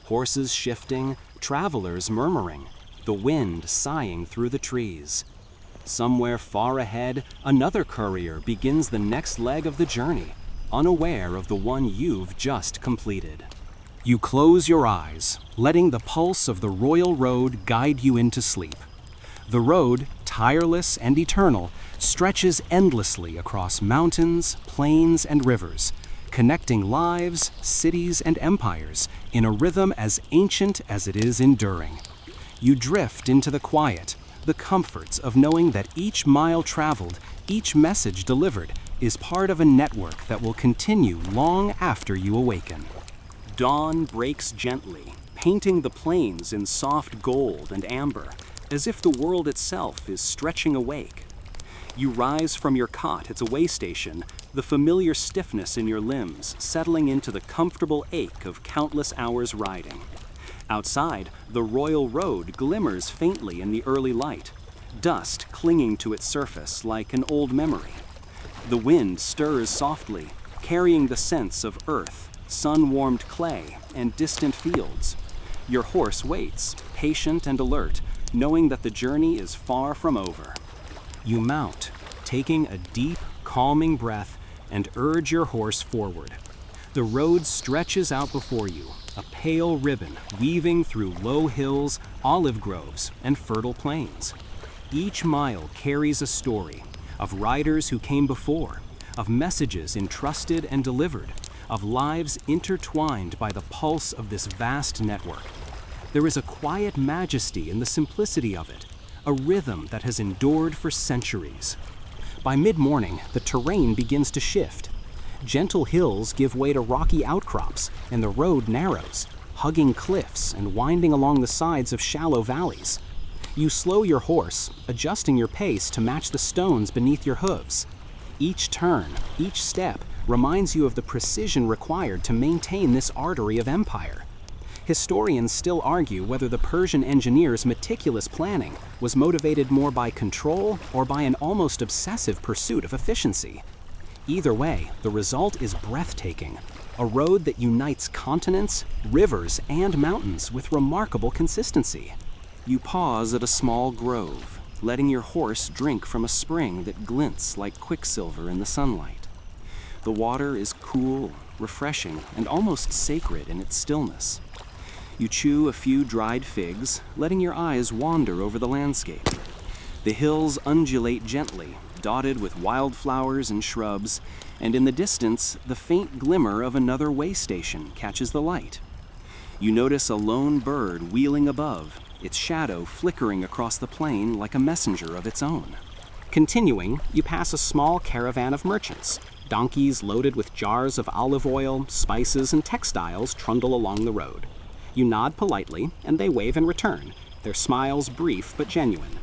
Horses shifting, travelers murmuring, the wind sighing through the trees. Somewhere far ahead, another courier begins the next leg of the journey, unaware of the one you've just completed. You close your eyes, letting the pulse of the royal road guide you into sleep. The road, tireless and eternal, stretches endlessly across mountains, plains, and rivers, connecting lives, cities, and empires in a rhythm as ancient as it is enduring. You drift into the quiet, the comforts of knowing that each mile traveled, each message delivered, is part of a network that will continue long after you awaken. Dawn breaks gently, painting the plains in soft gold and amber, as if the world itself is stretching awake. You rise from your cot at a waystation, the familiar stiffness in your limbs settling into the comfortable ache of countless hours riding. Outside, the royal road glimmers faintly in the early light, dust clinging to its surface like an old memory. The wind stirs softly, carrying the scents of earth, sun-warmed clay, and distant fields. Your horse waits, patient and alert, knowing that the journey is far from over. You mount, taking a deep, calming breath, and urge your horse forward. The road stretches out before you, a pale ribbon weaving through low hills, olive groves, and fertile plains. Each mile carries a story of riders who came before, of messages entrusted and delivered, of lives intertwined by the pulse of this vast network. There is a quiet majesty in the simplicity of it, a rhythm that has endured for centuries. By mid-morning, the terrain begins to shift. Gentle hills give way to rocky outcrops, and the road narrows, hugging cliffs and winding along the sides of shallow valleys. You slow your horse, adjusting your pace to match the stones beneath your hooves. Each turn, each step, reminds you of the precision required to maintain this artery of empire. Historians still argue whether the Persian engineers' meticulous planning was motivated more by control or by an almost obsessive pursuit of efficiency. Either way, the result is breathtaking, a road that unites continents, rivers, and mountains with remarkable consistency. You pause at a small grove, letting your horse drink from a spring that glints like quicksilver in the sunlight. The water is cool, refreshing, and almost sacred in its stillness. You chew a few dried figs, letting your eyes wander over the landscape. The hills undulate gently, dotted with wildflowers and shrubs, and in the distance, the faint glimmer of another way station catches the light. You notice a lone bird wheeling above, its shadow flickering across the plain like a messenger of its own. Continuing, you pass a small caravan of merchants. Donkeys loaded with jars of olive oil, spices, and textiles trundle along the road. You nod politely, and they wave in return, their smiles brief but genuine.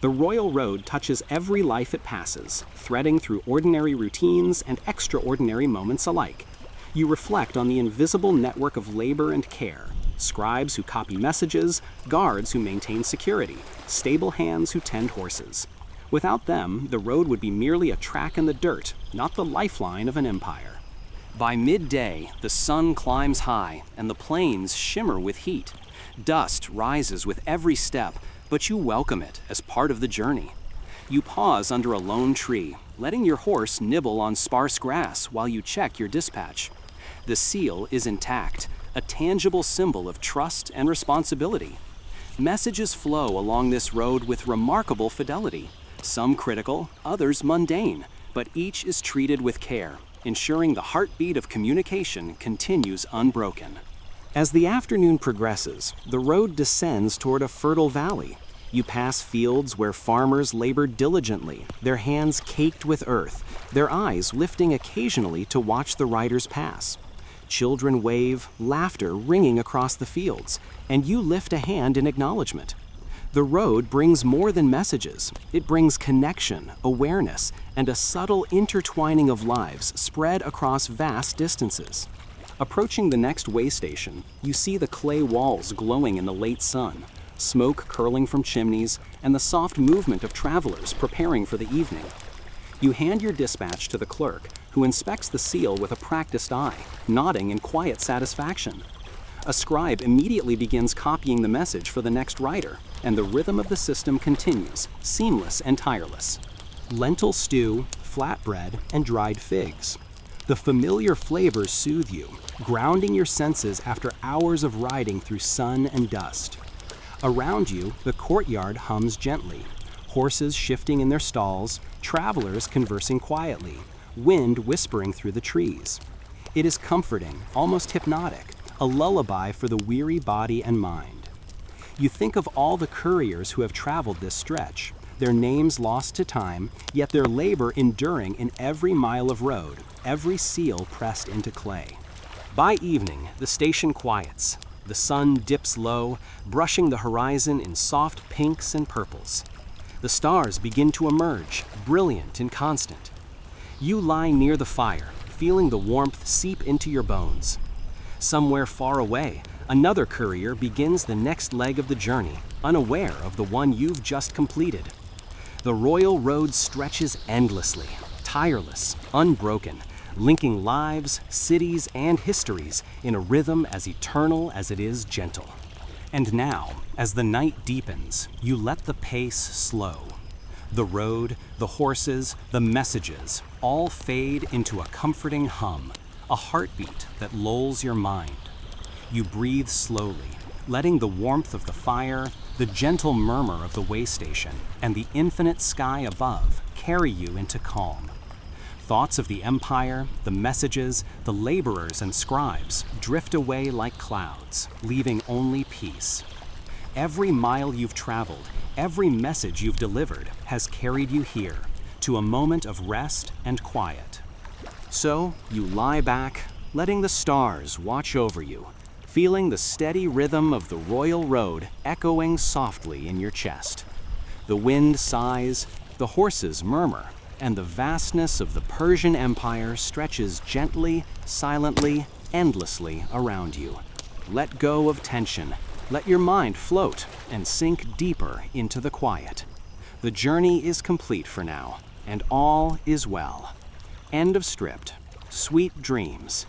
The royal road touches every life it passes, threading through ordinary routines and extraordinary moments alike. You reflect on the invisible network of labor and care, scribes who copy messages, guards who maintain security, stable hands who tend horses. Without them, the road would be merely a track in the dirt, not the lifeline of an empire. By midday, the sun climbs high and the plains shimmer with heat. Dust rises with every step, but you welcome it as part of the journey. You pause under a lone tree, letting your horse nibble on sparse grass while you check your dispatch. The seal is intact, a tangible symbol of trust and responsibility. Messages flow along this road with remarkable fidelity, some critical, others mundane, but each is treated with care, ensuring the heartbeat of communication continues unbroken. As the afternoon progresses, the road descends toward a fertile valley. You pass fields where farmers labored diligently, their hands caked with earth, their eyes lifting occasionally to watch the riders pass. Children wave, laughter ringing across the fields, and you lift a hand in acknowledgement. The road brings more than messages. It brings connection, awareness, and a subtle intertwining of lives spread across vast distances. Approaching the next way station, you see the clay walls glowing in the late sun, smoke curling from chimneys, and the soft movement of travelers preparing for the evening. You hand your dispatch to the clerk, who inspects the seal with a practiced eye, nodding in quiet satisfaction. A scribe immediately begins copying the message for the next rider, and the rhythm of the system continues, seamless and tireless. Lentil stew, flatbread, and dried figs. The familiar flavors soothe you, grounding your senses after hours of riding through sun and dust. Around you, the courtyard hums gently, horses shifting in their stalls, travelers conversing quietly, wind whispering through the trees. It is comforting, almost hypnotic, a lullaby for the weary body and mind. You think of all the couriers who have traveled this stretch, their names lost to time, yet their labor enduring in every mile of road, every seal pressed into clay. By evening, the station quiets. The sun dips low, brushing the horizon in soft pinks and purples. The stars begin to emerge, brilliant and constant. You lie near the fire, feeling the warmth seep into your bones. Somewhere far away, another courier begins the next leg of the journey, unaware of the one you've just completed. The royal road stretches endlessly, tireless, unbroken, linking lives, cities, and histories in a rhythm as eternal as it is gentle. And now, as the night deepens, you let the pace slow. The road, the horses, the messages all fade into a comforting hum, a heartbeat that lulls your mind. You breathe slowly, letting the warmth of the fire, the gentle murmur of the way station, and the infinite sky above carry you into calm. Thoughts of the empire, the messages, the laborers and scribes drift away like clouds, leaving only peace. Every mile you've traveled, every message you've delivered has carried you here, to a moment of rest and quiet. So you lie back, letting the stars watch over you, feeling the steady rhythm of the royal road echoing softly in your chest. The wind sighs, the horses murmur, and the vastness of the Persian Empire stretches gently, silently, endlessly around you. Let go of tension, let your mind float, and sink deeper into the quiet. The journey is complete for now, and all is well. End of script. Sweet dreams.